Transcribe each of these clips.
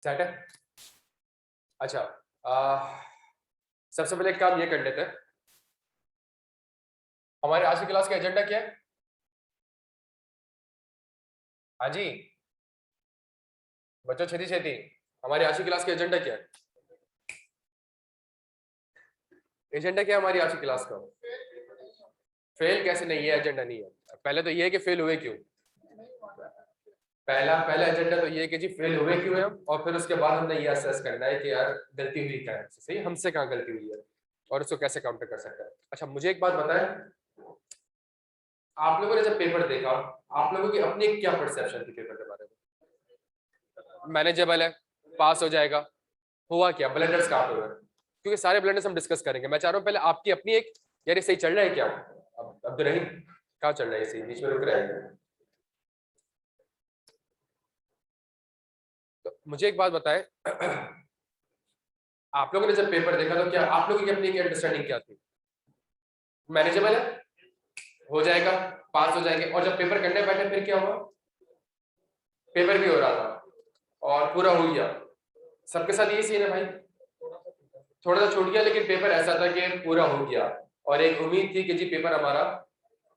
Set है। अच्छा, सबसे पहले एक काम ये कर लेते हैं, हमारे आज की क्लास का एजेंडा क्या है? हाँ जी बच्चों, छेती छेती, हमारी आज की क्लास का एजेंडा क्या है? एजेंडा क्या है हमारी आज की क्लास का? फेल कैसे नहीं है, एजेंडा नहीं है। पहले तो ये है कि फेल हुए क्यों। पहला एजेंडा तो ये है कि जी फेल हुए क्यों है, और फिर उसके बाद हमने ये असेस करना है कि यार गलती हुई क्या है, सही हमसे कहाँ गलती हुई है और उसको कैसे काउंटर कर सकते हैं। अच्छा मुझे एक बात बताएं, आप लोगों ने जब पेपर देखा, आप लोगों की अपनी क्या परसेप्शन थी पेपर के बारे में? मैनेजेबल है, पास हो जाएगा, हुआ क्या, ब्लंडर्स कहाँ पे हुए? क्योंकि सारे ब्लंडर्स हम डिस्कस करेंगे। मैं चाह रहा हूँ पहले आपकी अपनी एक, यार ये सही चल रहा है क्या? अब अब्दुल रहीम कहाँ चल रहा है, सही बीच में रुक रहा है। तो मुझे एक बात बताएं, आप लोगों ने जब पेपर देखा तो क्या आप लोगों की अपनी अंडरस्टैंडिंग क्या थी? मैनेजेबल है, हो जाएगा, पास हो जाएंगे। और जब पेपर करने बैठे फिर क्या हुआ? पेपर भी हो रहा था और पूरा हो गया। सबके साथ यही सीन है भाई, थोड़ा सा छूट गया लेकिन पेपर ऐसा था कि पूरा हो गया और एक उम्मीद थी कि जी पेपर हमारा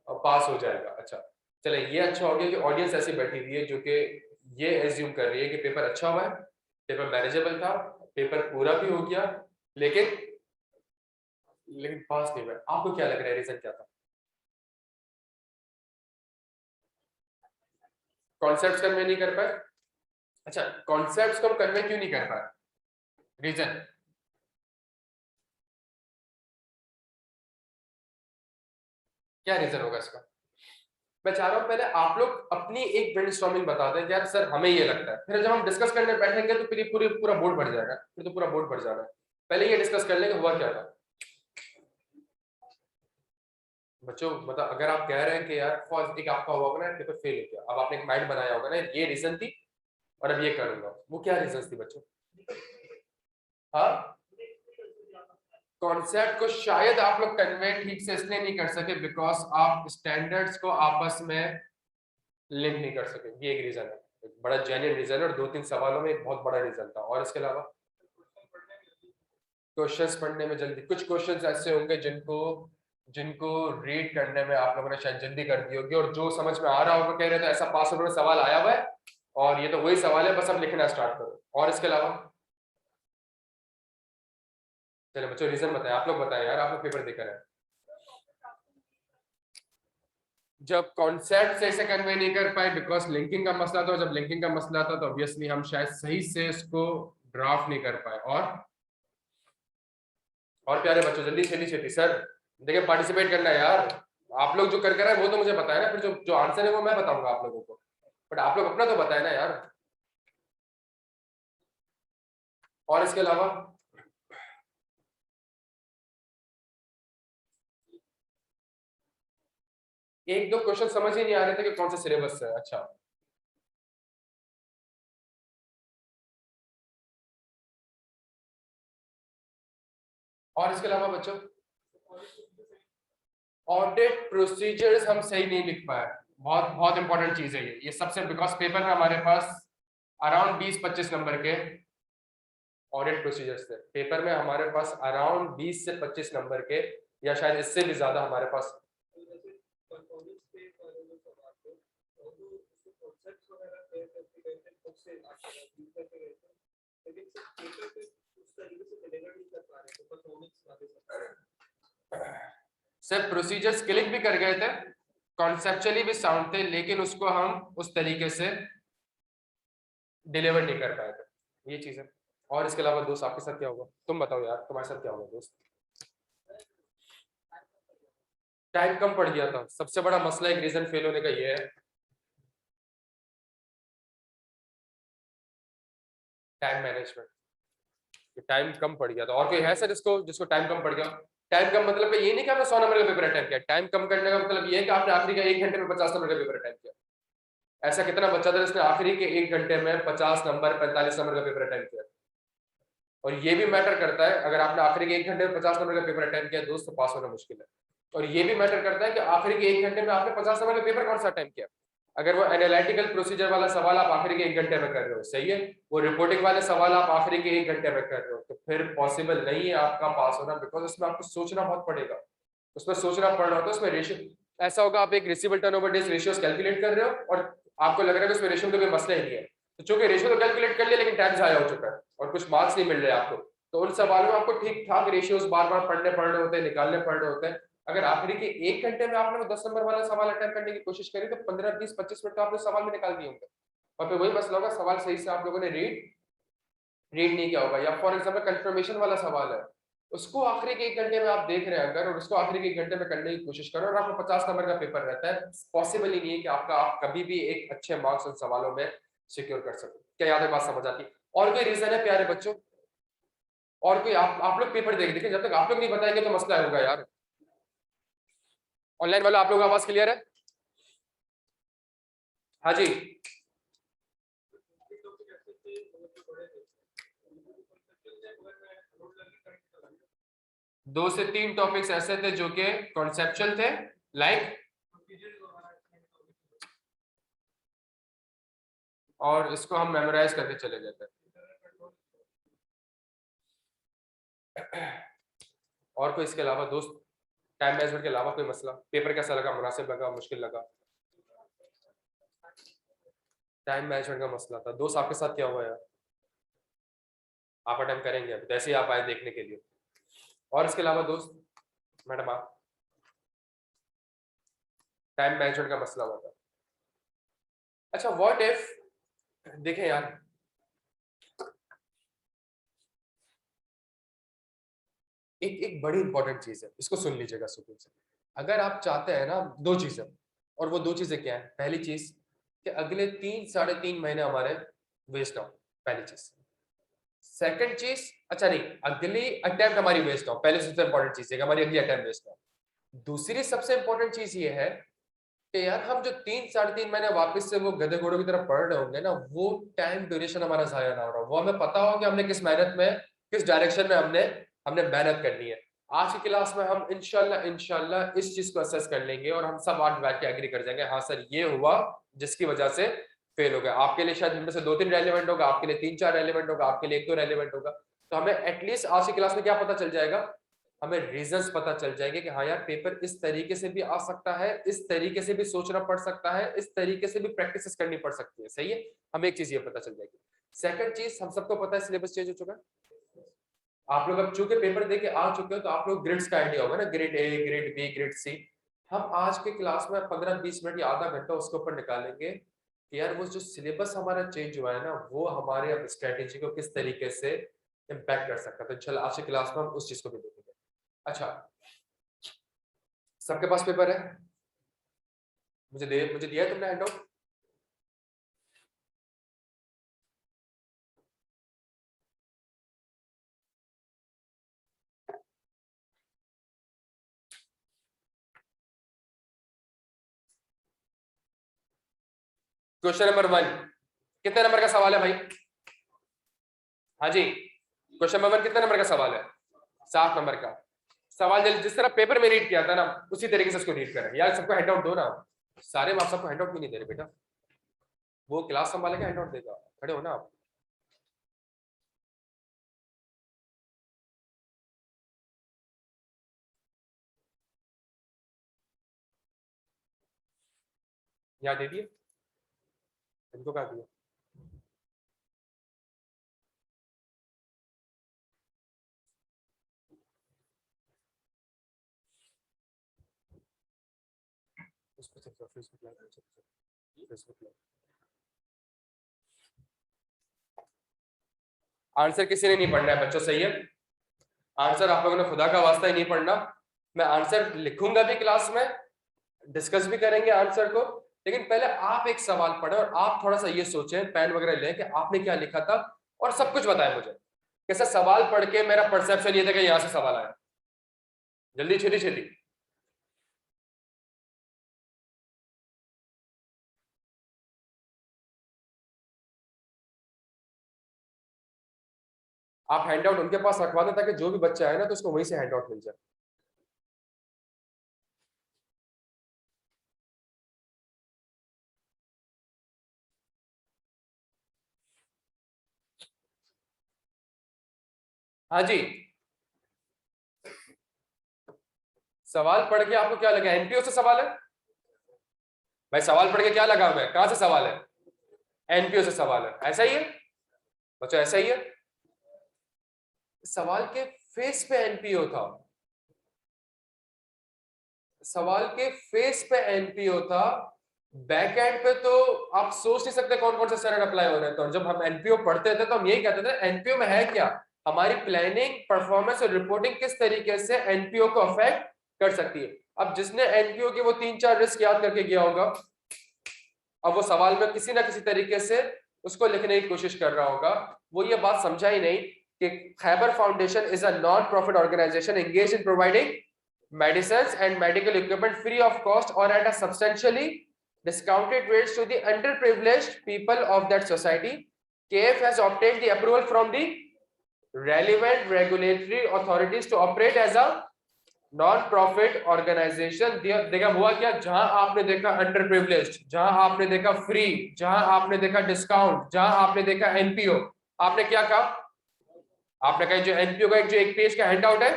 पास हो जाएगा। अच्छा चले, ये अच्छा हो गया कि ऑडियंस ऐसी बैठी हुई है जो कि ये एज्यूम कर रही है कि पेपर अच्छा हुआ है, पेपर मैनेजेबल था, पेपर पूरा भी हो गया, लेकिन लेकिन पास नहीं हुआ। आपको क्या लग रहा है, रीजन क्या था? कॉन्सेप्ट्स कन्वे नहीं कर पाए। अच्छा, कॉन्सेप्ट्स को हम कन्वे क्यों नहीं कर पाए, रीजन? क्या रीजन होगा इसका? मैं चाह रहा हूं पहले आप लोग अपनी एक ब्रेनस्टॉर्मिंग बता दें कि यार सर हमें ये लगता है, फिर जब हम डिस्कस करने बैठेंगे तो फिर ये पूरा बोर्ड भर जाएगा, फिर तो पूरा बोर्ड भर जाना है। पहले ये डिस्कस कर लेंगे हुआ क्या था। बच्चों मतलब अगर आप कह रहे हैं कि यार फर्स्ट एक आपका हुआ होगा ना पेपर फेल हो गया, अब आपने एक माइंड बनाया होगा ना ये रीजन थी और अब ये करूंगा, वो क्या रीजन थी बच्चों? हाँ, कॉन्सेप्ट को शायद आप लोग कन्वे ठीक से इसलिए नहीं कर सके बिकॉज आप स्टैंडर्ड्स को आपस में लिंक नहीं कर सके, ये एक रीजन है, एक बड़ा जेन्युइन रीजन है और 2-3 सवालों में एक बहुत बड़ा रीजन था। और इसके अलावा क्वेश्चंस पढ़ने में जल्दी, कुछ क्वेश्चंस ऐसे होंगे जिनको जिनको रीड करने में आप लोगों ने शायद जल्दी कर दी होगी और जो समझ में आ रहा होगा कह रहे तो ऐसा 500 में सवाल आया हुआ है और ये तो वही सवाल है, बस अब लिखना स्टार्ट करो। और इसके अलावा चलो बच्चों रीजन बताएं, आप लोग बताएं यार, आप लोग पेपर देकर है। जब कॉन्सेप्ट सही से कन्वे नहीं कर पाए बिकॉज लिंकिंग का मसला था, जब लिंकिंग का मसला था तो ऑब्वियसली हम शायद सही से इसको ड्राफ्ट नहीं कर पाए। और प्यारे बच्चों जल्दी छेती छेती सर, देखिए पार्टिसिपेट करना है यार, आप लोग जो कर रहे हैं वो तो मुझे पता है ना, फिर जो जो आंसर है वो मैं बताऊंगा आप लोगों को, बट आप लोग अपना तो बताए ना यार। और इसके अलावा एक दो क्वेश्चन समझ ही नहीं आ रहे थे कि कौन सा सिलेबस है। अच्छा और इसके अलावा बच्चों ऑडिट प्रोसीजर्स हम सही नहीं लिख पाए, बहुत बहुत इंपॉर्टेंट चीज है ये सबसे, बिकॉज पेपर में हमारे पास अराउंड 20-25 नंबर के ऑडिट प्रोसीजर्स थे। पेपर में हमारे पास अराउंड 20 से 25 नंबर के या शायद इससे भी ज्यादा हमारे पास। सिर्फ प्रोसीजर्स क्लिक भी कर गए थे, कॉन्सेप्चुअली भी साउंड थे, लेकिन उसको हम उस तरीके से डिलीवर नहीं कर पाए थे, ये चीज है। और इसके अलावा दोस्त आपके साथ क्या होगा, तुम बताओ यार, तुम्हारे साथ क्या होगा दोस्त? टाइम कम पड़ गया था, सबसे बड़ा मसला एक रीजन फेल होने का ये है, टाइम मैनेजमेंट। टाइम कम पड़ गया था। और कोई है सर जिसको जिसको टाइम कम पड़ गया? टाइम कम मतलब ये नहीं कि आपने 100 नंबर का पेपर अटेम्प्ट किया, टाइम कम करने का मतलब ये है कि आपने आखिरी का 1 घंटे में 50 नंबर का पेपर अटेम्प्ट किया। ऐसा कितना बच्चा था जिसने आखिरी के 1 घंटे में 50 नंबर 45 नंबर का पेपर अटेम्प्ट किया? और ये भी मैटर करता है, अगर आपने आखिरी के 1 घंटे में 50 नंबर का पेपर अटेम्प्ट किया दोस्त तो पास होना मुश्किल है। और ये भी मैटर करता है कि आखिरी के 1 घंटे में आपने 50 नंबर का पेपर कौन सा अटेम्प्ट किया। अगर वो एनालिटिकल प्रोसीजर वाला सवाल आप आखिरी के 1 घंटे में कर रहे हो, सही है, वो रिपोर्टिंग वाले सवाल आप आखिरी के 1 घंटे में कर रहे हो, तो फिर पॉसिबल नहीं है आपका पास होना, बिकॉज उसमें आपको सोचना बहुत पड़ेगा, उसमें सोचना पड़ रहा होता है, उसमें रेशियो ऐसा होगा, आप एक receivable turnover days ratios calculate कर रहे हो और आपको लग रहा है कि उसमें रेशियो में तो कोई मसला ही नहीं है, तो चूंकि रेशियो तो कैलकुलेट कर लिया लेकिन टाइम जाया हो चुका है और कुछ मार्क्स नहीं मिल रहे आपको, तो उन सवालों में आपको ठीक ठाक रेशियोस बार बार पढ़ने पड़ रहे होते हैं, निकालने पड़ रहे होते हैं। अगर आखिरी के 1 घंटे में आपने 10 नंबर वाला सवाल अटेम्प्ट करने की कोशिश करी तो 15, 20, 25 मिनट तो आपने सवाल में निकाल दिए होंगे, और फिर वही मसला होगा, सवाल सही से आप लोगों ने रीड नहीं किया होगा, या फॉर एग्जाम्पल कंफर्मेशन वाला सवाल है, उसको आखिरी के 1 घंटे में आप देख रहे हैं अगर, और उसको आखिरी के 1 घंटे में करने की कोशिश करो और आपको 50 नंबर का पेपर रहता है, पॉसिबल ही नहीं है कि आप कभी भी एक अच्छे मार्क्स उन सवालों में सिक्योर कर सको। क्या याद है, बात समझ आती? और कोई रीजन है प्यारे बच्चों? और कोई आप लोग पेपर देखिए, जब तक आप लोग नहीं बताएंगे तो मसला होगा यार। ऑनलाइन वाला आप लोग आवाज क्लियर है? हाँ जी, दो से तीन टॉपिक्स ऐसे थे जो कि कॉन्सेप्चुअल थे, लाइक, और इसको हम मेमोराइज करके चले गए थे। और कोई इसके अलावा दोस्त, टाइम मैनेजमेंट के अलावा कोई मसला? पेपर कैसा लगा, मुनासिब लगा, मुश्किल लगा? टाइम मैनेजमेंट का मसला था दोस्त, आपके साथ क्या हुआ यार? आप अटेम्प्ट करेंगे अभी, जैसे ही आप आए देखने के लिए। और इसके अलावा दोस्त, मैडम आप, टाइम मैनेजमेंट का मसला हुआ था। अच्छा, व्हाट इफ, देखें यार, एक बड़ी इंपॉर्टेंट चीज है, इसको सुन लीजिएगा सुकून से। अगर आप चाहते हैं ना दो चीजें, और वो दो चीजें क्या है? पहली चीज कि अगले 3 साढ़े 3 महीने हमारे वेस्ट हो, पहली चीज। सेकंड चीज, अच्छा नहीं, अगली अटेम्प्ट हमारी वेस्ट हो, पहले सबसे इंपॉर्टेंट चीज है कि हमारी अगली अटेम्प्ट वेस्ट हो। दूसरी सबसे इंपॉर्टेंट चीज ये है कि यार हम जो 3 साढ़े 3 महीने वापस से वो गधे घोड़ों की तरफ पढ़ रहे होंगे ना, वो टाइम ड्यूरेशन हमारा जाया ना हो रहा, वो हमें पता हो कि हमने किस मेहनत में, किस डायरेक्शन में हमने हमने मेहनत करनी है। आज की क्लास में हम इंशाल्लाह इस चीज को असेस कर लेंगे और हम सब आज बैठ के एग्री कर जाएंगे, हाँ सर ये हुआ जिसकी वजह से फेल हो गया। आपके लिए शायद इनमें से 2-3 रेलिवेंट होगा, आपके लिए 3-4 रेलिवेंट होगा, आपके लिए 1-2 रेलिवेंट होगा। तो हमें एटलीस्ट आज की क्लास में क्या पता चल जाएगा, हमें रीजंस पता चल जाएंगे कि हाँ यार पेपर इस तरीके से भी आ सकता है, इस तरीके से भी सोचना पड़ सकता है, इस तरीके से भी प्रैक्टिस करनी पड़ सकती है, सही है, हमें एक चीज ये पता चल जाएगी। सेकंड चीज, हम सबको पता है सिलेबस चेंज हो चुका है, आप लोग अब चूंकि पेपर देके आ चुके हो तो आप लोग ग्रेड्स का आइडिया होगा ना, grade A, grade B, grade C. हम आज के क्लास में 15-20 मिनट या आधा घंटा उसके ऊपर निकालेंगे कि यार वो जो सिलेबस हमारा चेंज हुआ है ना, वो हमारे अब स्ट्रेटेजी को किस तरीके से इम्पैक्ट कर सकता है। तो चलो आज की क्लास में हम उस चीज को भी देखेंगे। अच्छा, सबके पास पेपर है? मुझे दिया है तुमने हैंडआउट? क्वेश्चन नंबर 1, कितने नंबर का सवाल है भाई? हाँ जी, क्वेश्चन नंबर 1 कितने नंबर का सवाल है? 7 नंबर का सवाल। जिस तरह पेपर में रीड किया था ना, उसी तरीके से उसको रीड करें यार, सबको हैंडआउट दो ना। सारे आप सबको हैंडआउट भी नहीं दे रहे बेटा, वो क्लास संभाले के हैंडआउट देगा, खड़े हो ना आप। यहाँ दे दिए, इनको कहा दिया? आंसर किसी ने नहीं पढ़ना है बच्चों, सही है? आंसर आप लोगों ने खुदा का वास्ता ही नहीं पढ़ना। मैं आंसर लिखूंगा भी क्लास में, डिस्कस भी करेंगे आंसर को, लेकिन पहले आप एक सवाल पढ़े और आप थोड़ा सा ये सोचें, पेन वगैरह लें कि आपने क्या लिखा था, और सब कुछ बताएं मुझे कैसा सवाल पढ़ के मेरा परसेप्शन ये था कि यहां से सवाल आया। जल्दी, छेती छेती। आप हैंडआउट उनके पास रखवा दें ताकि जो भी बच्चा है ना तो उसको वहीं से हैंडआउट मिल जाए। हाँ जी, सवाल पढ़ के आपको क्या लगा? एनपीओ से सवाल है भाई? सवाल पढ़ के क्या लगा? मैं कहां से सवाल है? एनपीओ से सवाल है, ऐसा ही है बच्चों, ऐसा ही है। सवाल के फेस पे एनपीओ था, सवाल के फेस पे एनपीओ था, बैक एंड पे तो आप सोच नहीं सकते कौन कौन से स्टैंडर्ड अप्लाई हो रहे हैं। तो जब हम एनपीओ पढ़ते थे तो हम यही कहते थे एनपीओ में है क्या, हमारी प्लानिंग, परफॉर्मेंस और रिपोर्टिंग किस तरीके से एनपीओ को अफेक्ट कर सकती है। अब जिसने एनपीओ के वो 3-4 रिस्क याद करके गया होगा, अब वो सवाल में किसी ना किसी तरीके से उसको लिखने की कोशिश कर रहा होगा, वो ये बात समझा ही नहीं कि Khyber foundation is a non profit organization engage in providing medicines and medical equipment free of cost or at a substantially discounted rates to the underprivileged people of that society. KF has obtained the approval from the relevant regulatory authorities to operate as a non-profit organization. देखा हुआ क्या? जहां आपने देखा underprivileged, जहां आपने देखा free, जहां आपने देखा discount, जहां आपने देखा NPO, आपने क्या कहा? आपने कहा जो NPO का जो एक पेज का हैंडआउट है,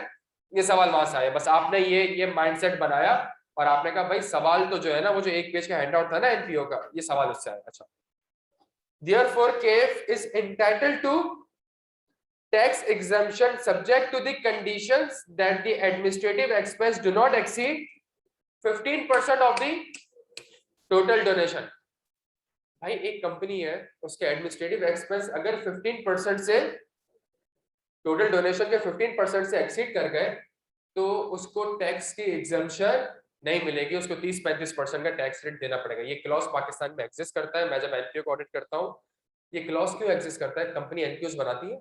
ये सवाल वहां से आया। बस आपने ये माइंडसेट बनाया और आपने कहा भाई सवाल तो जो है ना, वो जो एक पेज का हैंडआउट था ना एनपीओ का, ये सवाल उससे आया। अच्छा, therefore KF is entitled to tax exemption subject to the conditions that the administrative expense do not exceed 15% of the total donation। भाई एक कंपनी है, उसके एडमिनिस्ट्रेटिव एक्सपेंस अगर 15% से, टोटल डोनेशन के 15% से एक्सीड कर गए तो उसको टैक्स की एग्जम्पशन नहीं मिलेगी, उसको 30-35% का टैक्स रेट देना पड़ेगा। ये क्लॉज पाकिस्तान में एग्जिस्ट करता है। मैं जब एनपीओ को ऑडिट करता हूँ, ये क्लॉज क्यों एग्जिस्ट करता है? कंपनी एनपीओ बनाती है,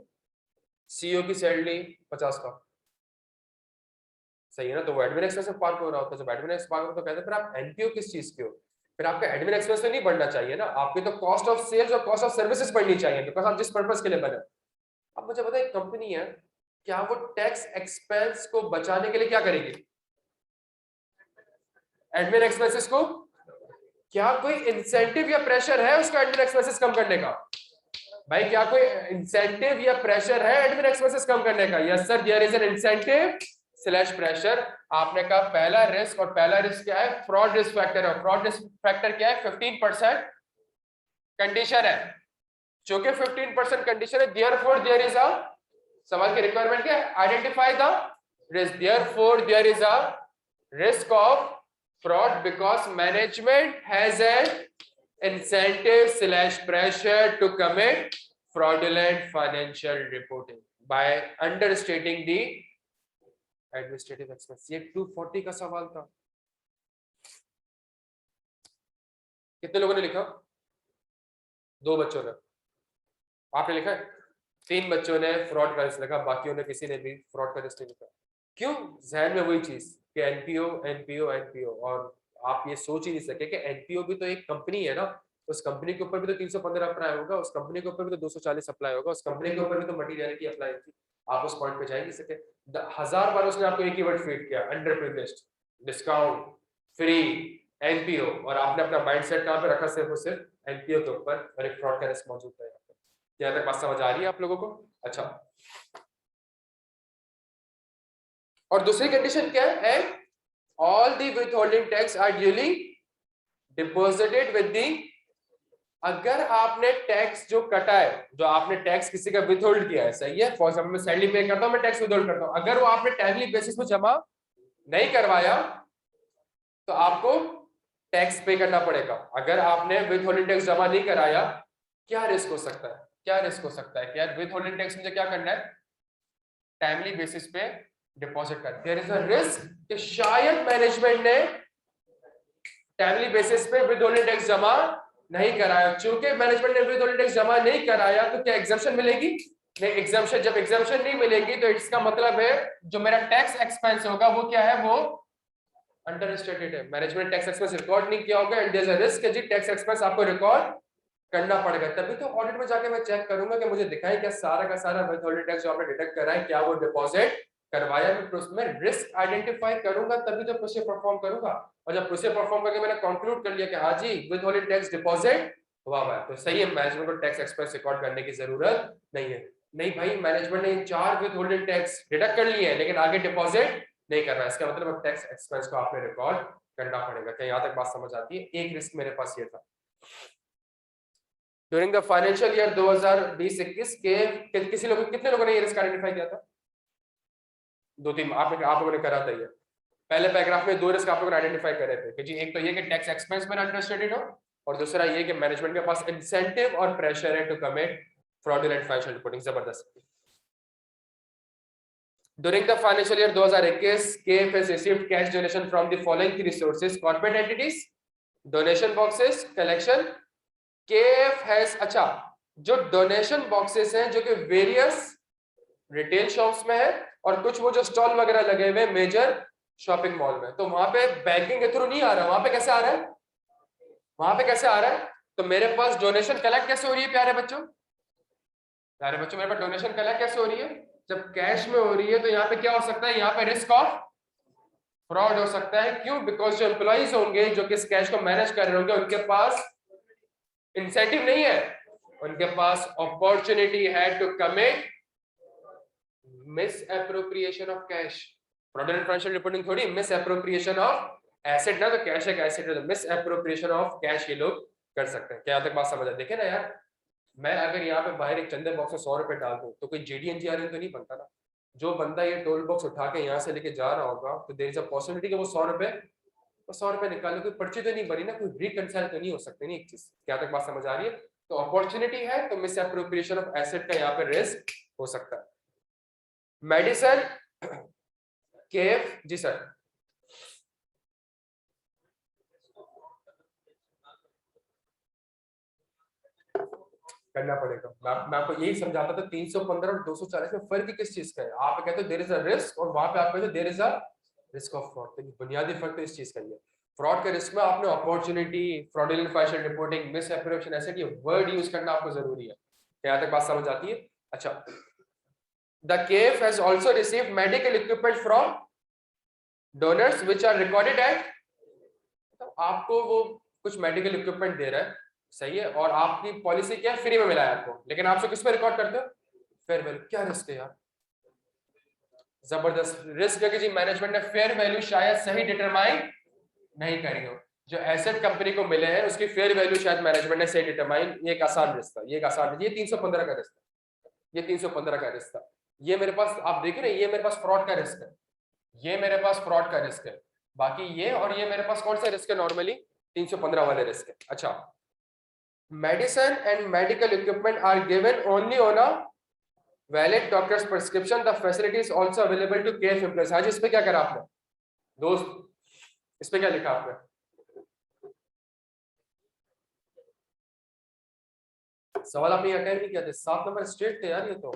सीईओ की सैलरी 50 का, सही है ना, तो वो एडमिन एक्सपेंस में पार्क हो रहा होता है। जब एडमिन एक्सपेंस पार्क होता है तो कहते हैं फिर आप एनपीओ किस चीज के हो? फिर आपका एडमिन एक्सपेंस तो नहीं बढ़ना चाहिए ना, आपकी तो कॉस्ट ऑफ सेल्स और कॉस्ट ऑफ सर्विसेज बढ़नी चाहिए, बिकॉज आप जिस पर्पस के लिए बने। अब मुझे पता है कंपनी है, क्या वो टैक्स एक्सपेंस को बचाने के लिए क्या करेगी? एडमिन एक्सपेंसेस को, क्या कोई इंसेंटिव या प्रेशर है उसका एडमिन एक्सपेंसेस कम करने का? भाई क्या कोई इंसेंटिव या प्रेशर है एडमिन एक्सपेंसेस कम करने का? Yes sir, there is an incentive slash pressure. आपने कहा पहला रिस्क, और पहला रिस्क क्या है? फ्रॉड रिस्क फैक्टर है। फ्रॉड रिस्क फैक्टर क्या है? 15% कंडीशन है, जो कि 15% कंडीशन है। देयरफॉर देयर इज अ, सवाल की रिक्वायरमेंट क्या है? Identify the risk. Therefore there is a risk of fraud because management has an incentive slash pressure to commit fraudulent financial reporting by understating the administrative expense। ये 240 का सवाल था। कितने लोगों ने लिखा? 2 बच्चों ने। आपने लिखा है? 3 बच्चों ने फ्रॉड का रिस्क लिखा, बाकियों ने किसी ने भी फ्रॉड का रिस्क नहीं लिखा। क्यों? जहन में वही चीज कि एनपीओ एनपीओ एनपीओ, और आप ये सोच ही नहीं सके कि एनपीओ भी तो एक कंपनी है ना, उस कंपनी के ऊपर भी तो 315 अप्लाई होगा, उस कंपनी के ऊपर भी तो 240 अप्लाई होगा, उस कंपनी के ऊपर भी तो मटीरियलिटी अप्लाई होगी। आप उस पॉइंट पे जा ही नहीं सके। 1000 बार उसने आपको एक ही वर्ड फीड किया, under privileged, discount, free, NPO, और आपने अपना माइंडसेट कहां पे रखा? सिर्फ और सिर्फ एनपीओ के ऊपर, और एक फ्रॉड का रिस्क मौजूद है। क्या तक बात समझ आ रही है आप लोगों को? अच्छा, और दूसरी कंडीशन क्या है? All the withholding tax are duly deposited with the, अगर आपने टैक्स जो कटा है, जो आपने टैक्स किसी का विथहोल्ड किया है, सही है, फॉर एग्जांपल मैं सैलरी पे करता हूं, मैं टैक्स विथहोल्ड करता हूं, अगर वो आपने टाइमली बेसिस पे जमा नहीं करवाया तो आपको टैक्स पे करना पड़ेगा। अगर आपने विथहोल्डिंग टैक्स जमा नहीं कराया, क्या रिस्क हो सकता है? क्या रिस्क हो सकता है कि यार विथहोल्डिंग टैक्स मुझे क्या करना है? टाइमली बेसिस पे डिपॉजिट कर। देयर इज अ रिस्क कि शायद मैनेजमेंट ने टाइमली बेसिस पे विथहोल्डिंग टैक्स जमा नहीं कराया। चूंकि मैनेजमेंट ने विथहोल्डिंग टैक्स जमा नहीं कराया तो क्या एग्जम्पशन मिलेगी? नहीं, एग्जम्पशन, जब एग्जम्पशन नहीं मिलेगी तो इसका मतलब है जो मेरा टैक्स एक्सपेंस होगा वो क्या है? वो अंडर स्टेटेड है। मैनेजमेंट टैक्स एक्सपेंस रिकॉर्ड नहीं किया होगा, and there is a risk कि जी टैक्स एक्सपेंस आपको रिकॉर्ड करना पड़ेगा। तभी तो ऑडिट में जाके मैं चेक करूंगा कि मुझे दिखाई क्या सारा का सारा विथहोल्डिंग टैक्स जो आपने डिडक्ट करा है, क्या वो डिपॉजिट करवाया। मैं उसमें रिस्क आइडेंटिफाई करूंगा, तभी तो प्रोसीजर परफॉर्म करूंगा। और जब प्रोसीजर परफॉर्म करके मैंने कंक्लूड कर लिया कि हाँ जी विथहोल्डिंग टैक्स डिपॉजिट हुआ है, तो सही है, मैनेजमेंट को टैक्स एक्सपेंस रिकॉर्ड करने की जरूरत नहीं है। नहीं भाई, मैनेजमेंट ने 4 विद होल्डिंग टैक्स डिडक्ट कर लिए हैं, लेकिन आगे डिपॉजिट नहीं करना। इसका मतलब टैक्स एक्सपेंस को आपने रिकॉर्ड करना पड़ेगा। क्या यहाँ तक बात समझ आती है? एक रिस्क मेरे पास ये था। ड्यूरिंग द फाइनेंशियल ईयर 2020-21 के किसी लोग कितने लोगों ने ये रिस्क आइडेंटिफाई किया था? 2-3 आप लोगों ने करा था ये। पहले पैराग्राफ में 2 रिस्क आप लोगों ने आइडेंटिफाई करे थे कि जी एक तो ये कि टैक्स एक्सपेंस में अंडरस्टेटेड हो, और दूसरा ये कि मैनेजमेंट के पास इंसेंटिव और प्रेशर है to commit fraudulent financial reporting. जबरदस्त। During the financial year 2021, KF has received cash donation from the following 3 sources: corporate entities, donation boxes, collection. KF has, अच्छा, जो डोनेशन बॉक्सेस हैं जो कि वेरियस रिटेल शॉप्स में है, और कुछ वो जो स्टॉल वगैरह लगे हुए मेजर शॉपिंग मॉल में, तो वहां पे बैंकिंग के थ्रू नहीं आ रहा, वहां पे कैसे आ रहा है? वहां पे कैसे आ रहा है? तो मेरे पास डोनेशन कलेक्ट कैसे हो रही है प्यारे बच्चों? प्यारे बच्चों, मेरे पास डोनेशन कलेक्ट कैसे हो रही है? जब कैश में हो रही है, तो यहाँ पे क्या हो सकता है? यहाँ पे रिस्क ऑफ फ्रॉड हो सकता है। क्यों? बिकॉज जो एम्प्लॉइज होंगे जो कि इस कैश को मैनेज कर रहे होंगे, उनके पास इंसेंटिव नहीं है, उनके पास अपॉर्चुनिटी है to commit misappropriation of cash. Fraudulent financial reporting थोड़ी मिस एप्रोप्रिएशन ऑफ एसेट ना, तो कैश एक एसेट है, तो मिस एप्रोप्रिएशन ऑफ कैश ये लोग कर सकते हैं। क्या तक बात समझ आती? देखे ना यार, मैं अगर यहाँ पे बाहर एक चंदे बॉक्स में 100 रुपए डाल दूं तो कोई JD/NGRN तो नहीं बनता ना। जो बंदा ये टोल बॉक्स उठा के यहाँ से लेके जा रहा होगा, तो देयर इज अ पॉसिबिलिटी कि वो 100 रुपए निकाले। कोई पर्ची तो नहीं बनी ना, कोई रिकंसाइल तो नहीं हो सकती नहीं एक चीज। क्या तक बात समझ आ रही है? तो अपॉर्चुनिटी है, तो मिस एप्रोप्रिएशन ऑफ एसेट का यहाँ पे रिस्क हो सकता है। मेडिसन केफ जी सर, करना पड़ेगा। मैं आपको यही समझाता था 315 और 240 में फर्क किस चीज का है। आप कहते हो देयर इज अ रिस्क, और वहां पे आप कहते हो there is a risk of fraud. तो बुनियादी फर्क तो इस चीज का ही है। फ्रॉड के रिस्क में आपने opportunity, fraudulent financial reporting, miss appropriation asset, ये वर्ड यूज करना आपको जरूरी है। यहाँ तक बात समझ आती है? अच्छा, the KEF has also received medical equipment from donors which are recorded at, तो आपको वो कुछ मेडिकल इक्विपमेंट दे रहा है, सही है, और आपकी पॉलिसी क्या है? फ्री में मिला है आपको, लेकिन आपसे किस पे रिकॉर्ड करते हो? Fair value. क्या रिस्क है यार? जबरदस्त रिस्क है कि जी मैनेजमेंट ने फेयर वैल्यू शायद सही डिटरमाइन नहीं करी हो। जो एसेट कंपनी को मिले हैं उसकी फेयर वैल्यू शायद मैनेजमेंट ने सही डिटरमाइन, ये एक आसान रिस्क था। ये एक आसान, ये 315 का रिस्क था, ये 315 का रिस्क था। ये मेरे पास आप देखिए ना, ये मेरे पास फ्रॉड का रिस्क है, ये मेरे पास फ्रॉड का रिस्क है। बाकी ये और ये मेरे पास कौन सा रिस्क है? नॉर्मली 315 वाले रिस्क है। अच्छा, medicine and medical equipment are given only on a valid doctor's prescription, the facility is also available to KEF employees. आज इस पे क्या करा आपने दोस्त? इस पे क्या लिखा आपने? सवाल आपने अटेंड नहीं किया था। 7 नंबर स्ट्रेट थे यार, ये तो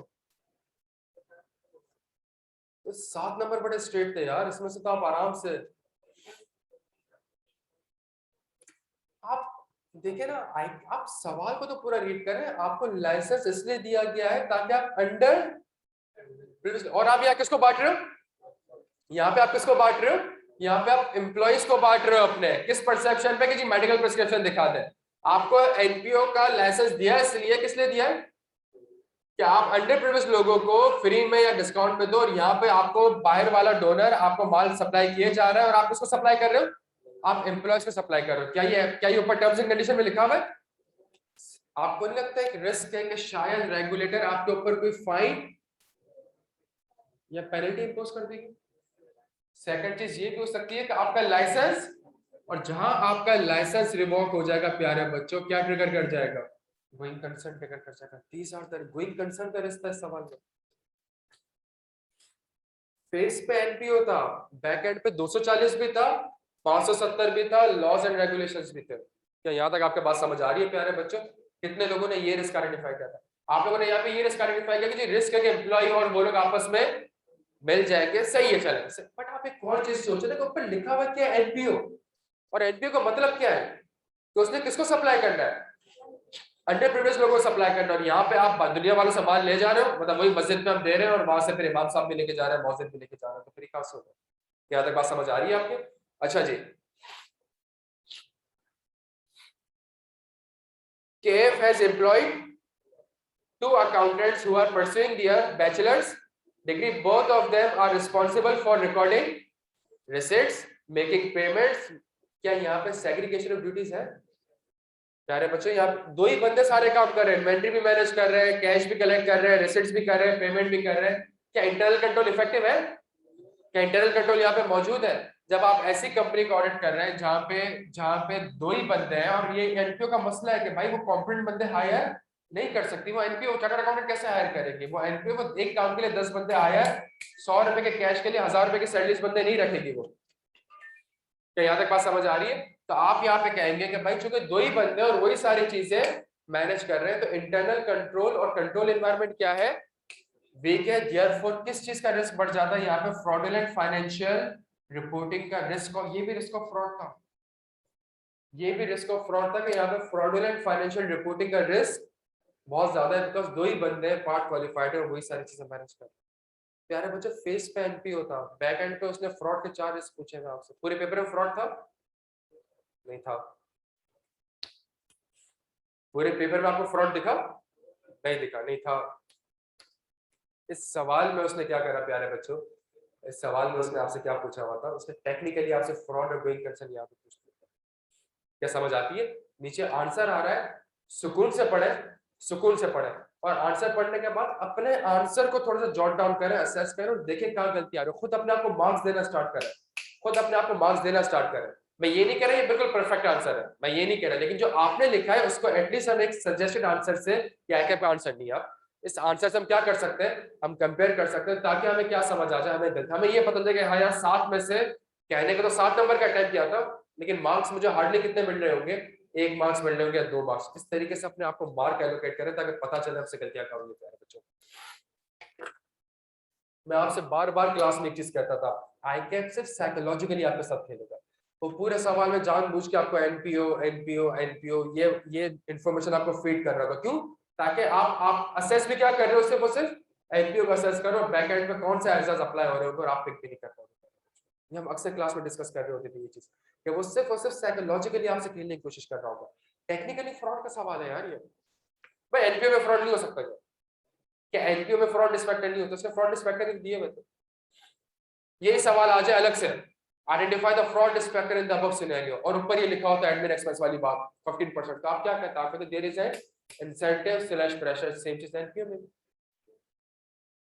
7 नंबर बड़े स्ट्रेट थे यार, इसमें से तो आप आराम से आप देखिए ना, आप सवाल को तो पूरा रीड करें। आपको लाइसेंस इसलिए दिया गया है ताकि आप अंडर, और आप यहाँ किसको बांट रहे हो? यहाँ पे आप किसको बांट रहे हो? यहाँ पे आप एम्प्लॉइज को बांट रहे हो अपने किस परसेप्शन पे कि जी मेडिकल प्रिस्क्रिप्शन दिखा दे। आपको एनपीओ का लाइसेंस दिया है, इसलिए किस लिए दिया है कि आप अंडर प्रिविलेज लोगों को फ्री में या डिस्काउंट पे दो, और यहाँ पे आपको बाहर वाला डोनर आपको माल सप्लाई किए जा रहा है, और आप किसको सप्लाई कर रहे हो? आप एम्प्लॉयज को सप्लाई कर रहे हो। क्या ये ऊपर टर्म्स एंड कंडीशन में लिखा हुआ है? आपको नहीं लगता है कि रिस्क है कि शायद रेगुलेटर आपके ऊपर कोई फाइन या पेनल्टी इंपोज कर देगी? सेकंड चीज ये भी हो सकती है कि आपका लाइसेंस, और जहां आपका लाइसेंस रिवोक हो जाएगा प्यारे बच्चों, क्या ट्रिगर कर जाएगा? गोइंग कंसर्न ट्रिगर कर जाएगा। 30,000 गोइंग कंसर्न का रिश्ता इस सवाल में। फेस पे एनपीओ था, बैक एंड पे 240 भी था, 570 भी था, लॉज एंड रेगुलेशंस भी थे। क्या यहाँ तक आपके बात समझ आ रही है प्यारे बच्चों? कितने लोगों ने ये रिस्क आइडेंटिफाई किया था? आप लोगों ने यहाँ पे ये रिस्क आइडेंटिफाई किया कि रिस्क है कि एम्प्लॉय और वो लोग आपस में मिल जाएंगे, सही है, चले। बट आप एक और चीज सोचो ना, ऊपर लिखा हुआ क्या है? एनपीओ। और एनपीओ का मतलब क्या है? तो उसने किसको सप्लाई करना है? अंडर प्रिविलेज लोगों को सप्लाई करना। और यहाँ पे आप दुनिया वालों से माल ले जा रहे हो, मतलब वही मस्जिद में हम दे रहे हैं, और वहां से फिर इमाम साहब भी लेके जा रहे हैं, मौजिद भी लेके जा रहे हैं, तो फिर कहां से होगा? यहाँ तक बात समझ आ रही है आपको? अच्छा जी, KF has employed two accountants who are pursuing their bachelor's degree, both of them are responsible for recording receipts, making payments. क्या यहाँ पे segregation of duties है? प्यारे बच्चों, यहाँ दो ही बंदे सारे काम कर रहे हैं, इन्वेंटरी भी मैनेज कर रहे हैं, कैश भी कलेक्ट कर रहे हैं, रिसिट्स भी कर रहे हैं, पेमेंट भी कर रहे हैं. क्या इंटरनल कंट्रोल इफेक्टिव है? क्या इंटरनल कंट्रोल यहाँ पे मौजूद है? जब आप ऐसी कंपनी को ऑडिट कर रहे हैं जहां पे दो ही बंदे हैं, और ये एनपीओ का मसला है कि भाई वो कॉम्पिटेंट बंदे हायर नहीं कर सकती, वो एनपीओ चार्टर्ड अकाउंटेंट कैसे हायर करेगी? वो एनपीओ को एक काम के लिए 10 बंदे हायर, 100 रुपए के कैश के लिए 1000 रुपए की सैलरीज बंदे नहीं रखेगी वो. क्या यहाँ तक बात समझ आ रही है? तो आप यहाँ पे कहेंगे कि भाई चूंकि दो ही बंदे और वही सारी चीजें मैनेज कर रहे हैं, तो इंटरनल कंट्रोल और कंट्रोल एनवायरनमेंट क्या है? वीक है. देयरफॉर किस चीज का रिस्क बढ़ जाता है यहाँ पे? फ्रॉडुलेंट फाइनेंशियल रिपोर्टिंग का रिस्क. और ये भी रिस्क ऑफ फ्रॉड था, ये भी रिस्क ऑफ फ्रॉड था कि यहाँ पे फ्रॉडुलेंट फाइनेंशियल रिपोर्टिंग का रिस्क बहुत ज्यादा है, बिकॉज दो ही बंदे पार्ट क्वालिफाइड है और वही सारी चीजें मैनेज कर. प्यारे बच्चों, फेस पे एनपीओ था, बैक एंड पे उसने फ्रॉड के 4 रिस्क पूछे हैं आपसे. पूरे पेपर में फ्रॉड था? नहीं था. पूरे पेपर में आपको फ्रॉड दिखा? नहीं दिखा, नहीं था. इस सवाल में उसने क्या करा प्यारे बच्चों? इस सवाल में उसने आपसे क्या पूछा हुआ था? उसने टेक्निकली आपसे फ्रॉड और गोइंग कंसर्न यहाँ पे पूछ लिया. क्या समझ आती है? नीचे आंसर आ रहा है, सुकून से पढ़े, सुकून से पढ़े, और आंसर पढ़ने के बाद अपने आंसर को थोड़ा सा जॉट डाउन करें, असेस करें और देखें कहाँ गलती आ रही है. खुद अपने आप को मार्क्स देना स्टार्ट करें, खुद अपने आप को मार्क्स देना स्टार्ट करें. मैं ये नहीं कह रहा ये बिल्कुल परफेक्ट आंसर है, मैं ये नहीं कह रहा, लेकिन जो आपने लिखा है उसको एटलीस्ट हम एक सजेस्टेड आंसर से, या एक आंसर नहीं, आप इस आंसर से हम क्या कर सकते हैं? हम कंपेयर कर सकते हैं, ताकि हमें क्या समझ आ जाए, हमें ये पता चले कि हाँ यार 7 में से कहने को तो 7 नंबर का अटेम्प्ट किया था, लेकिन मार्क्स मुझे हार्डली कितने मिल रहे होंगे? 1 मार्क्स मिल रहे होंगे या 2 मार्क्स. इस तरीके से अपने आप को मार्क एलोकेट करें ताकि पता चले हमसे गलतियां कहाँ होंगी. प्यारे बच्चों, मैं आपसे बार बार क्लास में एक चीज कहता था, आईकैप सिर्फ साइकोलॉजिकली आपके साथ खेलेगा. वो पूरे सवाल में जानबूझ के आपको एनपीओ एनपीओ एनपीओ ये इंफॉर्मेशन आपको फीड कर रहा था. क्यों? ताकि आप असेस भी क्या कर रहे हो? सिर्फ वो सिर्फ एनपीओ को असेस करो, बैक एंड पे कौन से एरर्स अप्लाई हो रहे हो और आप पिक भी नहीं कर पाओगे. ये हम अक्सर क्लास में डिस्कस कर रहे होते थे ये चीज, कि वो सिर्फ और सिर्फ साइकोलॉजिकली आपसे खेलने की कोशिश कर रहा होगा. टेक्निकली फ्रॉड का सवाल है यार ये. भाई एनपीओ में फ्रॉड नहीं हो सकता क्या? एनपीओ में फ्रॉड डिस्पेक्टर नहीं होता? उसने फ्रॉड डिस्पेक्टर दिए हुए थे. यही सवाल आ जाए अलग से, आइडेंटिफाई द फ्रॉड डिस्पेक्टर इन द अबव सिनेरियो, और ऊपर ये लिखा होता है एडमिन एक्सपेंस वाली बात 15%. तो आप क्या कहते हैं? आप कहते there is an incentive slash pressure. Same चीज एनपीओ में.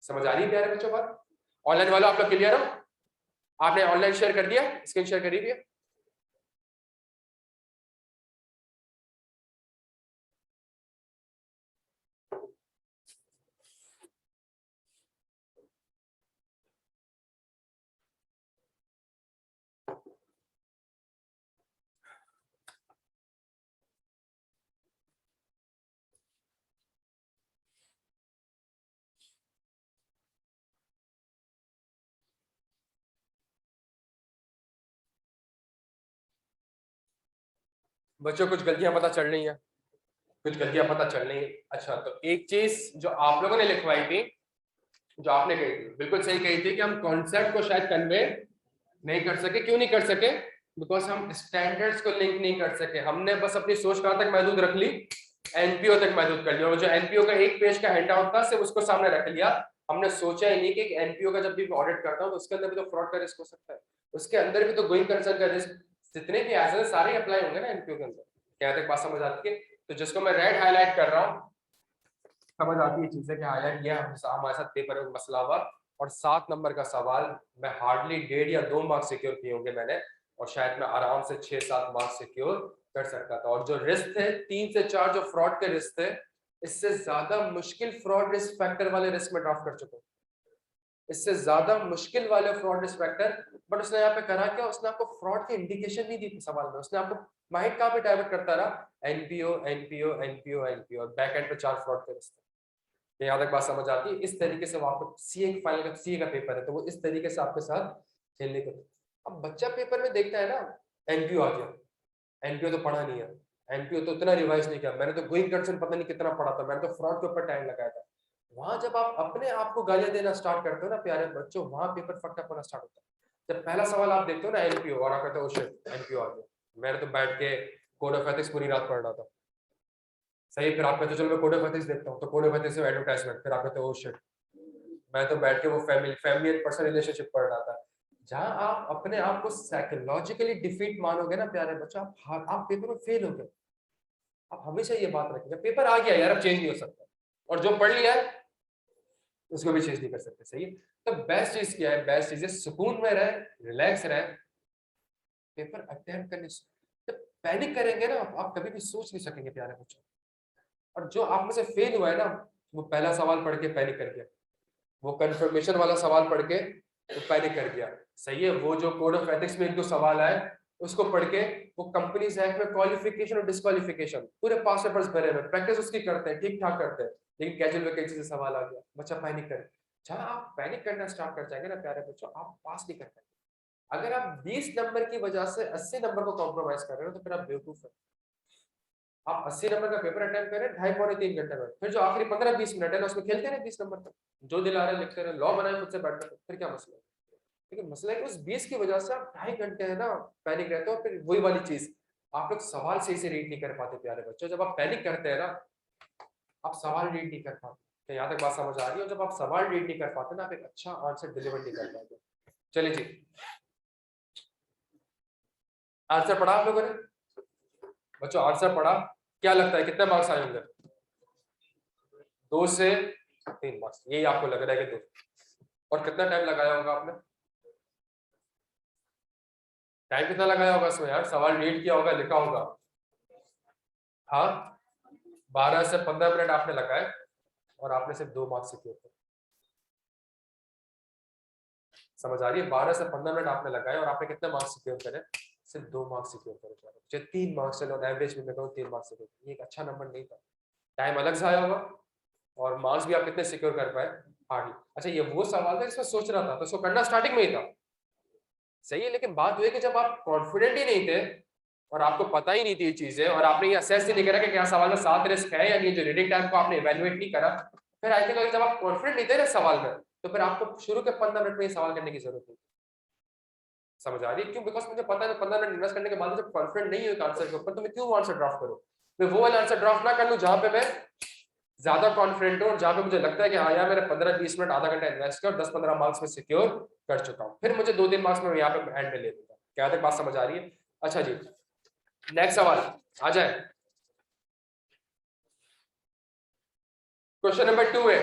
समझ आ रही है प्यारे बच्चों बात? ऑनलाइन वालों आप लोग क्लियर हो? आपने ऑनलाइन शेयर कर दिया, स्क्रीन शेयर कर दिया? बच्चों कुछ गलतियां पता चल रही हैं, कुछ गलतियां पता चल रही हैं. अच्छा, तो एक चीज जो आप लोगों ने लिखवाई थी, जो आपने कही थी, बिल्कुल सही कही थी कि हम कॉन्सेप्ट को शायद कन्वे नहीं कर सके. क्यों नहीं कर सके? बिकॉज हम स्टैंडर्ड्स को लिंक नहीं कर सके. हमने बस अपनी सोच कहां तक महदूद रख ली? एनपीओ तक महदूद कर लिया. और जो एनपीओ का एक पेज का हैंडआउट था सिर्फ उसको सामने रख लिया. हमने सोचा ही नहीं कि एनपीओ का जब भी ऑडिट करता हूं तो उसके अंदर भी तो फ्रॉड का रिस्क हो सकता है, उसके अंदर भी तो गोइंग कंसर्न का रिस्क, जितने भी एसेट सारे अप्लाई होंगे ना एनपीओ के अंदर. क्या तक बात समझ आती है? तो जिसको मैं रेड हाईलाइट कर रहा हूँ, समझ आती है चीजें कि हाँ यार ये हमारे साथ पेपर में मसला हुआ. और 7 नंबर का सवाल मैं हार्डली 1.5 या 2 मार्क्स सिक्योर किए होंगे मैंने, और शायद मैं आराम से 6-7 मार्क्स सिक्योर कर सकता था. और जो रिस्क थे 3 से 4 जो फ्रॉड के रिस्क थे, इससे ज्यादा मुश्किल फ्रॉड रिस्क फैक्टर वाले रिस्क में ड्राफ्ट कर चुका हूं, इससे ज्यादा मुश्किल वाले फ्रॉड रिस्क फैक्टर. बट उसने यहाँ पे करा क्या? उसने आपको फ्रॉड की इंडिकेशन नहीं दी सवाल में. उसने आपको माइंड कहाँ पे डाइवर्ट करता रहा? एनपीओ एनपीओ एनपीओ एनपीओ, और बैक एंड पे 4 फ्रॉड के रिस्क. यहाँ तक बात समझ आती है? इस तरीके से वो आपको सीए की फाइनल का सीए का पेपर है, तो वो इस तरीके से आपके साथ खेलने को. अब बच्चा पेपर में देखता है ना एनपीओ आ गया, एनपीओ तो पढ़ा नहीं है, एनपीओ तो इतना रिवाइज नहीं किया, मैंने तो गोइंग कंसर्न पता नहीं कितना पढ़ा था, मैंने तो फ्रॉड के ऊपर टाइम लगाया था. वहां जब आप अपने आप को गालियां देना स्टार्ट करते हो ना प्यारे बच्चों, वहां पेपर फटका होना स्टार्ट होता है. जब पहला सवाल आप देखते हो ना एनपीओ, और आप कहते हो शिट एनपीओ आ गया, मैंने तो बैठ के कोड ऑफ एथिक्स पूरी रात पढ़ रहा था. सही, फिर आप कहते हो चलो मैं कोड ऑफ एथिक्स देखता हूँ, तो कोड ऑफ एथिक्स में एडवर्टाइजमेंट, फिर आप कहते हो ओ शिट, मैं तो बैठ के वो फैमिली एंड पर्सनल रिलेशनशिप पढ़ रहा था। जहां आप अपने आप को साइकोलॉजिकली डिफीट मानोगे ना प्यारे बच्चों, आप पेपर में फेल हो गए। आप हमेशा ये बात रखेंगे, पेपर आ गया यार, अब चेंज नहीं हो सकता, और जो पढ़ लिया है उसको भी चेंज नहीं कर सकते। सही है, तो बेस्ट चीज क्या है? बेस्ट चीज है सुकून में रहे, रिलैक्स रहे, पेपर अटेम्प्ट करने से। जब पैनिक करेंगे ना आप कभी भी सोच नहीं सकेंगे प्यारे बच्चों। और जो आप में से फेल हुआ है ना, वो पहला सवाल पढ़ के पैनिक कर गया, वो कंफर्मेशन वाला सवाल पढ़ के वो पैनिक कर गया। सही है, वो जो कोड ऑफ एथिक्स में एक दो सवाल आए उसको पढ़ के, वो कंपनीज एक्ट में क्वालिफिकेशन और डिस्क्वालिफिकेशन पूरे पास पेपर्स भरे हुए, प्रैक्टिस उसकी करते हैं, ठीक ठाक करते हैं, लेकिन कैजुअल वैकेंसी से सवाल आ गया, बच्चा पैनिक करे। जहां आप पैनिक करना स्टार्ट कर जाएंगे ना प्यारे बच्चों, आप पास नहीं कर पाएंगे। अगर आप 20 नंबर की वजह से 80 नंबर को कॉम्प्रोमाइज कर रहे हो तो फिर आप बेवकूफ है। आप 80 नंबर का पेपर अटेम्प्ट करें 2.5-3 घंटे में, फिर जो आखिरी 15-20 मिनट है ना उसमें खेलते रहे 20 नंबर तक, जो दिल आ रहा है लिखते रहे, लॉ बनाए खुद से बैठ कर, फिर क्या मसला है? लेकिन मसला है कि उस 20 की वजह से आप 2.5 घंटे है ना पैनिक रहते हो, और फिर वही वाली चीज, आप लोग सवाल सही से रीड नहीं कर पाते प्यारे बच्चों। जब आप पैनिक करते हैं ना, आप सवाल रीड नहीं कर पाते। तो यहाँ तक बात समझ आ रही है? जब आप सवाल रीड नहीं कर पाते ना, आप एक अच्छा आंसर डिलीवर नहीं कर पाते। चलिए जी, आंसर पढ़ा आप लोगों ने? बच्चों आंसर पढ़ा, क्या लगता है कितने मार्क्स आए होंगे? 2 से 3 मार्क्स, यही आपको लग रहा है कि 2? और कितना टाइम लगाया होगा आपने? टाइम कितना लगाया होगा इसमें यार? सवाल रीड किया होगा, लिखा होगा, हाँ, 12 से 15 मिनट आपने लगाए, और आपने सिर्फ 2 मार्क्स सिक्योर करे। समझ आ रही है? 12 से 15 मिनट आपने लगाए और आपने कितने मार्क्स सिक्योर करे? सिर्फ 2 मार्क्स सिक्योर करे। 3 मार्क्स, चलो एवरेज में मैं कहूँ 3 मार्क्स सिक्योर, ये एक अच्छा नंबर नहीं था। टाइम अलग से आया होगा, और मार्क्स भी आप कितने सिक्योर कर पाए? हार्डली। अच्छा, ये वो सवाल था जिसमें सोच रहा था, तो इसको करना स्टार्टिंग में ही था। सही है, लेकिन बात हुई कि जब आप कॉन्फिडेंट ही नहीं थे और आपको पता ही नहीं थी ये चीजें, और आपने ये असेस ही नहीं करा कि क्या सवाल में 7 रिस्क है या नहीं, जो रीडिंग टाइम को आपने इवेल्युएट नहीं करा, फिर आई थिंक जब आप कॉन्फिडेंट नहीं थे ना सवाल में, तो फिर आपको शुरू के 15 मिनट में ये सवाल करने की जरूरत थी। समझ आ रही है? क्यों? बिकॉज मुझे पता है 15 मिनट इन्वेस्ट करने के बाद जब कॉन्फिडेंट नहीं हो आंसर के ऊपर, तो मैं क्यों आंसर ड्राफ्ट करूं? मैं वो वाला आंसर ड्राफ्ट ना कर लूं जहां पे मैं ज्यादा कॉन्फिडेंट हूं, जहां पे मुझे लगता है कि हाँ यार मैंने 15-20 मिनट आधा घंटा इन्वेस्ट किया और 10-15 मार्क्स में सिक्योर कर चुका हूं, फिर मुझे 2-3 मार्क्स में यहाँ पे एंड में ले दूंगा। क्या तक बात समझ आ रही है? अच्छा जी, नेक्स्ट सवाल आ जाए। क्वेश्चन नंबर 2 है,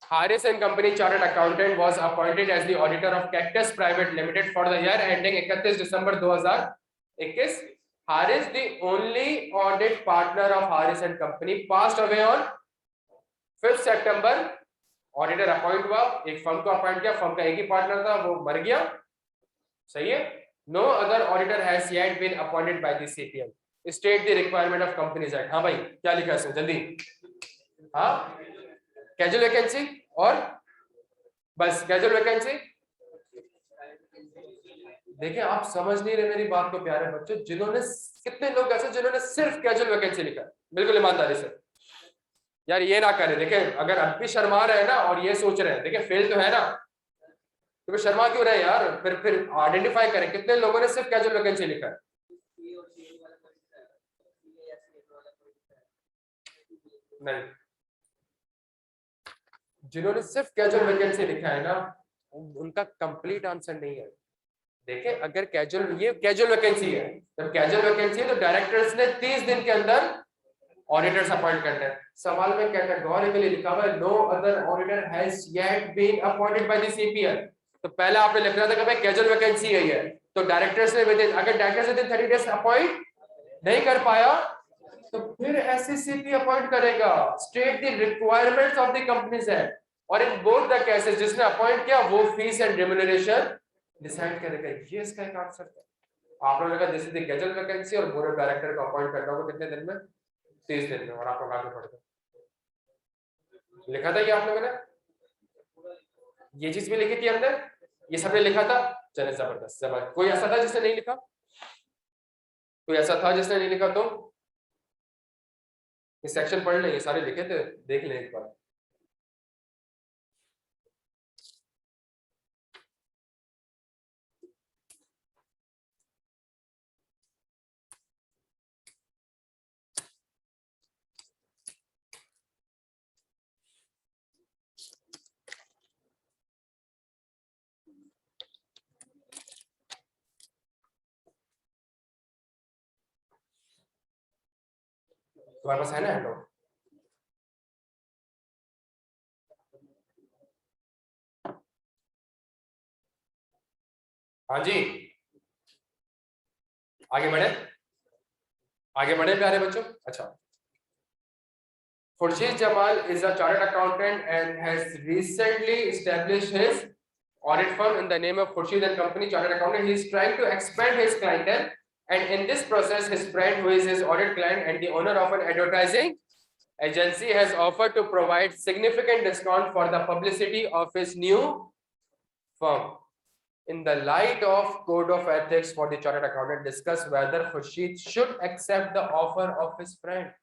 Harris and Company Chartered Accountant was appointed as the auditor of Cactus Private Limited for the year ending 31 December 2021. Harris, the only audit partner of Harris and Company, passed away on 5 September। Auditor appoint हुआ, एक firm को appoint किया, firm का एक ही partner था, वो मर गया। सही है। No other auditor has yet been appointed by the CPM. State the requirement of companies act. हाँ भाई, क्या लिखा है इसमें जल्दी? हाँ, कैजुअल वैकेंसी, और बस कैजुअल वैकेंसी। देखिए आप समझ नहीं रहे मेरी बात को प्यारे बच्चों, जिन्होंने, कितने लोग ऐसे जिन्होंने सिर्फ कैजुअल वैकेंसी लिखा है, बिल्कुल ईमानदारी से। यार ये ना करें, देखिए अगर अब भी शर्मा रहे हैं ना और ये सोच रहे हैं, देखिए फेल तो है ना, तो फिर शर्मा क्यों रहे यार? फिर आइडेंटिफाई करें कितने लोगों ने सिर्फ कैजुअल वैकेंसी लिखा है। नहीं, जिन्होंने सिर्फ कैजुअल वैकेंसी लिखा है ना, उनका कंप्लीट आंसर नहीं है। देखिए अगर कैजुअल, ये कैजुअल वैकेंसी है, जब कैजुअल वैकेंसी है तो डायरेक्टर्स ने 30 दिन के अंदर ऑडिटर्स अपॉइंट करते हैं। सवाल में कैटेगोरिकली लिखा हुआ है no other auditor has yet been appointed by the CPL. तो पहले आपने लिखना था कि भाई कैजुअल वैकेंसी है, तो डायरेक्टर्स ने अगर directors within 30 days appoint नहीं कर पाया, तो फिर एससीसीपी अपॉइंट करेगा। State the requirements of the companies है, और इन बोथ द केसेस जिसने अपॉइंट किया वो फीस एंड रेम्युनरेशन डिसाइड करेगा। ये इसका एक आंसर है। आप लोगों ने कहा जैसे कैजुअल वैकेंसी और बोर्ड ऑफ डायरेक्टर को अपॉइंट करना होगा कितने दिन में? 30 दिन में, और आप लोग आगे बढ़ गए। लिखा था कि आप लोगों ने ये चीज भी लिखी थी अंदर, ये सबने लिखा था। चले जबरदस्त, जबरदस्त। कोई ऐसा था जिसने नहीं लिखा? कोई ऐसा था जिसने नहीं लिखा? तो ये सेक्शन पढ़ लें, ये सारे लिखे थे, देख लें एक बार। तुम्हारे पास है ना हैंड आउट? हाँ जी, आगे बढ़े, आगे बढ़े प्यारे बच्चों। अच्छा, Khurshid Jamal is a chartered accountant and has recently established his audit firm in the name of Khurshid and Company Chartered Accountant. He is trying to expand his clientele, and in this process, his friend, who is his audit client and the owner of an advertising agency, has offered to provide significant discount for the publicity of his new firm. In the light of code of ethics for the chartered accountant, discuss whether Khurshid should accept the offer of his friend.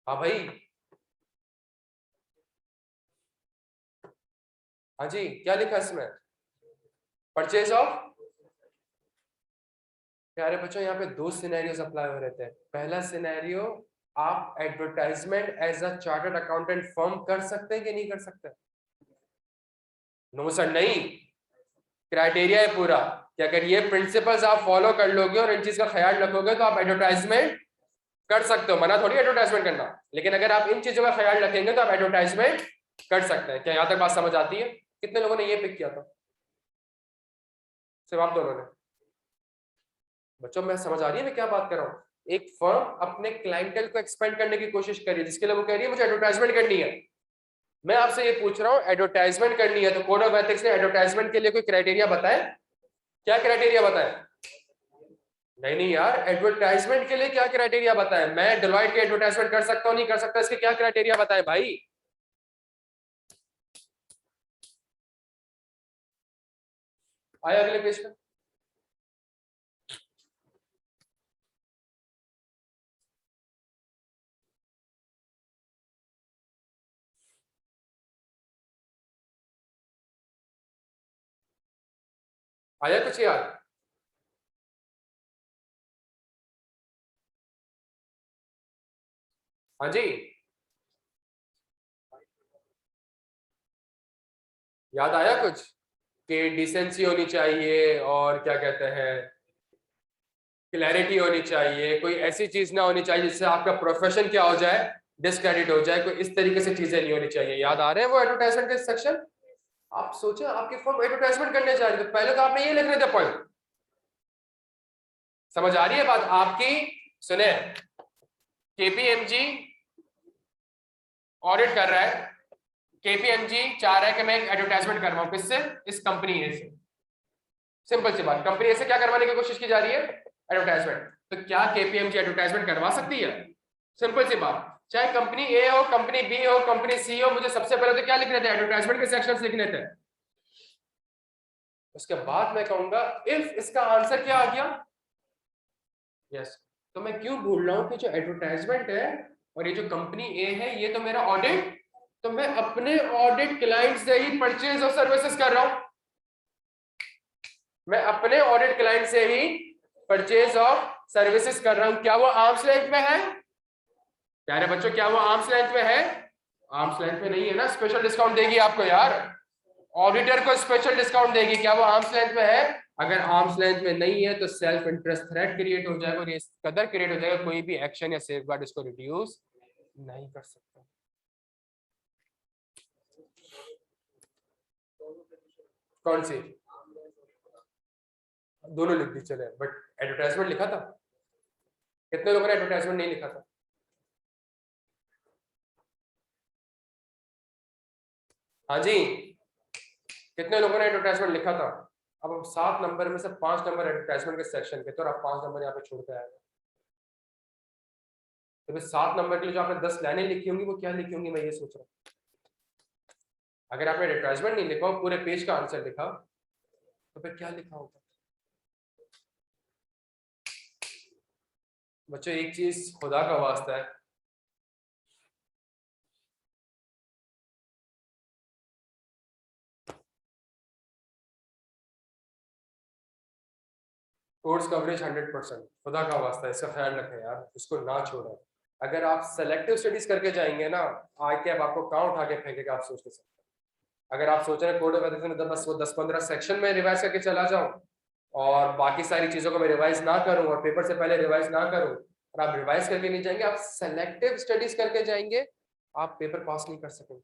हाँ भाई, हाँ जी, क्या लिखा इसमें? Purchase of. प्यारे बच्चों, यहाँ पे दो सिनेरियोस अप्लाई हो रहते हैं। पहला सिनेरियो, आप advertisement as a chartered accountant firm कर सकते हैं कि नहीं कर सकते? नो सर, नहीं। क्राइटेरिया है पूरा कि अगर ये प्रिंसिपल्स आप फॉलो कर लोगे और इन चीज का ख्याल रखोगे तो आप एडवर्टाइजमेंट कर सकते हो। मना थोड़ी एडवर्टाइजमेंट करना, लेकिन अगर आप इन चीजों का ख्याल रखेंगे तो आप एडवर्टाइजमेंट कर सकते हैं। क्या यहाँ तक बात समझ आती है? कितने लोगों ने ये पिक किया था? सिर्फ आप दोनों ने? बच्चों, मैं समझ आ रही है मैं क्या बात कर रहा हूँ? एक फर्म अपने क्लाइंटेल को एक्सपेंड करने की कोशिश कर रही है, जिसके लिए वो कह रही है मुझे एडवर्टाइजमेंट करनी है। मैं आपसे ये पूछ रहा हूँ, एडवर्टाइजमेंट करनी है तो कोड ऑफ एथिक्स ने एडवर्टाइजमेंट के लिए कोई क्राइटेरिया बताए? क्या क्राइटेरिया बताए? नहीं नहीं यार, एडवर्टाइजमेंट के लिए क्या क्राइटेरिया बताए? मैं डेलॉइट के एडवर्टाइजमेंट कर सकता हूँ नहीं कर सकता, इसके क्या क्राइटेरिया बताए भाई? आया अगले पेज पे। आया कुछ याद? हाँ जी, याद आया कुछ कि डिसेंसी होनी चाहिए और क्या कहते हैं, क्लैरिटी होनी चाहिए, कोई ऐसी चीज ना होनी चाहिए जिससे आपका प्रोफेशन क्या हो जाए, डिस्क्रेडिट हो जाए, कोई इस तरीके से चीजें नहीं होनी चाहिए। याद आ रहे हैं वो एडवर्टाइजमेंट के सेक्शन? आप सोचे आपकी फर्म एडवर्टाइजमेंट करने जा रही है तो पहले तो आपने ये लिख रहे थे पॉइंट। समझ आ रही है बात आपकी? सुने, केपीएमजी ऑडिट कर रहा है, केपीएमजी चाह रहा है कि मैं एक एडवर्टाइजमेंट करवाऊं, किससे? इस कंपनी ए से। सिंपल सी बात, कंपनी ए से क्या करवाने की कोशिश की जा रही है? एडवर्टाइजमेंट। तो क्या केपीएमजी एडवर्टाइजमेंट करवा सकती है? सिंपल सी बात, चाहे कंपनी ए हो, कंपनी बी हो, कंपनी सी हो, मुझे सबसे पहले तो क्या लिखने थे? एडवर्टाइजमेंट के सेक्शन लिखने थे। उसके बाद मैं कहूंगा इफ इसका आंसर क्या आ गया? यस। तो मैं क्यों भूल रहा हूं कि जो एडवर्टाइजमेंट है और ये जो कंपनी ए है ये तो मेरा ऑडिट, तो मैं अपने ऑडिट क्लाइंट से ही परचेज और सर्विसेज कर रहा हूं। मैं अपने ऑडिट क्लाइंट से ही परचेज ऑफ सर्विसेज कर रहा हूं। क्या वो आर्म्स लेंथ में है? प्यारे बच्चों, क्या वो आर्म्स लेंथ में है? आर्म्स लेंथ में नहीं है ना, स्पेशल डिस्काउंट देगी आपको यार, ऑडिटर को स्पेशल डिस्काउंट देगी। क्या वो आर्म्स लेंथ में है? अगर आर्म्स लेंथ में नहीं है तो सेल्फ इंटरेस्ट थ्रेट क्रिएट हो जाएगा और ये कदर क्रिएट हो जाएगा, कोई भी एक्शन या सेफगार्ड इसको रिड्यूस नहीं कर सकता। कौन सी? दोनों लिख दी चले, बट एडवर्टाइजमेंट लिखा था? कितने लोगों ने एडवर्टाइजमेंट नहीं लिखा था? हाँ जी, कितने लोगों ने एडवर्टाइजमेंट लिखा था? अब हम 7 नंबर में से 5 नंबर एडवर्टाइजमेंट के सेक्शन के, तो आप 5 नंबर यहाँ पे छोड़ के आएगा। तो फिर 7 नंबर के लिए जो आपने 10 लाइनें लिखी होंगी वो क्या लिखी होंगी, मैं ये सोच रहा हूँ। अगर आपने एडवर्टाइजमेंट नहीं लिखा, पूरे पेज का आंसर लिखा, तो फिर क्या लिखा होगा? बच्चों, एक चीज खुदा का वास्ता है, कोर्स कवरेज 100%, खुदा का वास्ता है, इसका ख्याल रखें यार, इसको ना छोड़ें। अगर आप सेलेक्टिव स्टडीज करके जाएंगे ना, आके अब आपको कहाँ उठा के फेंकेगा आप सोच नहीं सकते। अगर आप सोच रहे हैं कोड ऑफ एथिक्स में बस वो 10-15 सेक्शन में रिवाइज करके चला जाऊं और बाकी सारी चीजों को मैं रिवाइज ना करूं और पेपर से पहले रिवाइज ना करूं, और आप रिवाइज करके नहीं जाएंगे, आप सेलेक्टिव स्टडीज करके जाएंगे, आप पेपर पास नहीं कर सकेंगे।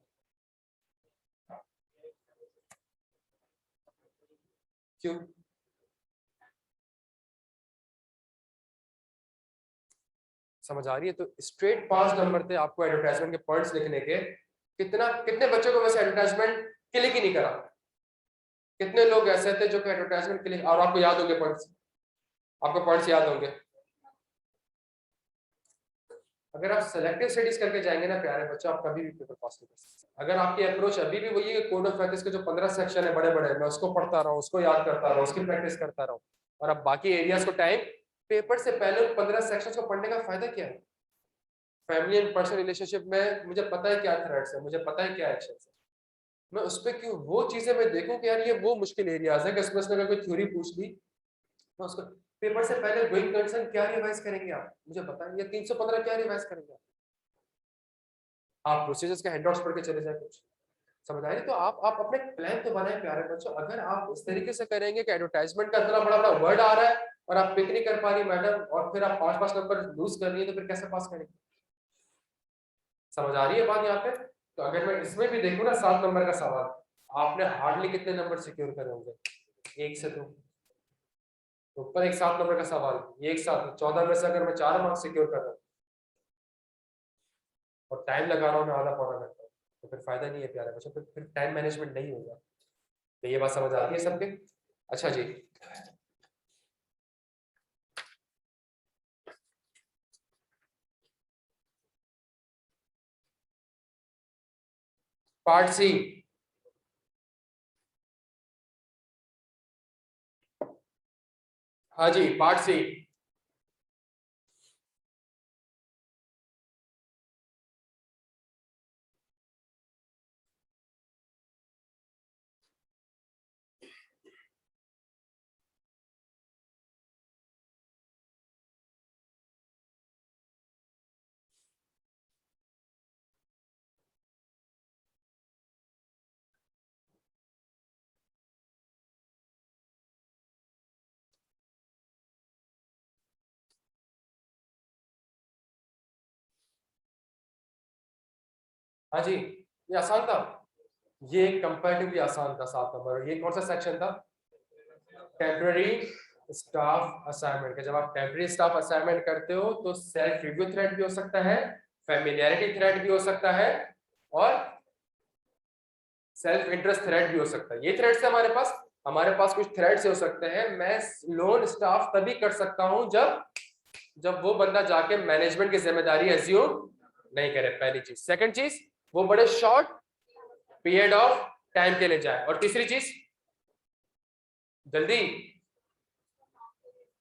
क्यों? समझ आ रही है? तो स्ट्रेट पास नंबर थे आपको एडवर्टाइजमेंट के पॉइंट्स लिखने के। कितने बच्चों को वैसे एडवर्टाइजमेंट क्लिक ही नहीं करा? कितने लोग ऐसे थे जो कि एडवर्टाइजमेंट क्लिक, और आपको याद होंगे पॉइंट्स, आपको पॉइंट्स याद होंगे। अगर आप सेलेक्टिव स्टडीज करके जाएंगे ना प्यारे बच्चों, आप कभी भी पेपर पास नहीं कर सकते। अगर आपकी अप्रोच अभी भी वही है, कोड ऑफ एथिक्स के जो 15 सेक्शन है बड़े बड़े, मैं उसको पढ़ता रहा हूँ, उसको याद करता रहा हूँ, उसकी प्रैक्टिस करता रहा हूँ, और अब बाकी एरियाज को टाइम, पेपर से पहले 15 सेक्शंस को पढ़ने का फायदा क्या है? फैमिली एंड पर्सनल रिलेशनशिप में मुझे पता है क्या थ्रेड्स है, मुझे पता है क्या एक्शंस है, मैं उस पर क्यों वो चीजें मैं देखूं कि यार ये वो मुश्किल एरियाज है कि इसमें से अगर कोई थ्योरी पूछ ली, मैं उसको पेपर से पहले गोइंग कंसर्न क्या रिवाइज करेंगे आप, मुझे पता है। ये 315 क्या रिवाइज करेंगे आप प्रोसीजर्स के हैंडआउट्स पढ़ के चले जाए, कुछ समझ आए? तो आप अपने प्लान तो बनाए प्यारे बच्चों। अगर आप इस तरीके से करेंगे कि एडवर्टाइजमेंट का इतना बड़ा बड़ा वर्ड आ रहा है और आप पिक नहीं कर पा रही मैडम, और फिर आप 5-5 नंबर लूज कर रही है, तो फिर कैसे पास करेंगे? समझ आ रही है बात यहाँ पे? तो अगर मैं इसमें भी देखूँ ना 7 नंबर का सवाल, आपने हार्डली कितने नंबर सिक्योर करे होंगे? एक से दो, ऊपर एक 7 नंबर का सवाल, ये एक साथ 14 में से अगर मैं 4 मार्क्स सिक्योर कर रहा हूँ और टाइम लगा रहा हूँ मैं आधा पौना घंटा, तो फिर फायदा नहीं है प्यारे बच्चों, फिर टाइम मैनेजमेंट नहीं होगा। तो ये बात समझ आती है सबके? अच्छा जी, पार्ट सी। हाँ जी, पार्ट सी। हाँ जी, ये आसान था, ये कंपैरेटिवली आसान था 7 नंबर। ये कौन सा सेक्शन था? टेम्पररी स्टाफ असाइनमेंट का। जब आप टेम्पररी स्टाफ असाइनमेंट करते हो तो सेल्फ रिव्यू थ्रेड भी हो सकता है, फेमिलियरिटी थ्रेड भी हो सकता है, और सेल्फ इंटरेस्ट थ्रेड भी हो सकता है। ये थ्रेड्स है हमारे पास कुछ थ्रेड्स हो सकते हैं। मैं लोन स्टाफ तभी कर सकता हूं जब वो बंदा जाके मैनेजमेंट की जिम्मेदारी एज्यूम नहीं करे, पहली चीज। सेकंड चीज, वो बड़े शॉर्ट पीरियड ऑफ टाइम के लिए जाए, और तीसरी चीज, जल्दी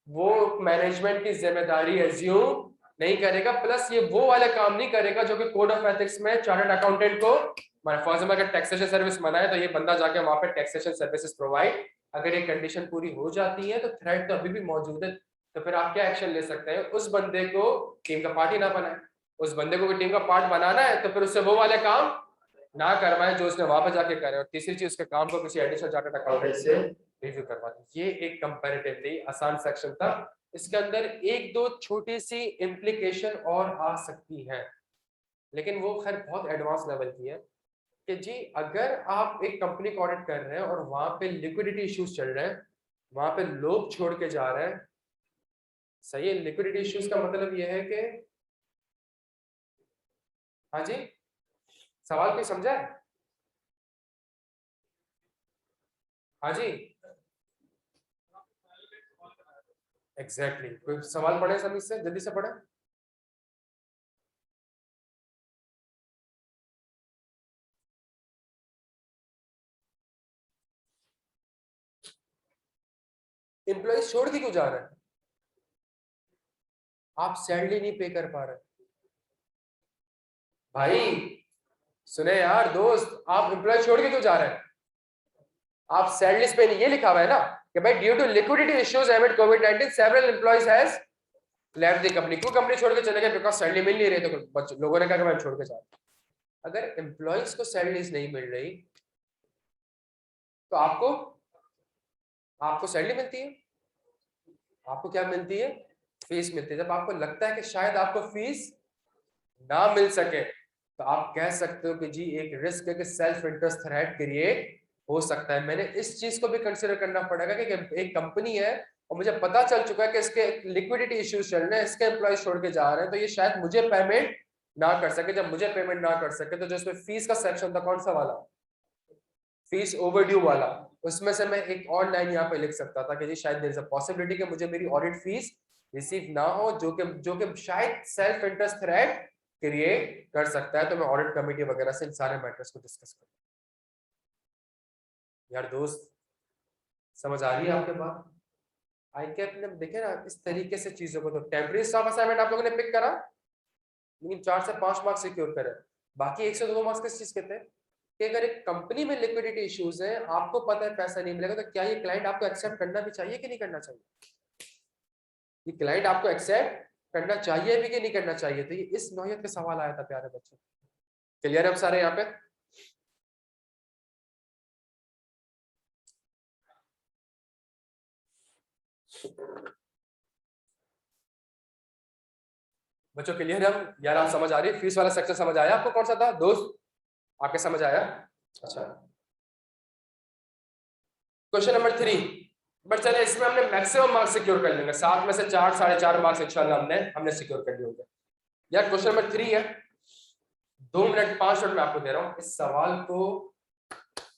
वो मैनेजमेंट की जिम्मेदारी एज्यूम नहीं करेगा, प्लस ये वो वाले काम नहीं करेगा जो कि कोड ऑफ एथिक्स में चार्टर्ड अकाउंटेंट को, फॉर एग्जांपल अगर टैक्सेशन सर्विस मना है तो ये बंदा जाके वहां पे टैक्सेशन सर्विसेज प्रोवाइड, अगर ये कंडीशन पूरी हो जाती है तो थ्रेड तो अभी भी मौजूद है। तो फिर आप क्या एक्शन ले सकते हैं? उस बंदे को टीम का पार्ट ही ना बनाए, उस बंदे को टीम का पार्ट बनाना है तो फिर उससे वो वाले काम ना करवाएं जो उसने वहां पे जाके करे, और तीसरी चीज उसके काम को किसी एडिशनल चार्टर्ड अकाउंटेंट से रिव्यू करवाना। ये एक कंपैरेटिवली आसान सेक्शन था। इसके अंदर एक दो छोटी सी इम्प्लीकेशन और आ सकती है, लेकिन वो खैर बहुत एडवांस लेवल की है कि जी अगर आप एक कंपनी को ऑडिट कर रहे हैं और वहां पे लिक्विडिटी इश्यूज चल रहे हैं, वहां पे लोग छोड़ के जा रहे हैं, सही है? लिक्विडिटी इश्यूज का मतलब ये है कि, हाँ जी, सवाल कोई समझा है? हाँ जी, एग्जैक्टली exactly. कोई सवाल पढ़े सभी से, जल्दी से पढ़े। एम्प्लॉय छोड़ के क्यों जा रहे हैं? आप सैलरी नहीं पे कर पा रहे भाई, सुने यार दोस्त, आप एम्प्लॉय छोड़ के क्यों जा रहे हैं? आप सैलरीज पे नहीं, ये लिखा हुआ है ना कि भाई due to liquidity issues amid कोविड-19 several employees has left the company. क्यों कंपनी छोड़ के चले गए? बिकॉज सैलरी मिल नहीं रही, तो लोगों ने कहा कि मैं छोड़ के जा रहा हूं। अगर एम्प्लॉयज को सैलरीज नहीं मिल रही तो आपको आपको सैलरी मिलती है? आपको क्या मिलती है? फीस मिलती है। जब आपको लगता है कि शायद आपको फीस ना मिल सके तो आप कह सकते हो कि जी एक रिस्क है कि सेल्फ इंटरेस्ट थ्रेट क्रिएट हो सकता है। मैंने इस चीज को भी कंसिडर करना पड़ेगा कि एक कंपनी है और मुझे पता चल चुका है कि इसके लिक्विडिटी इश्यूज चल रहे हैं, इसके एम्प्लॉय छोड़ के जा रहे हैं, तो ये शायद मुझे पेमेंट ना कर सके। जब मुझे पेमेंट ना कर सके तो जो इसमें फीस का सेक्शन था, कौन सा वाला, फीस ओवरड्यू वाला, उसमें से मैं एक और लाइन यहाँ पे लिख सकता था कि जी शायद देयर इज अ पॉसिबिलिटी कि मुझे मेरी ऑडिट फीस रिसीव ना हो, जो कि शायद सेल्फ इंटरेस्ट थ्रेट क्रिएट कर सकता है। तो मैं ऑडिट कमेटी वगैरह से इन सारे मैटर्स को डिस्कस करूँ। यार दोस्त समझ आ रही है आपके बात? आई कैप ने देखे ना इस तरीके से चीजों को, तो टेम्परेरी स्टाफ असाइनमेंट आप लोगों ने पिक करा, लेकिन 4 से 5 मार्क्स सिक्योर करे। बाकी 1 से 2 मार्क्स किस चीज के थे कि अगर एक कंपनी में लिक्विडिटी इश्यूज है, आपको पता है पैसा नहीं मिलेगा, तो क्या ये क्लाइंट आपको एक्सेप्ट करना भी चाहिए कि नहीं करना चाहिए? ये क्लाइंट आपको एक्सेप्ट करना चाहिए भी कि नहीं करना चाहिए? तो ये इस नौयत का सवाल आया था प्यारे बच्चों। क्लियर है हम सारे यहाँ पे? बच्चों क्लियर है हम? यार आप समझ आ रही है? फीस वाला सेक्शन समझ आया आपको? कौन सा था दोस्त, आपके समझ आया? अच्छा, क्वेश्चन नंबर 3। बट चले इसमें हमने मैक्सिमम मार्क्स सिक्योर कर लेंगे, 7 में से 4 4.5 मार्क्स इंशाल्लाह हमने सिक्योर कर लिए होंगे। यार क्वेश्चन नंबर 3 है, 2 मिनट 5 मिनट में आपको दे रहा हूं, इस सवाल को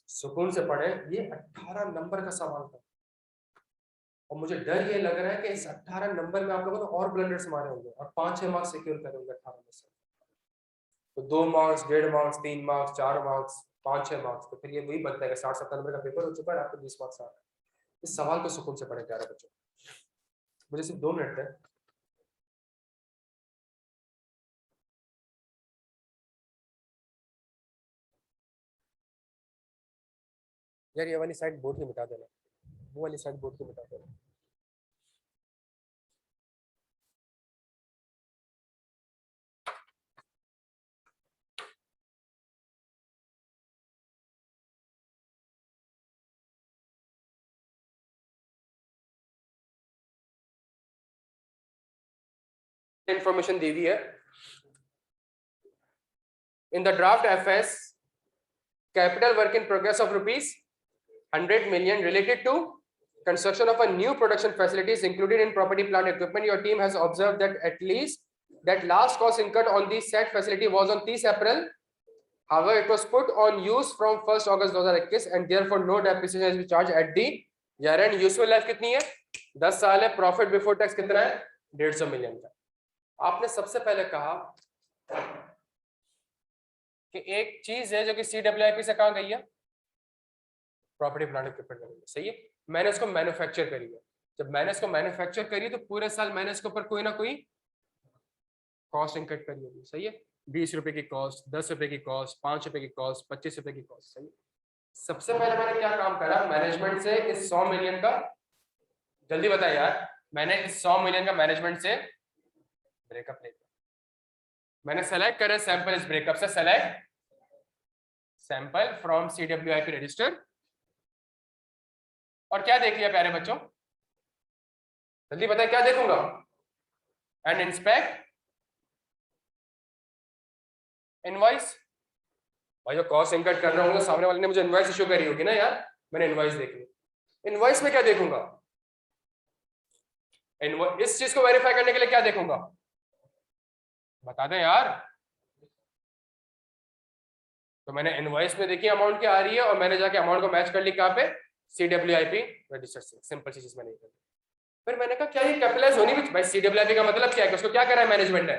सुकून से पढ़े। ये 18 नंबर का सवाल था और मुझे डर ये लग रहा है कि इस 18 नंबर में आप लोगों ने और ब्लंडर्स मारे होंगे और 5-6 मार्क्स सिक्योर करे होंगे 18 में से। तो 2 marks, 1.5 marks, 3 marks, 4 marks, 5-6 marks, तो फिर ये वही बनता है कि 60-70 नंबर का पेपर हो चुका है, आपको 20 मार्क्स आ रहा है। इस सवाल को सुकून से पढ़े प्यारे बच्चों, मुझे सिर्फ 2 मिनट है। यार ये वाली साइड बोर्ड की मिटा देना, वो वाली साइड बोर्ड की मिटा देना। इंफॉर्मेशन दी हुई है in the draft FS, capital work in progress of ₹100 million related to construction of a new production facilities included in property plant equipment. Your team has observed that at least that last cost incurred on the said facility was on 30 April. However, it was put on use from 1st August 2021 and therefore no depreciation has been charged at the year end. Useful life कितनी है? 10 साल है। Profit before tax कितना है? 150 million का। आपने सबसे पहले कहा कि एक चीज है जो कि CWIP से कहाँ गई है? प्रॉपर्टी प्लांट इक्विपमेंट में। सही है, मैंने इसको मैन्युफैक्चर करी है। जब मैंने इसको मैन्युफैक्चर करी तो पूरे साल मैंने इसके ऊपर कोई ना कोई कॉस्ट इनकट करी होगी। सही है, 20 रुपए की कॉस्ट, 10 रुपए की कॉस्ट, 5 रुपए की कॉस्ट, 25 रुपए की कॉस्ट। सही है, सबसे पहले मैंने क्या काम करा, मैनेजमेंट से इस 100 मिलियन का, जल्दी बताए यार, मैंने इस 100 मिलियन का मैनेजमेंट से ब्रेकअप ले लिया। मैंने सेलेक्ट करे सैंपल, इस ब्रेकअप से select sample from CWIP register, और क्या देख लिया प्यारे बच्चों? जल्दी बताए क्या देखूंगा? And inspect invoice. भाई जो कॉस्ट इनकट कर रहा हूँ, सामने वाले ने मुझे इनवॉइस इशू करी होगी ना यार, मैंने इनवॉइस देख ली। इनवॉइस में क्या देखूंगा? इस चीज को वेरीफाई करने के लिए क्या देखूंगा? बता दें यार। तो मैंने इनवॉइस में देखी अमाउंट क्या आ रही है और मैंने जाके अमाउंट को मैच कर ली कहाँ पे? CWIP रजिस्टर से। सिंपल सी चीज मैंने की। फिर मैंने कहा क्या ये कैपिटलाइज होनी भी? भाई CWIP का मतलब क्या है? उसको क्या करा है मैनेजमेंट ने?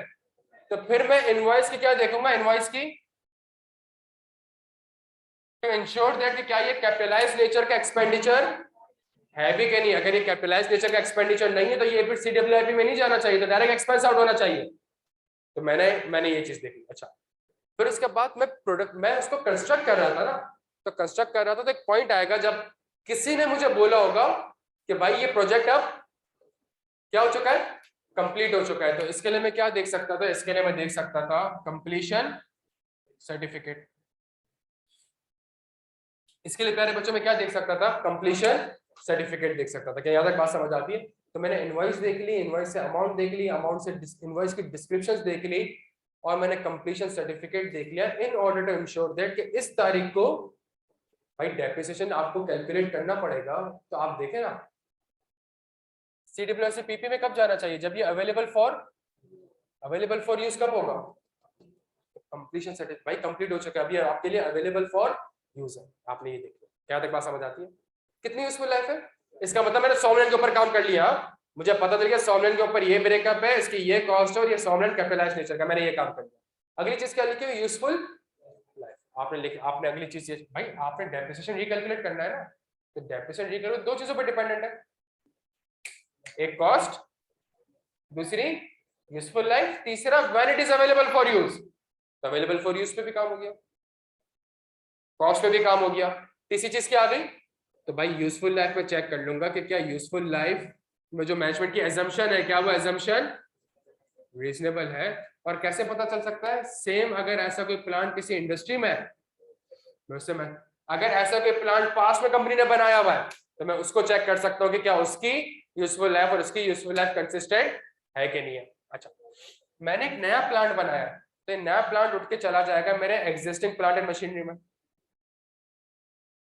तो फिर मैं इनवॉइस की क्या देखूंगा? इनवॉइस की to ensure that क्या ये कैपिटलाइज नेचर का एक्सपेंडिचर है भी कि नहीं। अगर ये कैपिटलाइज नेचर का एक्सपेंडिचर नहीं है तो ये फिर CWIP में नहीं जाना चाहिए, तो डायरेक्ट एक्सपेंस आउट होना चाहिए। तो मैंने ये चीज देखी। अच्छा, फिर उसके बाद मैं उसको कंस्ट्रक्ट कर रहा था ना, तो कंस्ट्रक्ट कर रहा था तो एक पॉइंट आएगा जब किसी ने मुझे बोला होगा कि भाई ये प्रोजेक्ट अब क्या हो चुका है? कंप्लीट हो चुका है। तो इसके लिए मैं क्या देख सकता था? इसके लिए मैं देख सकता था कंप्लीशन सर्टिफिकेट। इसके लिए प्यारे बच्चों में क्या देख सकता था? कंप्लीशन सर्टिफिकेट देख सकता था। क्या यहाँ तक बात समझ आती है? तो मैंने इनवॉइस देख ली, इनवॉइस से अमाउंट देख ली, अमाउंट से इनवॉइस की डिस्क्रिप्शंस देख ली, और मैंने कंप्लीशन सर्टिफिकेट देख लिया in order to ensure that कि इस तारीख को भाई डेप्रिसिएशन आपको कैलकुलेट करना पड़ेगा। तो आप देखें ना CWIP पीपी में कब जाना चाहिए? जब ये अवेलेबल फॉर यूज कब होगा? कंप्लीशन सर्टिफिकेट भाई कंप्लीट हो चुका है, अभी आपके लिए अवेलेबल फॉर यूज है, आपने ये देख लिया। क्या तक बात समझ आती है? कितनी यूजफुल लाइफ है? इसका मतलब मैंने सोमलैंड के ऊपर काम कर लिया, मुझे पता चल गया सोमलैंड के ऊपर ये ब्रेकअप है, इसकी ये कॉस्ट है और ये सोमलैंड कैपिटलाइज्ड नेचर का, मैंने ये काम कर लिया। अगली चीज क्या लिखी हुई? Useful life. आपने लिखी, आपने अगली चीज भाई आपने डेप्रिसिएशन रिकैलकुलेट करना है ना, तो डेप्रिसिएशन रिकैलकुलेट दो चीजों पर डिपेंडेंट है, एक कॉस्ट, दूसरी यूजफुल लाइफ, तीसरा when it is available for use. तो अवेलेबल फॉर यूज पे भी काम हो गया, कॉस्ट पे भी काम हो गया, तीसरी चीज क्या आ गई? तो भाई यूजफुल लाइफ में चेक कर लूंगा कि क्या यूजफुल लाइफ में जो मैनेजमेंट की एजम्पशन है, क्या वो एजम्पशन रीजनेबल है। और कैसे पता चल सकता है? सेम अगर ऐसा कोई प्लांट किसी इंडस्ट्री में है, मैं अगर ऐसा कोई प्लांट पास में कंपनी ने बनाया हुआ है, तो मैं उसको चेक कर सकता हूँ कि क्या उसकी यूजफुल लाइफ और उसकी यूजफुल लाइफ कंसिस्टेंट है कि नहीं है। अच्छा, मैंने एक नया प्लांट बनाया, तो ये नया प्लांट उठ के चला जाएगा मेरे एग्जिस्टिंग प्लांट एंड मशीनरी में,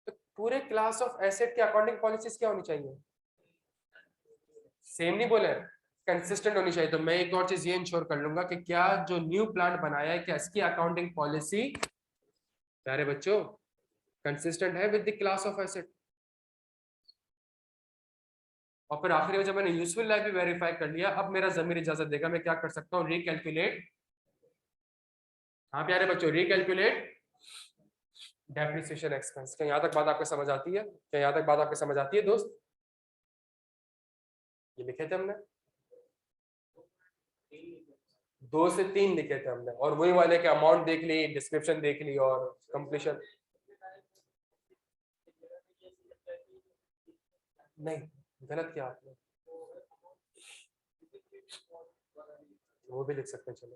तो पूरे क्लास ऑफ एसेट की अकाउंटिंग पॉलिसीज क्या होनी चाहिए? सेम नहीं बोले, कंसिस्टेंट होनी चाहिए। तो मैं एक और चीज ये इंश्योर कर लूंगा कि क्या जो न्यू प्लांट बनाया है, क्या इसकी अकाउंटिंग पॉलिसी, प्यारे बच्चों, कंसिस्टेंट है with the class of asset. और फिर आखिरी में जब मैंने यूजफुल लाइफ भी वेरीफाई कर लिया, अब मेरा जमीर इजाजत देगा, मैं क्या कर सकता हूँ? रिकैलकुलेट, हाँ प्यारे बच्चों, रिकैलकुलेट डेप्रिसिएशन एक्सपेंस। क्या यहाँ तक बात आपको समझ आती है? क्या यहाँ तक बात आपको समझ आती है दोस्त? ये लिखे थे हमने 2 से 3 लिखे थे हमने, और वही वाले के अमाउंट देख ली, डिस्क्रिप्शन देख ली और कंप्लीशन नहीं, गलत किया आपने, वो भी लिख सकते हैं। चलो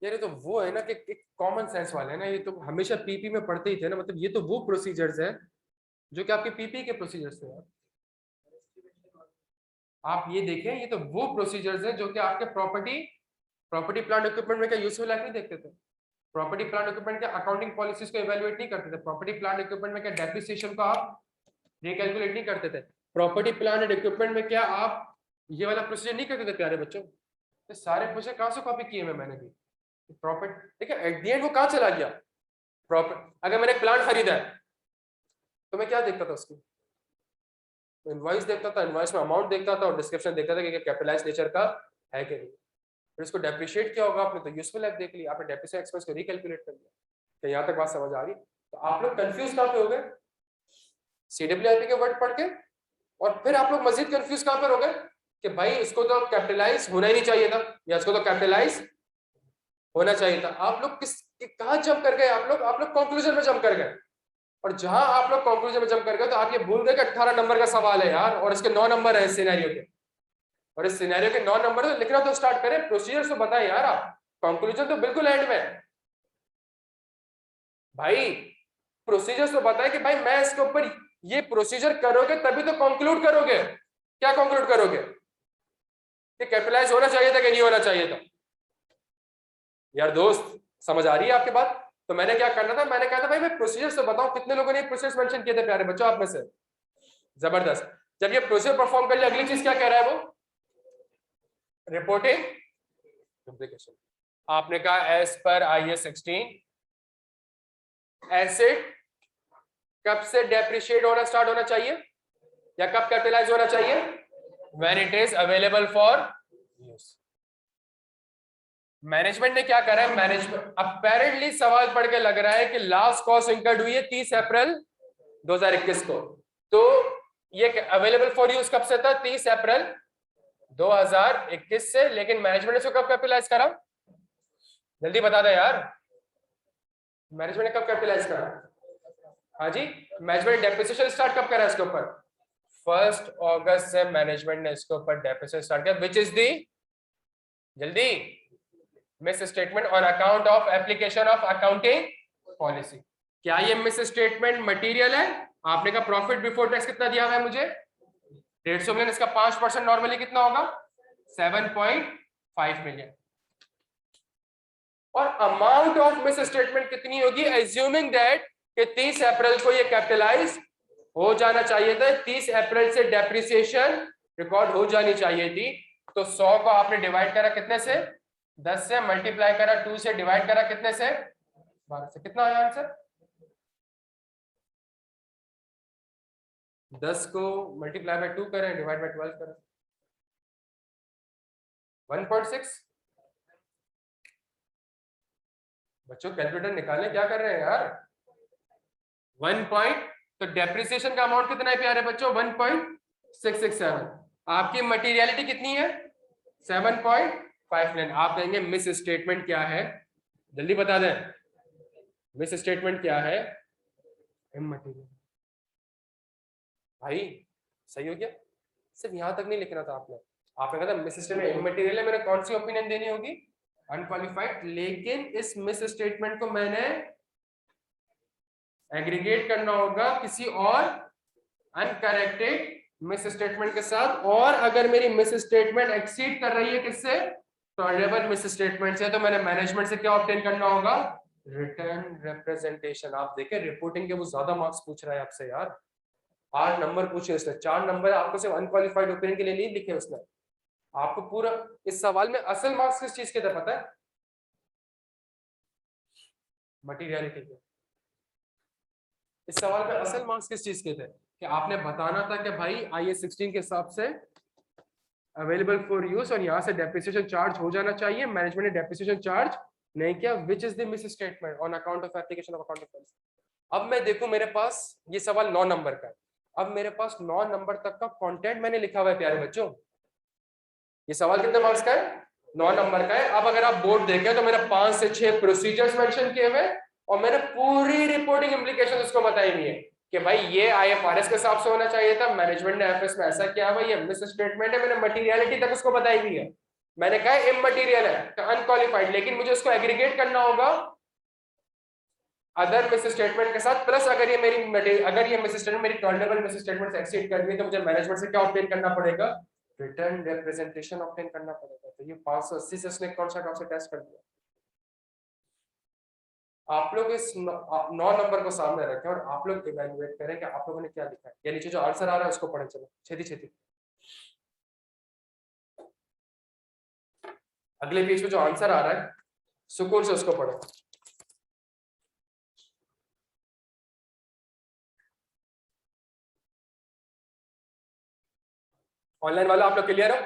यार, ये तो वो है ना कि कॉमन सेंस वाले है ना, ये तो हमेशा पीपी में पढ़ते ही थे ना, मतलब ये तो वो प्रोसीजर्स है जो कि आपके पीपी के प्रोसीजर्स थे यार। आप ये देखें, ये तो वो प्रोसीजर्स है जो कि आपके प्रॉपर्टी प्लांट इक्विपमेंट में क्या यूजफुल लाइफ नहीं देखते थे? प्रॉपर्टी प्लांट इक्विपमेंट के अकाउंटिंग पॉलिसीज को इवैल्यूएट नहीं करते थे? प्रॉपर्टी प्लांट इक्विपमेंट में क्या डेप्रिसिएशन को आप रिकैलकुलेट नहीं करते थे? प्रॉपर्टी प्लांट एंड इक्विपमेंट में क्या आप ये वाला प्रोसीजर नहीं करते थे प्यारे बच्चों? तो सारे प्रोसीजर कहां से कॉपी किए हैं मैंने भी? प्रॉपर्टी देखिए, एट द एंड वो कहां चला गया? अगर मैंने प्लांट खरीदा है तो मैं क्या देखता था? उसकी इनवॉइस देखता था, इनवॉइस में अमाउंट देखता था और डिस्क्रिप्शन देखता था कि कैपिटलाइज्ड नेचर का है कि नहीं। फिर इसको डेप्रिशिएट किया होगा आपने, तो यूजफुल लाइफ देख ली, आपने डेप्रिसिएशन एक्सपेंस को रिकैलकुलेट कर लिया। तो यहाँ तक बात समझ आ रही? तो आप लोग कंफ्यूज कहां पे हो गए? CWIP के वर्ड पढ़ के, और फिर आप लोग मजीद कंफ्यूज कहां पर हो गए कि भाई इसको तो कैपिटलाइज होना ही नहीं चाहिए था, या इसको तो कैपिटलाइज होना चाहिए था। आप लोग कहां जंप कर गए? आप लोग कंक्लूजन में जंप कर गए, और जहां आप लोग कंक्लूजन में जंप कर गए तो आप ये भूल गए कि 18 नंबर का सवाल है यार, और इसके 9 नंबर है इस सिनेरियो के, और इस सिनेरियो के 9 नंबर तो लिखना तो स्टार्ट करें, प्रोसीजर तो बताएं यार। आप कंक्लूजन तो बिल्कुल एंड में भाई, प्रोसीजर तो बताएं कि भाई मैं इसके ऊपर ये प्रोसीजर करोगे तभी तो कंक्लूड करोगे। क्या कंक्लूड करोगे? कि कैपिटलाइज होना चाहिए था कि नहीं होना चाहिए था? यार दोस्त, समझ आ रही है आपके बात? तो मैंने क्या करना था, मैंने कहा था भाई मैं प्रोसीजर तो बताऊं। कितने लोगों ने प्रोसीजर मेंशन किए थे प्यारे बच्चों आप में से? जबरदस्त। जब ये प्रोसीजर परफॉर्म कर लिया, अगली चीज क्या कह रहा है वो? Reporting duplication. आपने कहा एज पर IAS 16 एसेट कब से डेप्रिशिएट होना स्टार्ट होना चाहिए, या कब कैपिटलाइज होना चाहिए? When it is available for use. Management ने क्या करा है? मैनेजमेंट अपेरेंटली सवाल पढ़ के लग रहा है कि लास्ट कॉस्ट इनकर्ड हुई है 30 अप्रैल 2021 को, तो ये अवेलेबल फॉर यूज कब से था? 30 अप्रैल 2021 से। लेकिन मैनेजमेंट ने इसको कब कैपिटलाइज करा? जल्दी बता दे यार, मैनेजमेंट ने कब कैपिटलाइज करा? हाँ जी, मैनेजमेंट ने डेप्रिसिएशन स्टार्ट कब करा इसके ऊपर? 1 अगस्त से मैनेजमेंट ने इसके ऊपर डेप्रिसिएशन स्टार्ट किया, विच इज दी जल्दी miss statement on account of application of accounting policy. क्या ये मिस स्टेटमेंट मटेरियल है? आपने कहा प्रॉफिट बिफोर टैक्स कितना दिया हुआ है मुझे 150 मिलियन, इसका 5% नॉर्मली कितना होगा 7.5 मिलियन। और अमाउंट ऑफ मिस स्टेटमेंट कितनी होगी एज्यूमिंग दैट कि 30 अप्रैल को ये कैपिटलाइज हो जाना चाहिए था, 30 अप्रैल से डेप्रिसिएशन रिकॉर्ड हो जानी चाहिए थी। तो 100 को आपने डिवाइड करा कितने से 10 से, मल्टीप्लाई करा 2 से, डिवाइड करा कितने से 12 से, कितना आया आंसर 10 को मल्टीप्लाई बाय 2 करें डिवाइड बाय 12 करें 1.6। बच्चों कैलकुलेटर निकालें, क्या कर रहे हैं यार 1 पॉइंट, तो डेप्रिसिएशन का अमाउंट कितना है प्यारे बच्चों 1.667। आपकी मटेरियलिटी कितनी है 7.5 मिलियन। आप कहेंगे मिस स्टेटमेंट क्या है, जल्दी बता दें मिस स्टेटमेंट क्या है इमटेरियल। भाई सही हो गया, सिर्फ यहां तक नहीं लिखना था आपने कहा था मिस स्टेटमेंट इमटेरियल है, मैंने कौन सी ओपिनियन देनी होगी अनक्वालिफाइड, लेकिन इस मिस स्टेटमेंट को मैंने एग्रीगेट करना होगा किसी और अनकरेक्टेड मिस स्टेटमेंट के साथ। और अगर मेरी मिस स्टेटमेंट एक्सीड कर रही है किससे टॉलरेबल मिस स्टेटमेंट से, तो मैंने मैनेजमेंट से क्या ऑब्टेन करना होगा रिटर्न रिप्रेजेंटेशन। आप देखें रिपोर्टिंग के वो ज्यादा मार्क्स पूछ रहा है आपसे यार, 8 नंबर पूछे उसने, 4 नंबर आपको सिर्फ अनक्वालिफाइड ओपिनियन के लिए नहीं लिखे उसने, आपको पूरा इस सवाल में असल मार्क्स किस चीज के थे पता है मटीरियलिटी के। इस सवाल में असल मार्क्स किस चीज के थे कि आपने बताना था कि भाई IAS 16 के हिसाब से अवेलेबल फॉर यूज और यहाँ से डेप्रिसिएशन चार्ज हो जाना चाहिए, मैनेजमेंट ने डेप्रिसिएशन चार्ज नहीं किया, which is the miss statement on account of application of accounting policy. अब मैं देखूं मेरे पास ये सवाल 9 नंबर का है, अब मेरे पास 9 नंबर तक का कंटेंट मैंने लिखा हुआ है प्यारे बच्चों। ये सवाल कितने मार्क्स का है 9 नंबर का है। अब अगर आप बोर्ड देखें तो मैंने 5 से 6 प्रोसीजर्स मेंशन किए हुए और मैंने पूरी रिपोर्टिंग इम्प्लीकेशन उसको बताई हुई है कि भाई ये IFRS के हिसाब से होना चाहिए था, मैनेजमेंट ने FS में ऐसा किया हुआ, ये मिस स्टेटमेंट है, मैंने मटेरियलिटी तक उसको बताई हुई है। मैंने कहा इमटेरियल है तो अनक्वालिफाइड, लेकिन मुझे उसको एग्रीगेट करना होगा अदर मिस स्टेटमेंट के साथ, प्लस अगर ये मिस स्टेटमेंट मेरी टॉलरेबल मिस स्टेटमेंट से एक्सीड कर गई तो मुझे मैनेजमेंट से क्या ऑब्टेन करना पड़ेगा रिटर्न रिप्रेजेंटेशन ऑब्टेन करना पड़ेगा। तो ये 580 से उसने कौन सा टॉप से टेस्ट कर दिया। आप लोग इस 9 नंबर को सामने रखें और आप लोग इवैल्यूएट करें कि आप लोगों ने क्या लिखा है, या नीचे जो आंसर आ रहा है उसको पढ़ें। चलो छेती छेती अगले पेज पे जो आंसर आ रहा है सुकून से उसको पढ़ें। ऑनलाइन वाला आप लोग क्लियर हो?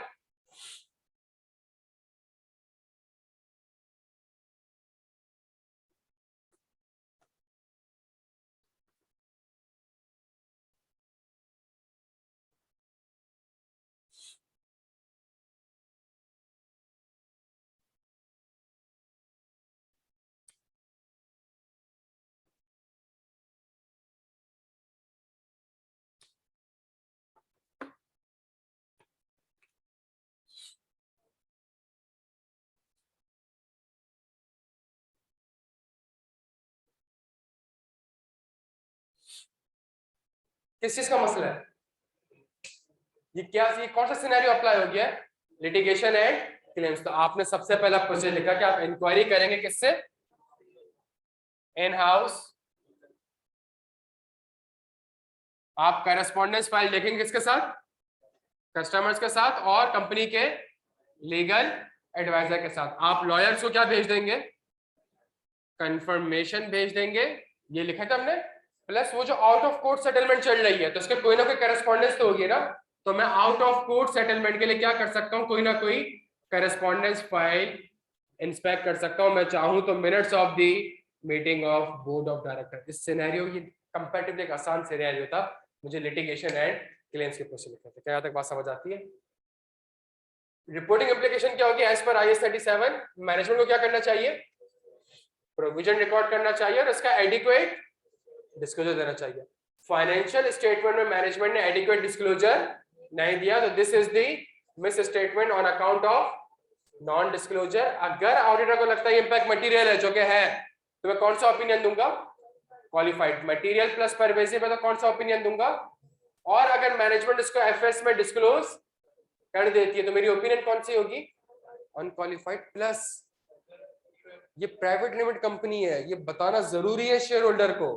किस चीज का मसला है ये कौन सा सिनेरियो अप्लाई हो गया है लिटिगेशन एंड क्लेम्स। तो आपने सबसे पहला प्रोसीजर लिखा कि आप इंक्वायरी करेंगे किससे इन हाउस, आप करस्पॉन्डेंस फाइल देखेंगे किसके साथ कस्टमर्स के साथ और कंपनी के लीगल एडवाइजर के साथ। आप लॉयर्स को क्या भेज देंगे कंफर्मेशन भेज देंगे, ये लिखा था हमने, प्लस वो जो आउट ऑफ कोर्ट सेटलमेंट चल रही है तो उसके कोई ना कोई करस्पॉन्डेंस तो होगी ना, तो मैं आउट ऑफ कोर्ट सेटलमेंट के लिए क्या कर सकता हूँ कोई ना कोई करस्पॉन्डेंस फाइल इंस्पेक्ट कर सकता हूँ। मैं चाहूँ तो minutes of the meeting of board of director. इस सिनेरियो ये कंपैरेटिवली एक आसान सिनेरियो था, मुझे लिटिगेशन एंड क्लेम्स के क्वेश्चन लिखने थे। क्या यहाँ तक बात समझ आती है? रिपोर्टिंग एप्लीकेशन क्या होगी एज पर IAS 37, मैनेजमेंट को क्या करना चाहिए प्रोविजन रिकॉर्ड करना चाहिए और इसका एडिक्वेट डिस्क्लोजर देना चाहिए। फाइनेंशियल स्टेटमेंट में मैनेजमेंट ने एडिक्वेट डिस्क्लोजर नहीं दिया तो this is the miss statement on account of non disclosure. अगर ऑडिटर को लगता है इंपैक्ट मटेरियल है जो कि है तो मैं कौन सा ओपिनियन दूंगा क्वालिफाइड। मटेरियल प्लस परवेजिव है तो कौन सा ओपिनियन दूंगा? और अगर मैनेजमेंट इसको एफएस में डिस्क्लोज कर देती है तो मेरी ओपिनियन कौन सी होगी? Unqualified plus. ये प्राइवेट लिमिटेड कंपनी है, ये बताना जरूरी है शेयर होल्डर को।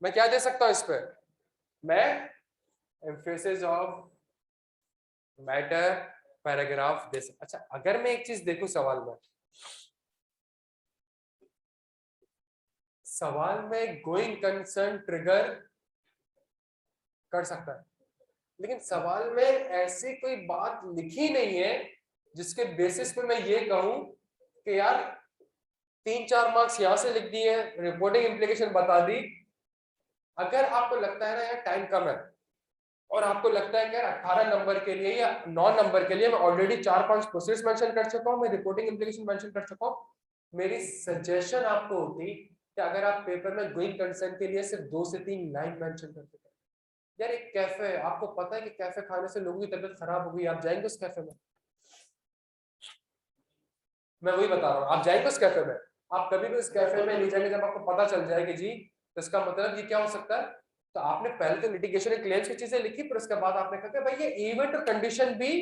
मैं क्या दे सकता हूं इस पे? मैं एम्फेसिस ऑफ मैटर पैराग्राफ दे सकता। अच्छा, अगर मैं एक चीज देखूं सवाल में गोइंग कंसर्न ट्रिगर कर सकता है, लेकिन सवाल में ऐसी कोई बात लिखी नहीं है जिसके बेसिस पे मैं ये कहूं कि यार 3-4 मार्क्स यहां से लिख दिए, रिपोर्टिंग इम्प्लीकेशन बता दी। अगर आपको लगता है ना यार टाइम कम है और आपको लगता है कि यार 18 नंबर के लिए या 9 नंबर के लिए मैं ऑलरेडी 4-5 प्रोसेस मेंशन कर चुका हूं, मैं रिपोर्टिंग इम्प्लीकेशन मेंशन कर चुका हूं, मेरी सजेशन आपको होती कि अगर आप पेपर में गोइंग कंसर्न के लिए सिर्फ 2 से 3 लाइन मेंशन करते हैं। यार एक कैफे है, आपको पता है कि कैफे खाने से लोगों की तबीयत खराब हो गई, आप जाएंगे उस कैफे में? मैं वही बता रहा हूँ, आप जाएंगे उस कैफे में? आप कभी भी उस कैफे में नहीं जाएंगे जब आपको पता चल जाए कि जी, तो इसका मतलब ये क्या हो सकता है? तो आपने पहले तो लिटिगेशन क्लेम्स की चीजें लिखी, पर उसके बाद आपने कहा भाई ये इवेंट और कंडीशन भी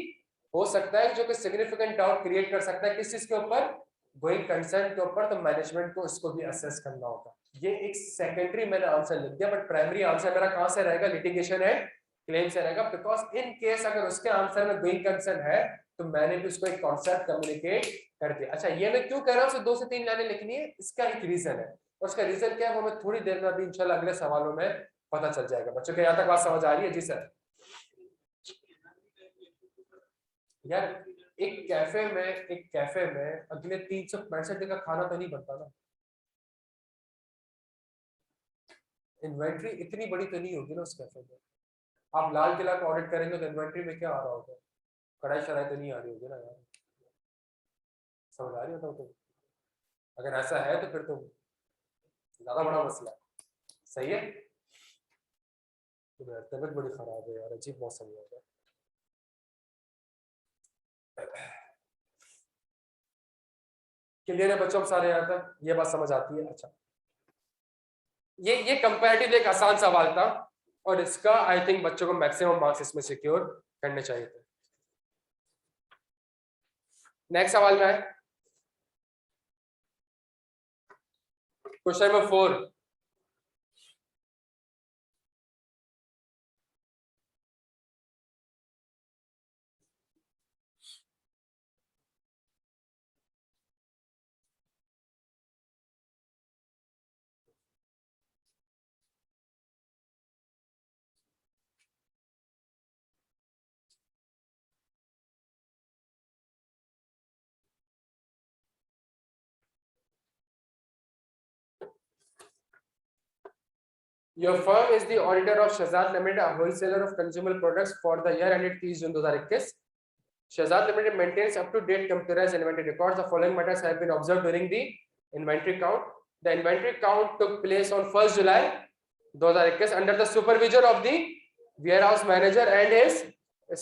हो सकता है जो कि सिग्निफिकेंट डाउट क्रिएट कर सकता है किस चीज के ऊपर? गोइंग कंसर्न के ऊपर। तो मैनेजमेंट को इसको भी असेस करना होगा। ये एक सेकेंडरी मैंने आंसर लिख दिया, बट प्राइमरी आंसर मेरा कहां से रहेगा? लिटिगेशन एंड क्लेम से रहेगा, बिकॉज इन केस अगर उसके आंसर में गोइंग कंसर्न है तो मैंने भी उसको एक कॉन्सेप्ट कम्युनिकेट कर दिया। अच्छा, ये मैं क्यों कह रहा हूँ सिर्फ 2 से 3 लाइनें लिखनी है? इसका एक रीजन है, और उसका रीजन क्या है वो मैं थोड़ी देर में अभी इंशाल्लाह अगले सवालों में पता चल जाएगा। बच्चों को यहाँ तक बात समझ आ रही है? जी सर। यार एक कैफे में अगले 365 दिन का खाना तो नहीं बनता ना। इन्वेंट्री इतनी बड़ी तो नहीं होगी ना उस कैफे में। आप लाल किला को ऑडिट करेंगे तो इन्वेंट्री में क्या आ रहा होगा? कढ़ाई शराई तो नहीं आ रही होगी ना यार। समझ आ रही होता तो? अगर ऐसा है तो फिर तो ज्यादा बड़ा मसला है। सही है? तो तबीयत बड़ी खराब है यार, अजीब मौसम हो गया। क्लियर है बच्चों सारे यहाँ तक? ये बात समझ आती है? अच्छा, ये कंपैरेटिवली एक आसान सवाल था और इसका आई थिंक बच्चों को मैक्सिमम मार्क्स इसमें सिक्योर करने चाहिए थे। नेक्स्ट सवाल में है question number 4। Your firm is the auditor of Shahzad Limited, a wholesaler of consumer products for the year ended 30 June 2021. Shahzad Limited maintains up-to-date computerized inventory records. The following matters have been observed during the inventory count. The inventory count took place on 1st July 2021 under the supervision of the warehouse manager and his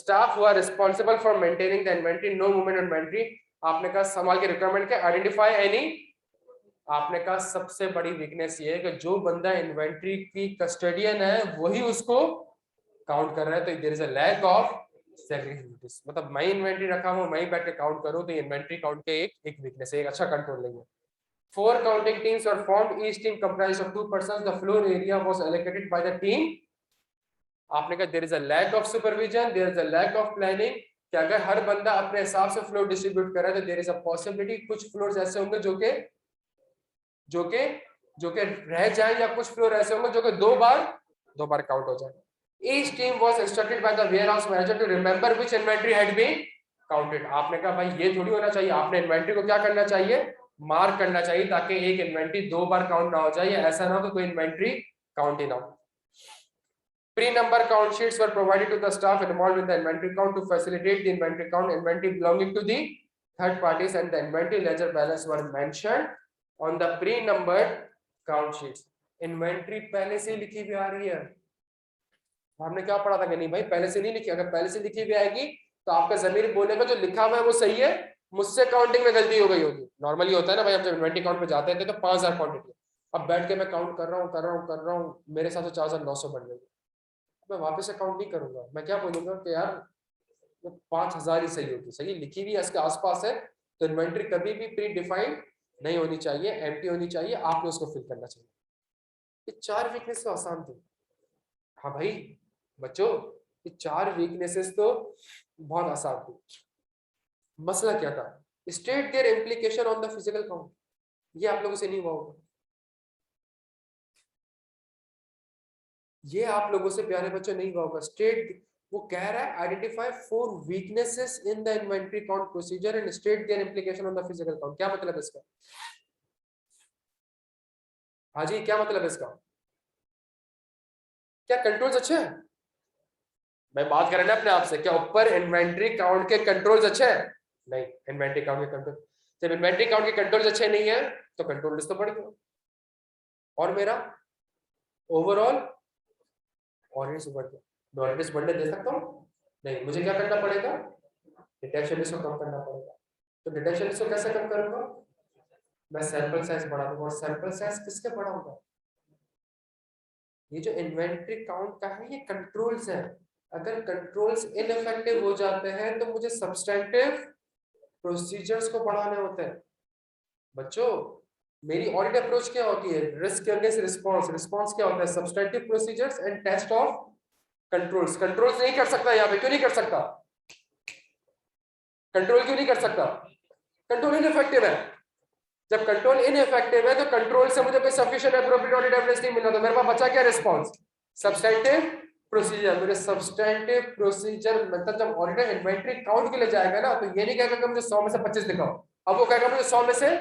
staff who are responsible for maintaining the inventory. No movement on inventory. आपने कहा सवाल की requirement क्या? Identify any. आपने कहा सबसे बड़ी weakness ये है कि जो बंदा इन्वेंट्री की कस्टडियन है वही उसको काउंट कर रहा है, तो there is a lack of segregation. मतलब मैं इन्वेंट्री रखा हूं, मैं बैठ के काउंट करूं, तो इन्वेंट्री काउंट के एक वीकनेस है, एक अच्छा कंट्रोल नहीं है। 4 counting teams were formed, each team comprised of 2 persons. The floor area was allocated by the team. आपने कहा there is a lack of supervision, there is a lack of planning, कि अगर हर बंदा अपने हिसाब से फ्लोर डिस्ट्रीब्यूट कर रहा है तो देयर इज अ पॉसिबिलिटी कुछ फ्लोर्स ऐसे होंगे जो के रह जाए, या कुछ फ्लोर ऐसे होंगे जो कि दो बार काउंट हो जाए। Each team was instructed by the warehouse manager to remember which inventory had been counted. आपने कहा भाई ये थोड़ी होना चाहिए, आपने इन्वेंट्री को क्या करना चाहिए? मार्क करना चाहिए, ताकि एक इन्वेंट्री 2 बार काउंट ना हो जाए, ऐसा ना हो कि कोई इन्वेंट्री काउंट ही ना हो। Pre-number count sheets were provided to the staff involved in the inventory count to facilitate the inventory count. Inventory belonging to the third parties and the inventory ledger balance were mentioned on the pre-numbered count sheets. Inventory पहले से लिखी भी आ रही है। हमने क्या पढ़ा था कि नहीं भाई पहले से नहीं लिखी? अगर पहले से लिखी भी आएगी तो आपका जमीर बोलेगा जो लिखा हुआ है वो सही है, मुझसे काउंटिंग में गलती हो गई होगी। नॉर्मली होता है ना भाई, हम जब इन्वेंट्री काउंट पे जाते थे तो 5000 क्वांटिटी, अब बैठ के मैं काउंट कर रहा हूँ, मेरे साथ तो 4900 बन गई। मैं वापस से काउंट नहीं करूंगा, मैं क्या बोलूंगा कि यार वो 5000 ही सही होगी, सही लिखी हुई है इसके आसपास है, तो इन्वेंट्री कभी भी प्री डिफाइंड नहीं होनी चाहिए, एम्प्टी होनी चाहिए, आपने उसको फिल करना चाहिए। ये 4 वीकनेस तो आसान थी। हाँ भाई बच्चों, ये 4 वीकनेसेस तो बहुत आसान थी। मसला क्या था? State their implication on the physical count, ये आप लोगों से नहीं हुआ होगा, ये आप लोगों से प्यारे बच्चों नहीं हुआ होगा। स्टेट, वो कह रहा है identify 4 weaknesses in the inventory count procedure and state their implication on the physical count. क्या मतलब है इसका? हाँ जी, क्या मतलब है इसका? क्या कंट्रोल्स अच्छे हैं? मैं बात कर रहा अपने आप से, क्या ऊपर इन्वेंटरी काउंट के कंट्रोल्स अच्छे हैं? नहीं, इन्वेंटरी काउंट के कंट्रोल, जब इन्वेंटरी काउंट के कंट्रोल्स अच्छे नहीं है तो कंट्रोल लिस्ट तो बढ़ गया, और मेरा ओवरऑल ऑडियंस बढ़ गया। ऑडियंस बढ़ने दे सकता हूँ? नहीं, मुझे क्या करना पड़ेगा? डिटेक्शन लिस्ट को कम करना पड़ेगा। तो डिटेक्शन लिस्ट को कैसे कम करूंगा? मैं सैंपल साइज बढ़ा दूंगा। और सैंपल साइज किसके बढ़ाऊंगा? ये जो इन्वेंटरी काउंट का है ये कंट्रोल्स है, अगर कंट्रोल्स इनइफेक्टिव हो जाते हैं तो मुझे सब्सटेंटिव प्रोसीजर्स को बढ़ाने होते हैं। बच्चों, मेरी ऑडिट अप्रोच क्या होती है? Risk against response. रिस्पांस क्या होता है? Substantive procedures and test of controls. Controls नहीं कर सकता यहाँ पे, क्यों नहीं कर सकता? कंट्रोल क्यों नहीं कर सकता? कंट्रोल इनइफेक्टिव है। जब कंट्रोल इनइफेक्टिव है तो कंट्रोल से मुझे कोई सफिशिएंट एप्रोप्रिएट ऑडिट एविडेंस नहीं मिला, तो मेरे पास बचा क्या? Response, substantive procedure. मेरे सब्सटेंटिव प्रोसीजर मतलब जब ऑडिटर इन्वेंटरी काउंट के लिए जाएगा ना, तो ये नहीं कहेगा कि मुझे 100 में से 25 दिखाओ, अब वो कहेगा मुझे 100 में से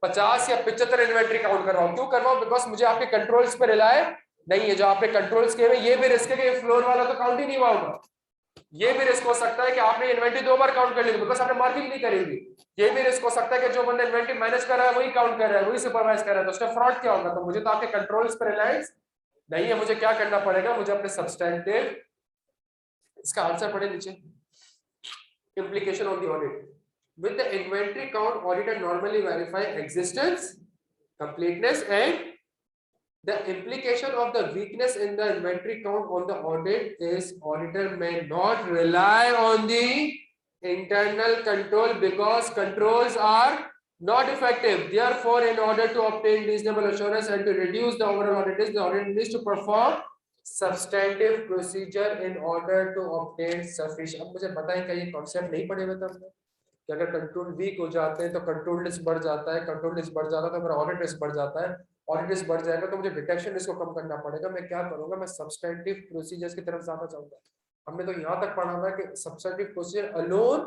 50 या 75 इन्वेंटरी काउंट कर रहा हूं। क्यों कर रहा हूं? बिकॉज मुझे आपके कंट्रोल्स पर रिलाय नहीं है। जो आपने कंट्रोल्स किए हुए, ये भी रिस्क है कि फ्लोर वाला तो काउंट ही नहीं हुआ होगा। ये भी रिस्क हो सकता है कि आपने इन्वेंटरी 2 बार काउंट कर ली बिकॉज आपने मार्किंग नहीं करेगी। ये भी रिस्क हो सकता है कि जो बंदा इन्वेंटरी मैनेज कर रहा है वही काउंट कर रहा है, वही सुपरवाइज कर रहा है, तो उसका फ्रॉड क्या होगा? तो मुझे तो आपके कंट्रोल्स पर रिलायंस नहीं है। मुझे क्या करना पड़ेगा? मुझे अपने सब्सटेंटिव, इसका आंसर पढ़े नीचे, implication on the audit. With the inventory count, auditor normally verify existence, completeness, and the implication of the weakness in the inventory count on the audit is auditor may not rely on the internal control because controls are not effective. Therefore, in order to obtain reasonable assurance and to reduce the overall audit risk, the auditor needs to perform substantive procedure in order to obtain sufficient. अब मुझे बताएं, क्या ये concept नहीं पढ़े हुए थे हमने कि अगर कंट्रोल वीक हो जाते हैं तो कंट्रोल रिस्क बढ़ जाता है, कंट्रोल रिस्क बढ़ जाता है तो मेरा ऑडिट रिस्क बढ़ जाता है, ऑडिट रिस्क बढ़ जाएगा तो मुझे डिटेक्शन रिस्क को कम करना पड़ेगा। मैं क्या करूंगा? मैं सब्सटेंटिव प्रोसीजर्स की तरफ ज्यादा जाऊंगा। हमने तो यहाँ तक पढ़ा हुआ है कि substantive procedure alone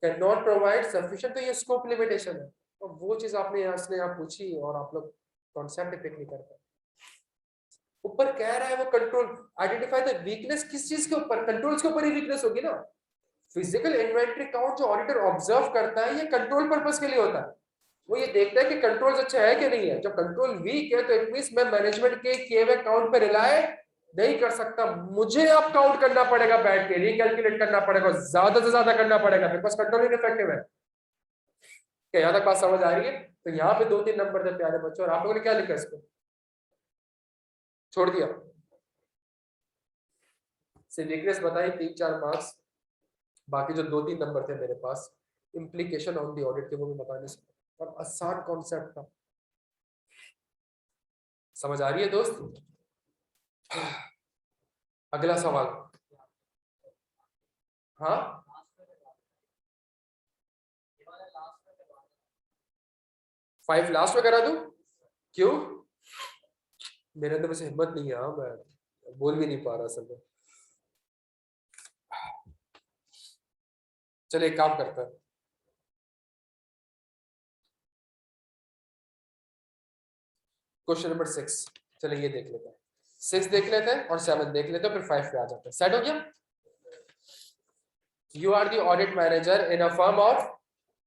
can not provide sufficient, तो ये स्कोप लिमिटेशन है। तो वो चीज आपने यहाँ पूछी और आप लोग कॉन्सेप्ट पिक नहीं कर पाए। ऊपर कह रहा है वो कंट्रोल आइडेंटिफाई द वीकनेस, किस चीज के ऊपर? कंट्रोल्स के ऊपर ही वीकनेस होगी ना। फिजिकल इन्वेंटरी काउंट जो ऑडिटर ऑब्जर्व करता है ये कंट्रोल पर्पस के लिए होता है। वो ये देखता है कि कंट्रोल्स अच्छा है कि नहीं है। जब कंट्रोल वीक है तो इट मींस मैं मैनेजमेंट के किए हुए काउंट पे रिलाय नहीं कर सकता, मुझे अब काउंट करना पड़ेगा, बैठ के रिकैलकुलेट करना पड़ेगा, ज्यादा से ज्यादा करना पड़ेगा, बिकॉज कंट्रोल इनइफेक्टिव है। क्या यहाँ तक बात समझ आ रही है? तो यहाँ पे 2-3 नंबर थे प्यारे बच्चों, और आप लोगों ने क्या लिखा इसको? छोड़ दिया। सिर्फ वीकनेस बताई 3-4 मार्क्स, बाकी जो 2-3 नंबर थे मेरे पास इम्प्लीकेशन ऑन दी ऑडिट के, वो भी बताने से, और आसान कॉन्सेप्ट था। समझ आ रही है दोस्त? अगला सवाल। हाँ, 5 लास्ट में करा दूं? क्यों? मेरे अंदर वैसे हिम्मत नहीं है, हाँ, मैं बोल भी नहीं पा रहा असल में। चलिए एक काम करता है, क्वेश्चन नंबर 6, चलिए ये देख लेते हैं। 6 देख लेते हैं और 7 देख लेते हैं, फिर 5 पे आ जाते हैं। सेट हो गया? You are the audit manager in a firm of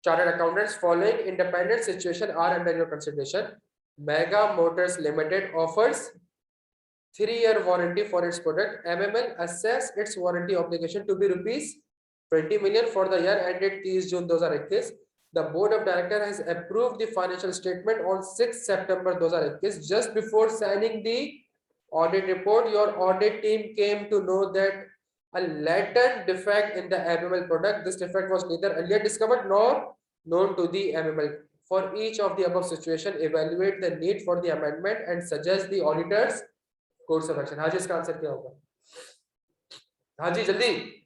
chartered accountants. Following independent situation are under your consideration. Mega Motors Limited offers 3-year warranty for its product. MML assess its warranty obligation to be rupees 20 million for the year ended 30 June 2021. The board of director has approved the financial statement on 6 September 2021. Just before signing the audit report, your audit team came to know that a latent defect in the MML product. This defect was neither earlier discovered nor known to the MML. For each of the above situation, evaluate the need for the amendment and suggest the auditor's course of action. हाँ जी, इसका answer क्या होगा? हाँ जी, जल्दी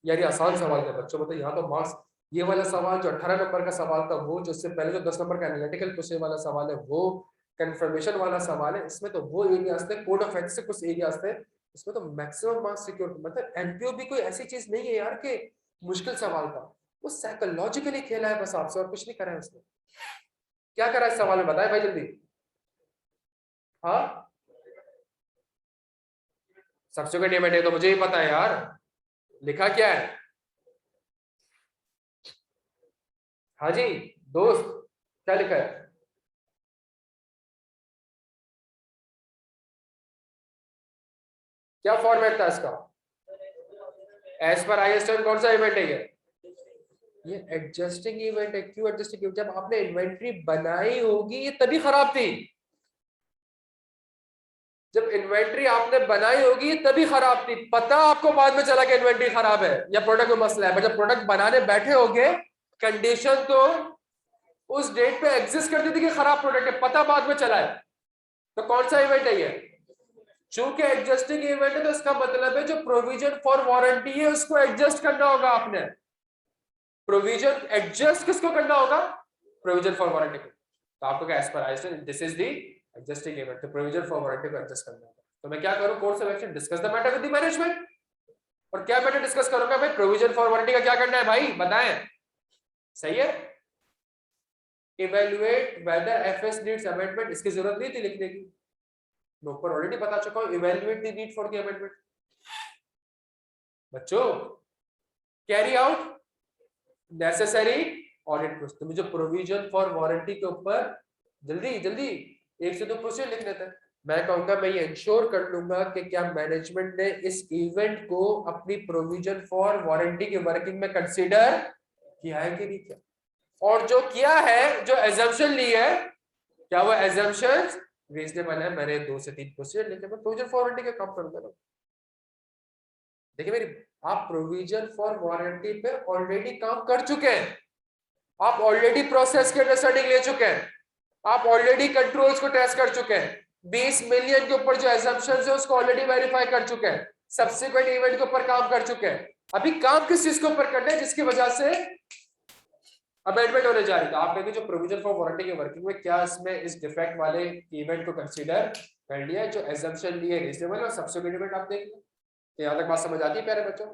यार, ये आसान सवाल है बच्चों। बताइए, यहाँ तो मार्क्स, ये वाला सवाल जो 18 नंबर का सवाल था, वो जो उससे पहले जो 10 नंबर का एनालिटिकल क्वेश्चन वाला सवाल है, वो कंफर्मेशन वाला सवाल है। इसमें तो वो एरियाज थे, कोड ऑफ एथिक्स से कुछ एरियाज थे, इसमें तो मैक्सिमम मार्क्स सिक्योर। मतलब एमपीओ भी कोई ऐसी चीज नहीं है यार कि मुश्किल सवाल था, वो साइकोलॉजिकली खेला है बस आपसे, और कुछ नहीं करा है उसने। क्या करा है इस सवाल में, बताए भाई जल्दी। हाँ, सब्सिक्वेंट इवेंट है तो मुझे ही पता है यार, लिखा क्या है? हाँ जी दोस्त, क्या लिखा है? क्या फॉर्मेट था इसका? एज पर आईएसटी कौन सा इवेंट है ये एडजस्टिंग इवेंट है। क्यों एडजस्टिंग? जब आपने इन्वेंट्री बनाई होगी ये तभी खराब थी। जब इन्वेंट्री आपने बनाई होगी तभी खराब थी। पता आपको बाद में चला कि इन्वेंट्री खराब है या प्रोडक्ट में मसला है, पर जब प्रोडक्ट बनाने बैठे होगे, कंडीशन तो उस डेट पे एग्जिस्ट करती थी कि खराब प्रोडक्ट है, पता बाद में चला है। तो कौन सा इवेंट है ये? चूंकि एडजस्टिंग इवेंट है तो इसका मतलब है जो प्रोविजन फॉर वारंटी है उसको एडजस्ट करना होगा आपने। प्रोविजन एडजस्ट किसको करना होगा? प्रोविजन फॉर वारंटी को। तो आपको क्या as per IST this is the adjusting event, तो प्रोविजन फॉर वारंटी को एडजस्ट करना होगा। तो मैं क्या करूं? Course of action, discuss the matter with the management. और क्या मैटर डिस्कस करूंगा भाई? प्रोविजन फॉर वारंटी का क्या करना है भाई, बताएं। सही है। Evaluate whether FS needs amendment, इसकी जरूरत नहीं थी लिखने की, मैं ऊपर ऑलरेडी बता चुका हूं। Evaluate the need for the amendment. बच्चों, carry out necessary audit process. तो मुझे प्रोविजन फॉर वारंटी के ऊपर जल्दी जल्दी 1 से 2 प्रोसीजर लिख लेते हैं। मैं कहूंगा मैं ये इंश्योर कर लूंगा कि क्या मैनेजमेंट ने इस इवेंट को अपनी प्रोविजन फॉर वारंटी की वर्किंग में कंसीडर किया है कि नहीं किया, और जो किया है, जो एजम्पशन ली है, क्या वो एजम्पशंस रीजनेबल है। मैंने 2 से 3 प्रोसीजर लिखे, मैं प्रोविजन फॉर वारंटी का काम करूंगा ना। देखिए मेरी, आप प्रोविजन फॉर वारंटी पे ऑलरेडी काम कर चुके हैं, आप ऑलरेडी प्रोसेस की अंडरस्टैंडिंग ले चुके हैं, आप ऑलरेडी कंट्रोल्स को टेस्ट कर चुके हैं, 20 मिलियन के ऊपर जो एजम्पशंस है उसको ऑलरेडी वेरीफाई कर चुके हैं, सब्सिक्वेंट इवेंट के ऊपर काम कर चुके हैं। अभी काम किस चीज के ऊपर करना है जिसकी वजह से अमेंडमेंट होने जा रही है? आप कहेंगे जो प्रोविजन फॉर वारंटी के वर्किंग में क्या इसमें इस डिफेक्ट वाले इवेंट को कंसीडर कर लिया है, जो एजम्पशन लिए रीजनेबल और सब्सिक्वेंट इवेंट आप देख लें। तो यहां तक बात समझ आती है प्यारे बच्चों?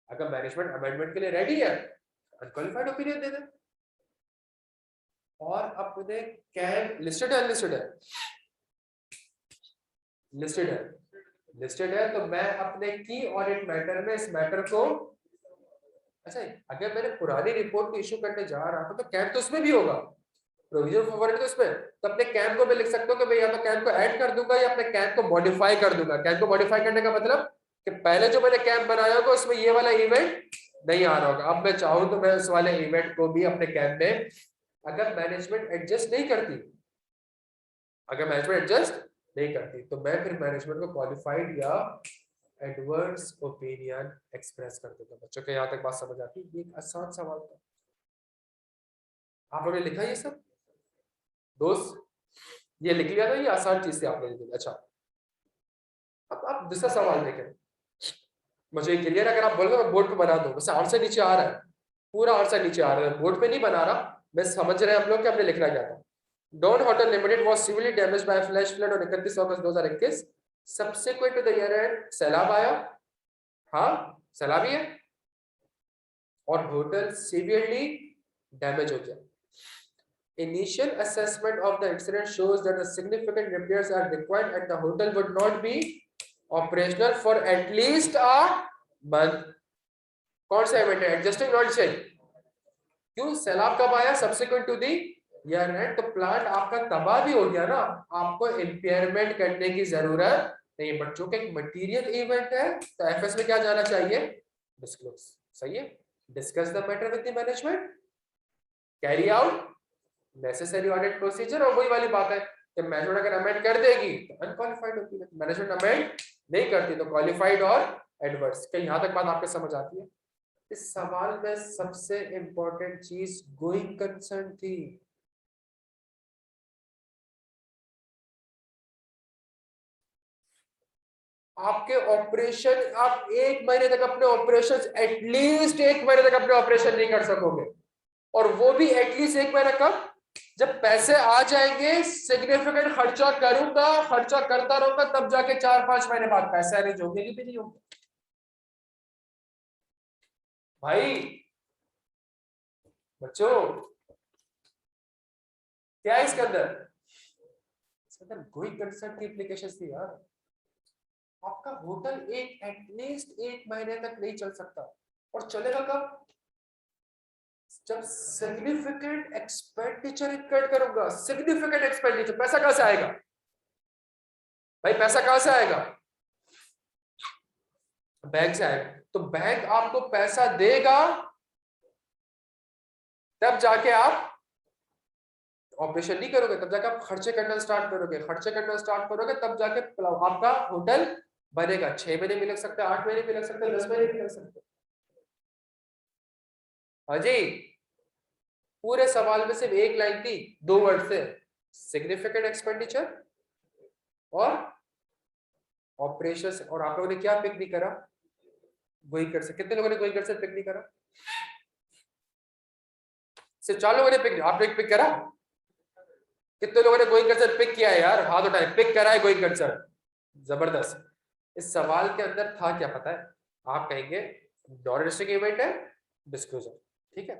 अगर मैनेजमेंट अमेंडमेंट के लिए रेडी है, अनक्वालिफाइड ओपिनियन दे दे। और अपने कैन लिस्टेड है, लिस्टेड है, लिस्टेड है, लिस्टेड है, तो मैं अपने की ऑडिट मैटर में इस मैटर को, अच्छा अगर मैंने पुरानी रिपोर्ट को इशू करने जा रहा था तो कैन तो उसमें भी होगा, प्रोविजन फॉर वारंटी तो उसमें, तो अपने कैन को मैं लिख सकता हूँ कि मैं या तो कैन को ऐड कर दूंगा या अपने कैन को मॉडिफाई कर दूंगा। कैन को मॉडिफाई करने का मतलब कि पहले जो मैंने कैन बनाया होगा उसमें ये वाला इवेंट नहीं आ रहा होगा। अब मैं चाहूँ तो मैं उस वाले इवेंट को भी अपने कैन में, अगर मैनेजमेंट एडजस्ट नहीं करती, अगर मैनेजमेंट एडजस्ट नहीं करती, तो मैं फिर मैनेजमेंट को क्वालिफाइड या एडवर्स ओपिनियन एक्सप्रेस कर दूंगा। बच्चों के यहाँ तक बात समझ आती है? ये एक आसान सवाल था, आप लोगों ने लिखा ये सब दोस्त, ये लिख लिया था, ये आसान चीज थी आपने लिखी। अच्छा अब आप दूसरा सवाल देखें, मुझे क्लियर, अगर आप बोलोगे मैं बोर्ड पे बना दूं, वैसे आंसर नीचे आ रहा है, पूरा आंसर नीचे आ रहा है, बोर्ड पे नहीं बना रहा, मैं समझ रहे हैं हम लोग कि हमने लिखना क्या था। Dawn Hotel Limited was severely damaged by flash flood on 31 August 2021, subsequent to the year end सैलाब आया, हाँ सैलाब ही है, और होटल सीवियरली डैमेज हो गया। Initial assessment of the incident shows that the significant repairs are required and the hotel would not be operational for at least a month. कौन सा इवेंट है? Adjusting not change. क्यों? सैलाब कब आया? Subsequent to the year end, तो plant आपका तबाह भी हो गया ना, आपको इम्पेयरमेंट करने की जरूरत नहीं। बच्चों के एक मटेरियल इवेंट है तो एफएस में क्या जाना चाहिए? डिस्क्लोज। सही है। Discuss the matter with the management, carry out necessary audit procedure. और वही वाली बात है कि मैनेजमेंट अगर अमेंड कर देगी तो अनक्वालिफाइड होती है, मैनेजमेंट अमेंड नहीं करती तो क्वालिफाइड और एडवर्स। क्या यहां तक बात आपके समझ आती है? इस सवाल में सबसे इंपॉर्टेंट चीज गोइंग कंसर्न थी। आपके ऑपरेशन, आप एक महीने तक अपने ऑपरेशन, एटलीस्ट एक महीने तक अपने ऑपरेशन नहीं कर सकोगे। और वो भी एटलीस्ट एक महीना कब? जब पैसे आ जाएंगे, सिग्निफिकेंट खर्चा करूंगा, खर्चा करता रहूंगा, तब जाके 4-5 महीने बाद पैसे अरेंज होंगे भी नहीं होंगे भाई। बच्चों क्या है इसके अंदर गोइंग कंसर्न की एप्लीकेशन थी यार। आपका होटल एक एटलीस्ट एक महीने तक नहीं चल सकता, और चलेगा कब? जब सिग्निफिकेंट एक्सपेंडिचर इनकर्ड करूंगा। सिग्निफिकेंट एक्सपेंडिचर, पैसा कहां से आएगा भाई? पैसा कहां से आएगा? बैंक से आएगा। तो बैंक आपको पैसा देगा, तब जाके आप ऑपरेशन नहीं करोगे, तब जाके आप खर्चे करना स्टार्ट करोगे। खर्चे करना स्टार्ट करोगे तब जाके आपका होटल बनेगा। 6 महीने भी लग सकते हैं, 8 महीने भी लग सकते हैं, 10 महीने भी लग सकते हैं। हाँ जी, पूरे सवाल में सिर्फ एक लाइन थी, 2 वर्ड थे, सिग्निफिकेंट एक्सपेंडिचर और ऑपरेशंस। और आप लोगों ने क्या पिक नहीं करा? गोइंग कर से। कितने लोगों ने गोइंग कर से पिक नहीं करा? सिर्फ 4 लोगों ने पिक, आपने पिक करा? कितने लोगों ने गोइंग कंसर्न पिक किया है यार? हाथ उठाए, पिक करा है गोइंग कंसर्न। जबरदस्त। इस सवाल के अंदर था क्या पता है? आप कहेंगे नॉन रजिस्टरिंग इवेंट है, डिस्क्लोजर, ठीक है।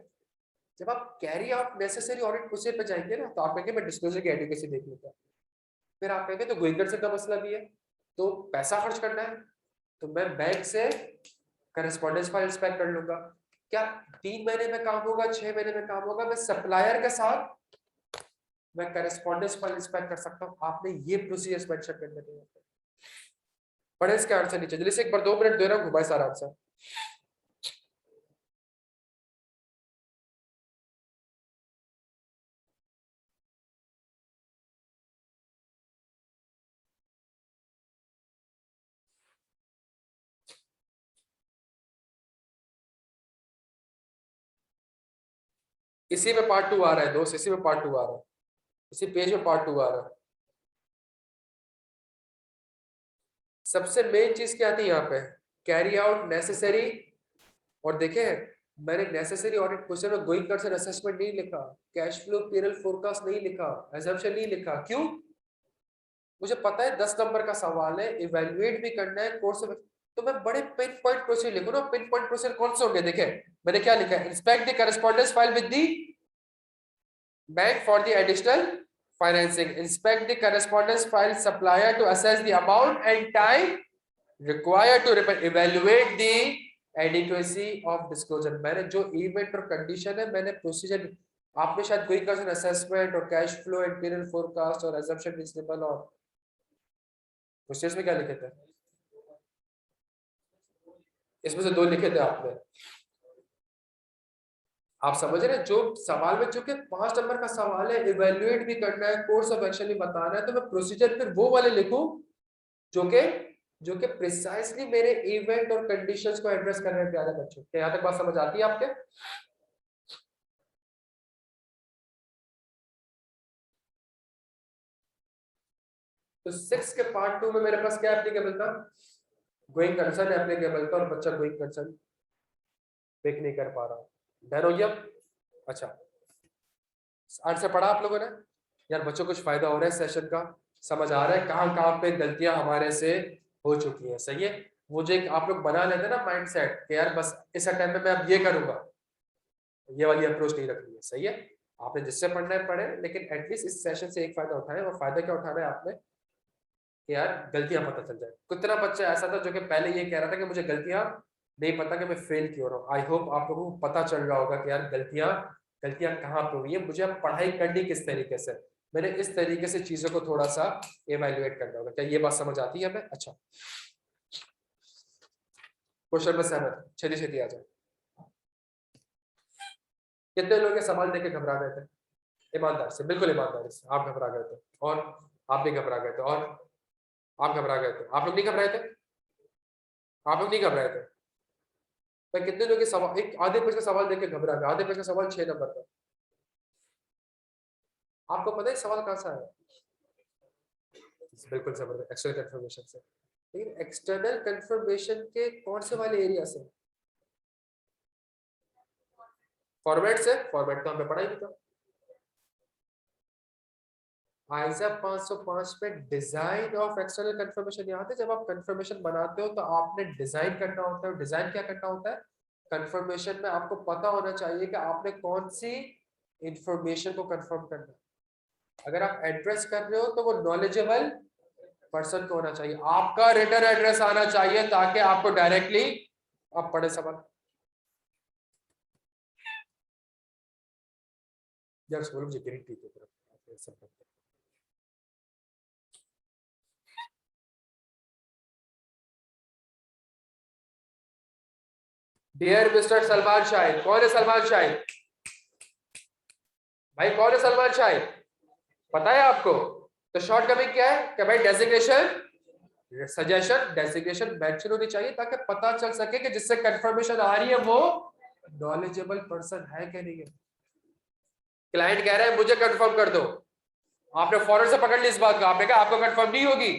जब आप carry out necessary audit procedure पे जाएंगे ना, तो आप कहेंगे मैं डिस्क्लोजर की एडवोकेसी देख लेता हूं। फिर आप कहेंगे तो गोइंग कंसर्न का मसला भी है, तो पैसा खर्च करना है, तो मैं बैंक से करस्पॉन्डेंस फाइल इंस्पेक्ट कर लूंगा। क्या 3 महीने में काम होगा, 6 महीने में काम होगा? मैं सप्लायर के साथ मैं करस्पॉन्डेंस फाइल इंस्पेक्ट कर सकता हूं। आपने ये प्रोसीजर्स मेंशन कर देते हैं। पढ़े इसके आंसर नीचे जल्दी से, एक बार 2 मिनट दे रहा हूं, घुमाए सारा आंसर। इसी में पार्ट 2 आ रहा है दोस्त, इसी में पार्ट 2 आ रहा है, इसी पेज में पार्ट 2 आ रहा है। सबसे मेन चीज क्या थी यहाँ पे? Carry out necessary. और देखे, मैंने नेसेसरी ऑडिट क्वेश्चन में गोइंग कंसर्न असेसमेंट नहीं लिखा, कैश फ्लो पीरियड फोरकास्ट नहीं लिखा, असम्पशन नहीं लिखा। क्यों? मुझे पता है 10 नंबर का सवाल है, इवेल्युएट भी करना है कोर्स में, तो मैं बड़े पिन पॉइंट प्रोसीजर लिखूं ना। पिन पॉइंट प्रोसीजर कौन से होंगे? देखे मैंने क्या लिखा है, inspect the correspondence file with the bank for the additional financing, inspect the correspondence file supplier to assess the amount and time required to evaluate the adequacy of disclosure। मैंने जो इवेंट और कंडीशन है, मैंने procedure, आपने शायद कोई concern assessment और cash flow and period forecast और assumption रिजनेबल और प्रोसीजर्स में क्या लिखे थे? इसमें से 2 लिखे थे आपने। आप समझ रहे हैं? जो सवाल में, जो कि 5 नंबर का सवाल है, इवेल्युएट भी करना है, कोर्स ऑफ एक्शन भी बताना है, तो मैं प्रोसीजर फिर वो वाले लिखूं जो कि प्रिसाइसली मेरे इवेंट और कंडीशंस को एड्रेस करने में प्यारे बच्चों। क्या यहाँ तक बात समझ आती है आपके? तो 6 के पार्ट 2 में मेरे पास क्या एप्लीकेबल था? गोइंग कंसर्न एप्लीकेबल था, और बच्चा गोइंग कंसर्न पिक नहीं कर पा रहा। डर हो गया? अच्छा, आंसर पढ़ा आप लोगों ने यार? बच्चों कुछ फायदा हो रहा है सेशन का? समझ आ रहा है कहाँ कहाँ पे गलतियां हमारे से हो चुकी है? सही है। वो जो एक आप लोग बना लेते हैं ना माइंडसेट कि यार बस इस अटेम्प्ट में मैं अब ये करूंगा, ये वाली अप्रोच नहीं रखनी है। सही है, आपने जिससे पढ़ना है पढ़े, लेकिन एटलीस्ट इस सेशन से एक फायदा उठाए। और फायदा क्या उठाना है आपने कि यार गलतियां पता चल जाए। कितना बच्चा ऐसा था जो कि पहले ये कह रहा था कि मुझे गलतियां नहीं पता, कि मैं फेल क्यों रहा हूँ। आई होप आप लोगों को पता चल रहा होगा कि यार गलतियां गलतियां कहाँ पे हुई है, मुझे अब पढ़ाई करनी किस तरीके से, मैंने इस तरीके से चीजों को थोड़ा सा इवेल्युएट करना होगा। क्या ये बात समझ आती है हमें? अच्छा, क्वेश्चन में सहमत? छेदी छेदी आ जाए। कितने लोग ये सवाल देके घबरा गए थे? ईमानदार से, बिल्कुल ईमानदारी से, आप घबरा गए थे और आप भी घबरा गए थे और आप घबरा गए थे। आप लोग नहीं घबराए थे? आप लोग नहीं घबराए थे? तो कितने लोग ये सवाल, एक आधे पेज का सवाल देके घबरा गए? आधे पेज का सवाल 6 नंबर का। आपको पता है सवाल कहां से आया? बिल्कुल जबरदस्त, एक्सटर्नल कंफर्मेशन से। लेकिन एक्सटर्नल कंफर्मेशन के कौन से वाले एरिया से? फॉर्मेट से? फॉर्मेट तो हमें पढ़ा ही नहीं था। आइजा 505 में डिजाइन ऑफ एक्सटर्नल कंफर्मेशन याद है? जब आप कंफर्मेशन बनाते हो तो आपने डिजाइन करना होता है। डिजाइन क्या करना होता है? कंफर्मेशन में आपको पता होना चाहिए कि आपने कौन सी इंफॉर्मेशन को कंफर्म करना है। अगर आप एड्रेस कर रहे हो तो वो नॉलेजेबल पर्सन को होना चाहिए, आपका रिटर्न एड्रेस आना चाहिए ताकि आपको डायरेक्टली आप पढ़े सवाल। यार स्कूल मुझे गिरी थी तरफ। डियर मिस्टर सलमान शाहिद, कौन है सलमान शाहिद? भाई कौन है सलमान शाहिद? पता है आपको? तो शॉर्ट कमिंग क्या है कि भाई डेजिग्नेशन, सजेशन, डेजिग्नेशन मेंशन होनी चाहिए ताकि पता चल सके कि जिससे कंफर्मेशन आ रही है वो नॉलेजेबल पर्सन है कि नहीं है। क्लाइंट कह रहा है मुझे कंफर्म कर दो, आपने फौरन से पकड़ ली इस बात का, आपने कहा आपको कंफर्म नहीं होगी,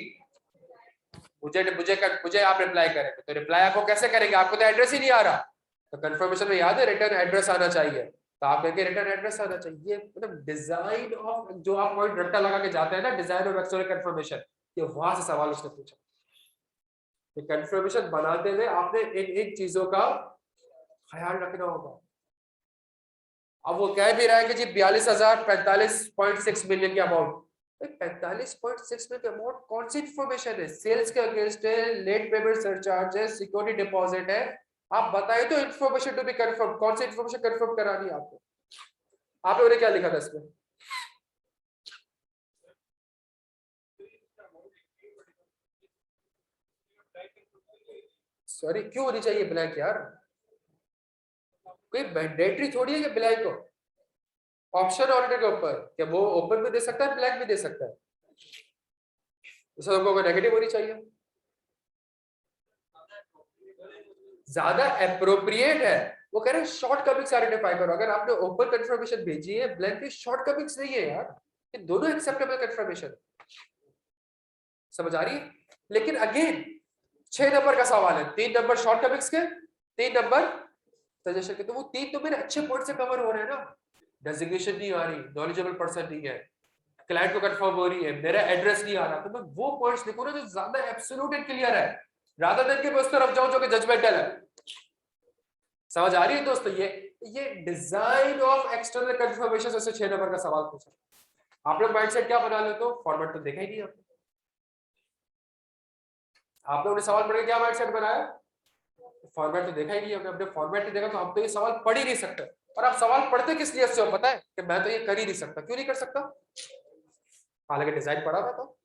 मुझे मुझे मुझे आप रिप्लाई करेंगे। तो रिप्लाई आपको कैसे करेंगे? आपको तो एड्रेस ही नहीं आ रहा। तो कंफर्मेशन में याद है रिटर्न एड्रेस आना चाहिए, तो आप कहेंगे रिटर्न एड्रेस आना चाहिए। मतलब डिजाइन ऑफ, जो आप पॉइंट रट्टा लगा के जाते हैं ना, डिजाइन ऑफ एक्सटर्नल कंफर्मेशन, ये वहां से सवाल उसने पूछा कि कंफर्मेशन बनाते हुए आपने इन इन चीजों का ख्याल रखना होगा। अब वो कह भी रहा है कि जी 42,045.6 मिलियन की अमाउंट, 45.6 मिलियन अमाउंट कौन सी इंफॉर्मेशन है? सेल्स के अगेंस्ट है, लेट पेमेंट सरचार्ज है, सिक्योरिटी डिपॉजिट है। आप बताइए तो इन्फॉर्मेशन टू बी कंफर्म, कौन सी इन्फॉर्मेशन कंफर्म करानी है आपको? आप लोगों ने क्या लिखा था इसमें? सॉरी, क्यों होनी चाहिए ब्लैंक यार? कोई मैंडेटरी थोड़ी है कि ब्लैंक हो। ऑप्शन ऑडिटर के ऊपर क्या वो ओपन भी दे सकता है, ब्लैंक भी दे सकता है? तो सबको नेगेटिव होनी चाहिए। ज्यादा अप्रोप्रिएट है, वो कह रहे हैं शॉर्ट कमिंग्स आइडेंटिफाई करो। अगर आपने ओपन कंफर्मेशन भेजी है, ब्लैंक की शॉर्ट कमिंग्स नहीं है यार, ये दोनों एक्सेप्टेबल कंफर्मेशन। समझ आ रही है? लेकिन अगेन 6 नंबर का सवाल है, 3 नंबर शॉर्ट कमिंग्स के, 3 नंबर सजेशन के, तो वो 3 तो मेरे अच्छे पॉइंट से कवर हो रहे हैं ना। डेजिग्नेशन नहीं आ रही, नॉलेजेबल पर्सन नहीं है, क्लाइंट को कंफर्म हो रही है, मेरा एड्रेस नहीं आ रहा, तो मैं वो पॉइंट्स लिखूं ना जो ज्यादा एब्सोल्यूट एंड क्लियर है, रादर देन के मैं उस तरफ जाऊं जो कि जजमेंटल है। समझ आ रही है दोस्तों? ये डिजाइन ऑफ एक्सटर्नल कंफर्मेशन से 6 नंबर का सवाल पूछा। आप लोग माइंडसेट क्या बना लेते हो? फॉर्मेट तो देखा ही नहीं आपने। आप लोगों ने सवाल पढ़ के क्या माइंडसेट बनाया? फॉर्मेट तो देखा ही नहीं हमने। अपने फॉर्मेट नहीं देखा तो हम तो ये सवाल पढ़ ही नहीं सकते। और आप सवाल पढ़ते किस लिए से हो पता है? कि मैं तो ये कर ही नहीं सकता। क्यों नहीं कर सकता? हालांकि डिजाइन पढ़ा था तो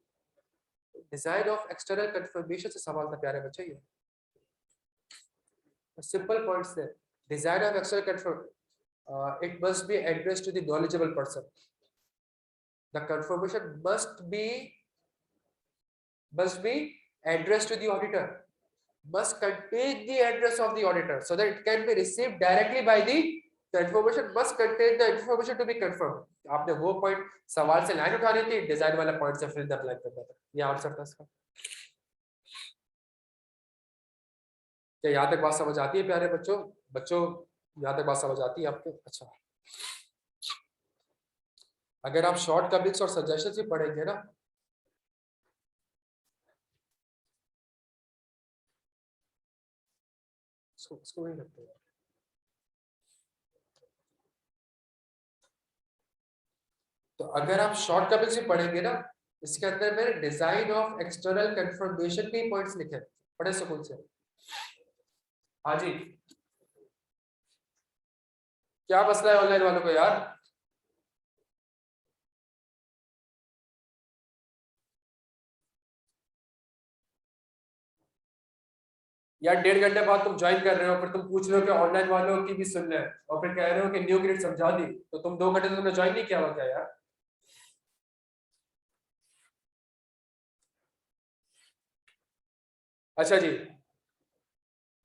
डिजाइन ऑफ एक्सटर्नल कंफर्मेशन से सवाल था प्यारे बच्चे। ये सिंपल पॉइंट्स थे। Design of external confirm, it must be addressed to the knowledgeable person. The confirmation must be addressed to the auditor, must contain the address of the auditor so that it can be received directly by the confirmation must contain the information to be confirmed. आपने वो point सवाल से line उठानी थी, design वाला point से fill the blank करना था। ये आंसर था इसका। क्या यहाँ तक बात समझ आती है प्यारे बच्चों? बच्चों यहाँ तक बात समझ आती है आपको? अच्छा, अगर आप शॉर्ट कमिंग्स और सजेशन भी पढ़ेंगे ना, इसको वही लगता है। तो अगर आप शॉर्ट कमिंग्स भी पढ़ेंगे ना, इसके अंदर मैंने डिजाइन ऑफ एक्सटर्नल कंफर्मेशन के पॉइंट्स लिखे, पढ़े सुकून से। हाँ जी, क्या मसला है ऑनलाइन वालों को यार? या 1.5 घंटे बाद तुम ज्वाइन कर रहे हो, फिर तुम पूछ रहे हो कि ऑनलाइन वालों की भी सुन ले, और फिर कह रहे हो कि न्यू ग्रिड समझा दी, तो तुम 2 घंटे तो तुमने ज्वाइन नहीं किया हुआ क्या यार? अच्छा जी,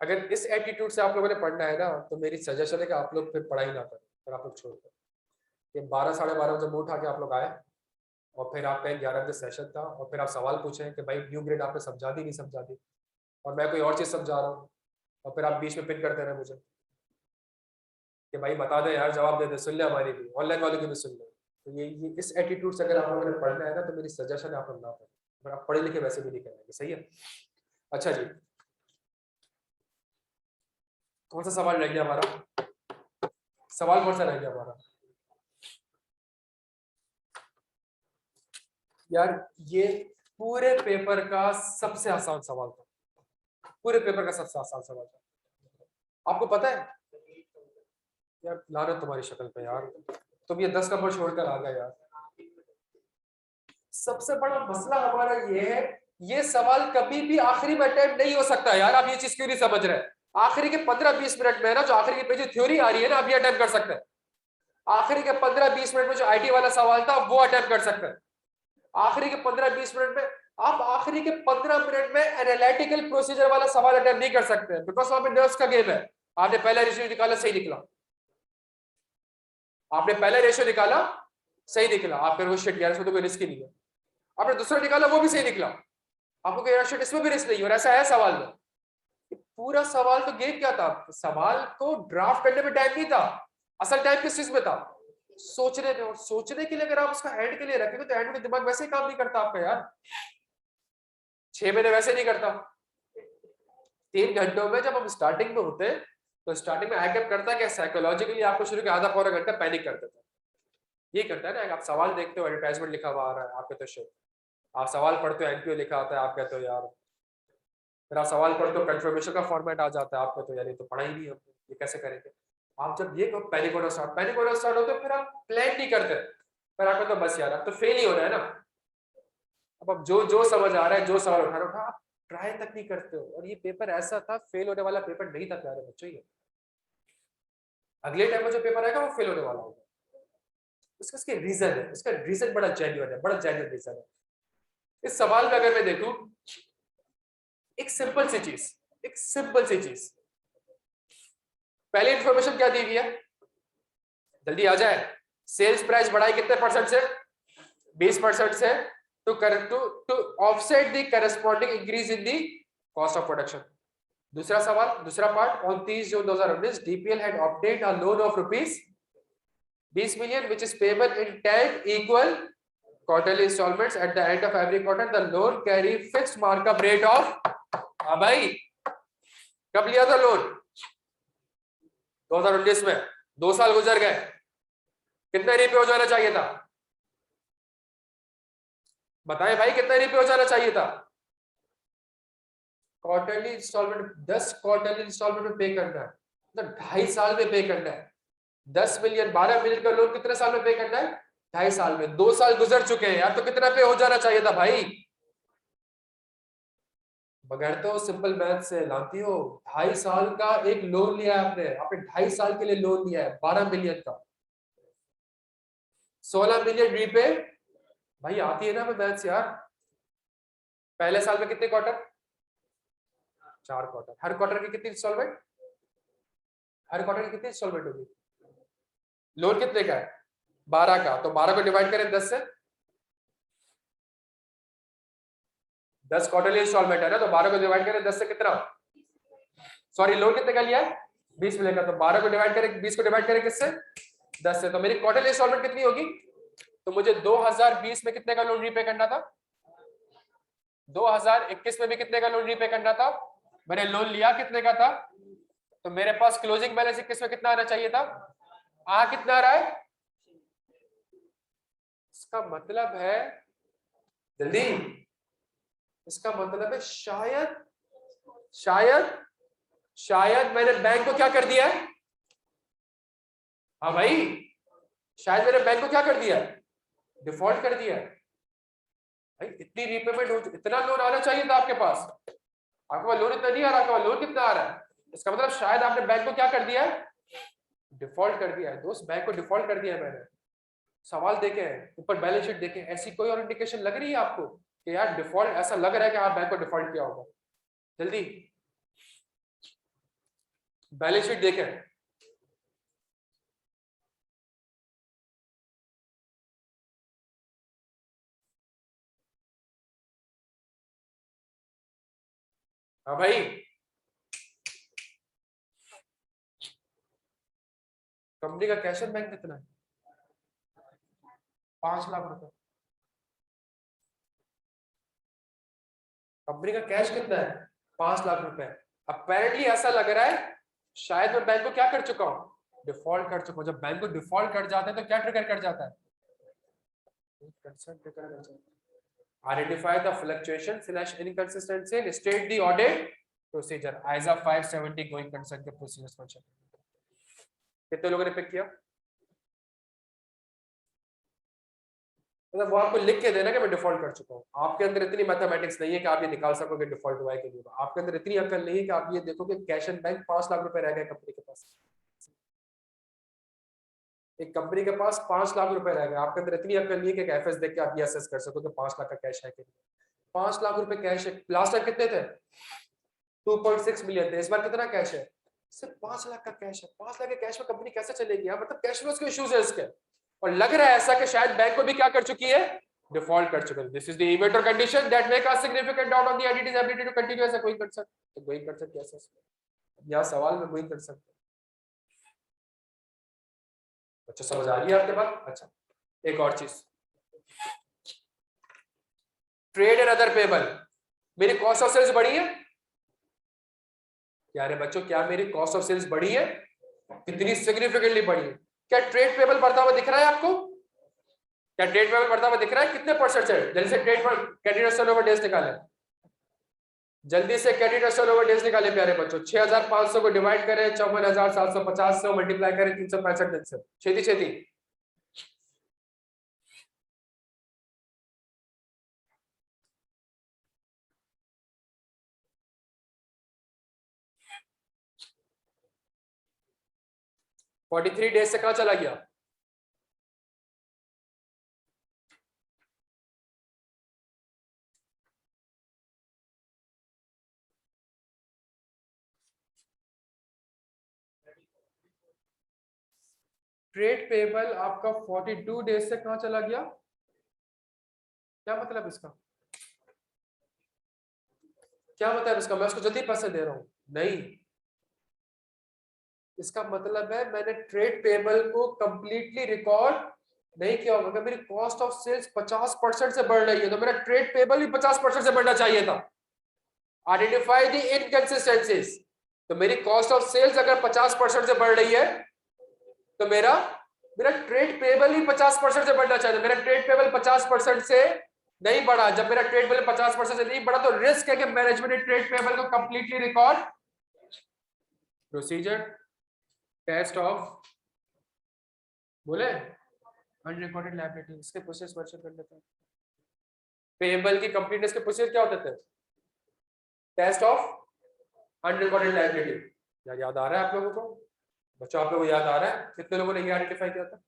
अगर इस एटीट्यूड से आप लोगों ने पढ़ना है ना, तो मेरी सजेशन है कि आप लोग फिर पढ़ाई ना करें, फिर आप लोग छोड़ दो। ये 12 साढ़े 12 बजे मुंह उठा के आप लोग आए, और फिर आपका 11 बजे सेशन था, और फिर आप सवाल पूछें कि भाई न्यू ग्रिड आपने समझा दी नहीं समझा दी, और मैं कोई और चीज समझा रहा हूँ, और फिर आप बीच में पिन करते रहे मुझे कि भाई बता दे यार, जवाब दे दे, सुन ले हमारी भी, ऑनलाइन वालों की भी सुन ले। तो ये इस एटीट्यूड से अगर आप लोगों ने पढ़ना है ना, तो मेरी सजेशन है आप लोग ना पढ़ें, पर आप पढ़े लिखे वैसे भी नहीं करेंगे, सही है? अच्छा जी, कौन सा सवाल रह गया हमारा? सवाल कौन सा रह गया हमारा यार? ये पूरे पेपर का सबसे आसान सवाल था, पूरे पेपर का सबसे आसान सवाल था। आपको पता है यार, लानत तुम्हारी शक्ल पे यार, तुम ये 10 नंबर छोड़कर आ गए यार। सबसे बड़ा मसला हमारा ये है, ये सवाल कभी भी आखिरी में अटेम्प्ट नहीं हो सकता यार। आप ये चीज क्यों नहीं समझ रहे? आखिरी के 15-20 मिनट में ना, जो आखिरी के पेज थ्योरी आ रही है ना, आप ये अटेम्प्ट कर सकते हैं। आखिरी के 15-20 मिनट में जो आईटी वाला सवाल था, वो अटेम्प्ट कर सकते हैं। आखिरी के 15-20 मिनट में आप आखिरी के 15 मिनट में एनालिटिकल प्रोसीजर वाला सवाल अटेम्प्ट नहीं कर सकते, बिकॉज वहां पे नर्व्स का गेम है। आपने पहला रेशियो निकाला, सही निकला, आपने पहला रेशियो निकाला, सही निकला, आप फिर वो शिट यार, इसमें तो कोई रिस्क ही नहीं है। आपने दूसरा निकाला, वो भी सही निकला, आपको कह शिट इसमें भी रिस्क नहीं, और ऐसा है सवाल में। पूरा सवाल तो गेम क्या था? सवाल को ड्राफ्ट करने में टाइम नहीं था, असल टाइम किस चीज में था? सोचने में। और सोचने के लिए अगर आप उसका एंड के लिए रखेंगे, तो एंड में दिमाग वैसे ही काम नहीं करता आपका यार, 6 महीने वैसे नहीं करता। 3 घंटों में जब हम स्टार्टिंग में होते हैं, तो स्टार्टिंग में एक्ट करता है क्या? साइकोलॉजिकली आपको शुरू के आधा पौना घंटा पैनिक कर देता है। ये करता है ना, आप सवाल देखते हो, एडवर्टाइजमेंट लिखा हुआ आ रहा है, आप कहते हो शिट। आप सवाल पढ़ते हो, एनपीओ लिखा आता है, आप कहते हो यार। फिर आप सवाल पढ़ते हो, कंफर्मेशन का फॉर्मेट आ जाता है, आप कहते हो यार ये तो पढ़ा ही नहीं हमने, ये कैसे करेंगे? आप जब ये पैनिक होना स्टार्ट होते, फिर आप प्लान नहीं करते, फिर आप कहते हो बस यार अब तो फेल ही होना है ना। अब जो जो समझ आ रहा है, जो सवाल उठा रहा, आप ट्राई तक नहीं करते हो। और ये पेपर ऐसा था, फेल होने वाला पेपर नहीं था प्यारे बच्चों। ये अगले टाइम में जो पेपर आएगा, वो फेल होने वाला होगा। उसके रीजन है, उसका रीजन बड़ा जेन्युइन है, बड़ा जेन्युइन रीजन है। इस सवाल में अगर मैं देखूं, एक सिंपल सी चीज, एक सिंपल सी चीज, पहली इंफॉर्मेशन क्या दी हुई है? जल्दी आ जाए। सेल्स प्राइस बढ़ाई कितने परसेंट से? 20% से, to to offset the corresponding increase in the cost of production. दूसरा सवाल, दूसरा part, on 30 June 2019 DPL had obtained a loan of rupees 20 million which is payable in 10 equal quarterly installments at the end of every quarter. The loan carry fixed markup rate of, हाँ भाई, कब लिया था loan? 2019 में। 2 साल गुजर गए, कितने रीपे हो जाना चाहिए था? बताएं भाई, कितने रीपे हो जाना चाहिए था? क्वार्टरली इंस्टॉलमेंट, 10 क्वार्टरली इंस्टॉलमेंट में पे करना है, तो 2.5 साल में पे करना है। 10 मिलियन, 12 मिलियन का लोन कितने साल में पे करना है? 2.5 साल में। 2 साल गुजर चुके हैं यार, तो कितना पे हो जाना चाहिए था भाई? बगैर तो सिंपल मैथ से लाती हो। 2.5 साल का एक लोन लिया है आपने, 2.5 साल के लिए लोन लिया है 12 मिलियन का, 16 मिलियन रीपे। भाई आती है ना मैथ्स यार। पहले साल में कितने क्वार्टर? 4 क्वार्टर। हर क्वार्टर की कितनी इंस्टॉलमेंट? हर क्वार्टर की कितनी इंस्टॉलमेंट होगी? लोन कितने का है? 12 का, तो 12 को डिवाइड करें 10 से। 10 क्वार्टरली इंस्टॉलमेंट है ना, तो 12 को डिवाइड करें 10 से, कितना? सॉरी, लोन कितने का लिया है? 20 मिलेगा, तो 12 को डिवाइड करें, 20 को डिवाइड करें किससे? 10 से। तो मेरी क्वार्टरली इंस्टॉलमेंट कितनी होगी? तो मुझे 2020 में कितने का लोन रीपे करना था? 2021 में भी कितने का लोन रीपे करना था? मैंने लोन लिया कितने का था? तो मेरे पास क्लोजिंग बैलेंस 21 में कितना आना चाहिए था? कितना आ रहा है? इसका मतलब है, जल्दी, इसका मतलब है शायद शायद शायद मैंने बैंक को क्या कर दिया है? हाँ भाई, शायद मैंने बैंक को क्या कर दिया है? डिफॉल्ट कर दिया है। भाई इतनी रीपेमेंट हो, इतना लोन आना चाहिए था आपके पास। आपके पास लोन इतना नहीं आ रहा, आपके पास लोन कितना आ रहा है, इसका मतलब शायद आपने बैंक को क्या कर दिया है, डिफॉल्ट कर दिया है दोस्त, बैंक को डिफॉल्ट कर दिया है मैंने। सवाल देखे ऊपर बैलेंस शीट देखे, ऐसी कोई और इंडिकेशन लग रही है आपको कि यार डिफॉल्ट, ऐसा लग रहा है कि आप बैंक को डिफॉल्ट किया होगा? जल्दी बैलेंस शीट देखें। हाँ भाई, कंपनी का कैश एंड बैंक कितना है? 5 लाख रुपए। कंपनी का कैश कितना है? 5 लाख रुपए। अपेरेंटली ऐसा लग रहा है शायद मैं बैंक को क्या कर चुका हूँ, डिफॉल्ट कर चुका हूँ। जब बैंक को डिफॉल्ट कर जाता है तो क्या ट्रिगर कर जाता है, identify the fluctuation / inconsistency and state the audit procedure ISA 570 going concern के प्रोसीजर्स पर। कितने लोगों ने पिक किया? मतलब वो आपको लिख के देना कि मैं डिफॉल्ट कर चुका हूँ। आपके अंदर इतनी मैथमेटिक्स नहीं है कि आप ये निकाल सकोगे डिफॉल्ट हुआ है कि नहीं हुआ। आपके अंदर इतनी अकल नहीं है कि आप ये देखोगे कैश एंड बैंक 5 लाख रुपए रह गए कंपनी के पास। एक कंपनी के पास 5 लाख रुपए रह गए, आपके अंदर इतनी अकल नहीं है कि एफएस देख के आप ये असेस कर सको कि 5 लाख का कैश है कि नहीं। 5 लाख रुपए कैश है। लास्ट टाइम कितने थे? 2.6 मिलियन थे। इस बार कितना कैश है? सिर्फ 5 लाख का कैश है। 5 लाख के कैश में कंपनी कैसे चलेगी यार? मतलब कैश फ्लो के इश्यूज है इसके। और लग रहा है ऐसा कि शायद बैंक को भी क्या कर चुकी है, डिफॉल्ट कर चुका है। दिस इज द इवेंट और condition that make a significant doubt on the entity's ability to continue as a going concern. तो गोइंग कंसर्न कैसे? यहां सवाल में गोइंग कंसर्न। अच्छा समझ आ रही है आपके बात? अच्छा एक और चीज, ट्रेड एंड अदर पेबल। मेरी कॉस्ट ऑफ सेल्स बढ़ी है क्या रे बच्चों? क्या मेरी कॉस्ट ऑफ सेल्स बढ़ी है? कितनी सिग्निफिकेंटली बढ़ी है? क्या ट्रेड पेबल बढ़ता हुआ दिख रहा है आपको? क्या ट्रेड पेबल बढ़ता हुआ दिख रहा है? कितने परसेंट से? जल्दी से ट्रेड पर क्रेडिट टर्नओवर डेज निकाले, जल्दी से क्रेडिट टर्नओवर डेज निकाले प्यारे बच्चों। 6500 को डिवाइड करें 54,750 से, मल्टीप्लाई करें 365 दिन से। छेती छेती। फोर्टी 43 डेज से कहां चला गया? ट्रेड पेबल आपका 42 डेज से कहां चला गया? क्या मतलब इसका? क्या मतलब इसका? मैं उसको जल्दी पैसे दे रहा हूं? नहीं, इसका मतलब है मैंने ट्रेड पेबल को कंप्लीटली रिकॉर्ड नहीं किया होगा। मेरी कॉस्ट ऑफ सेल्स 50% से बढ़ रही है तो मेरा ट्रेड पेबल भी 50% से बढ़ना चाहिए था। Identify the inconsistencies. तो मेरी कॉस्ट ऑफ सेल्स अगर 50% से बढ़ रही है तो मेरा मेरा ट्रेड पेबल ही 50% से बढ़ना चाहिए। मेरा ट्रेड पेबल 50% से नहीं बढ़ा। जब मेरा ट्रेड पेबल 50% से नहीं बढ़ा तो रिस्क है कि मैनेजमेंट ने ट्रेड पेबल को completely record. Procedure test of बोले अनरिकॉर्डेड लायबिलिटी, इसके प्रोसेस वर्षन कर लेते हैं। पेबल की कंप्लीटनेस के प्रोसेस क्या होते थे? Test of unrecorded liability. याद आ रहा है आप लोगों को? बच्चों आप लोगों को याद आ रहा है? कितने लोगों ने ये आइडेंटिफाई किया था?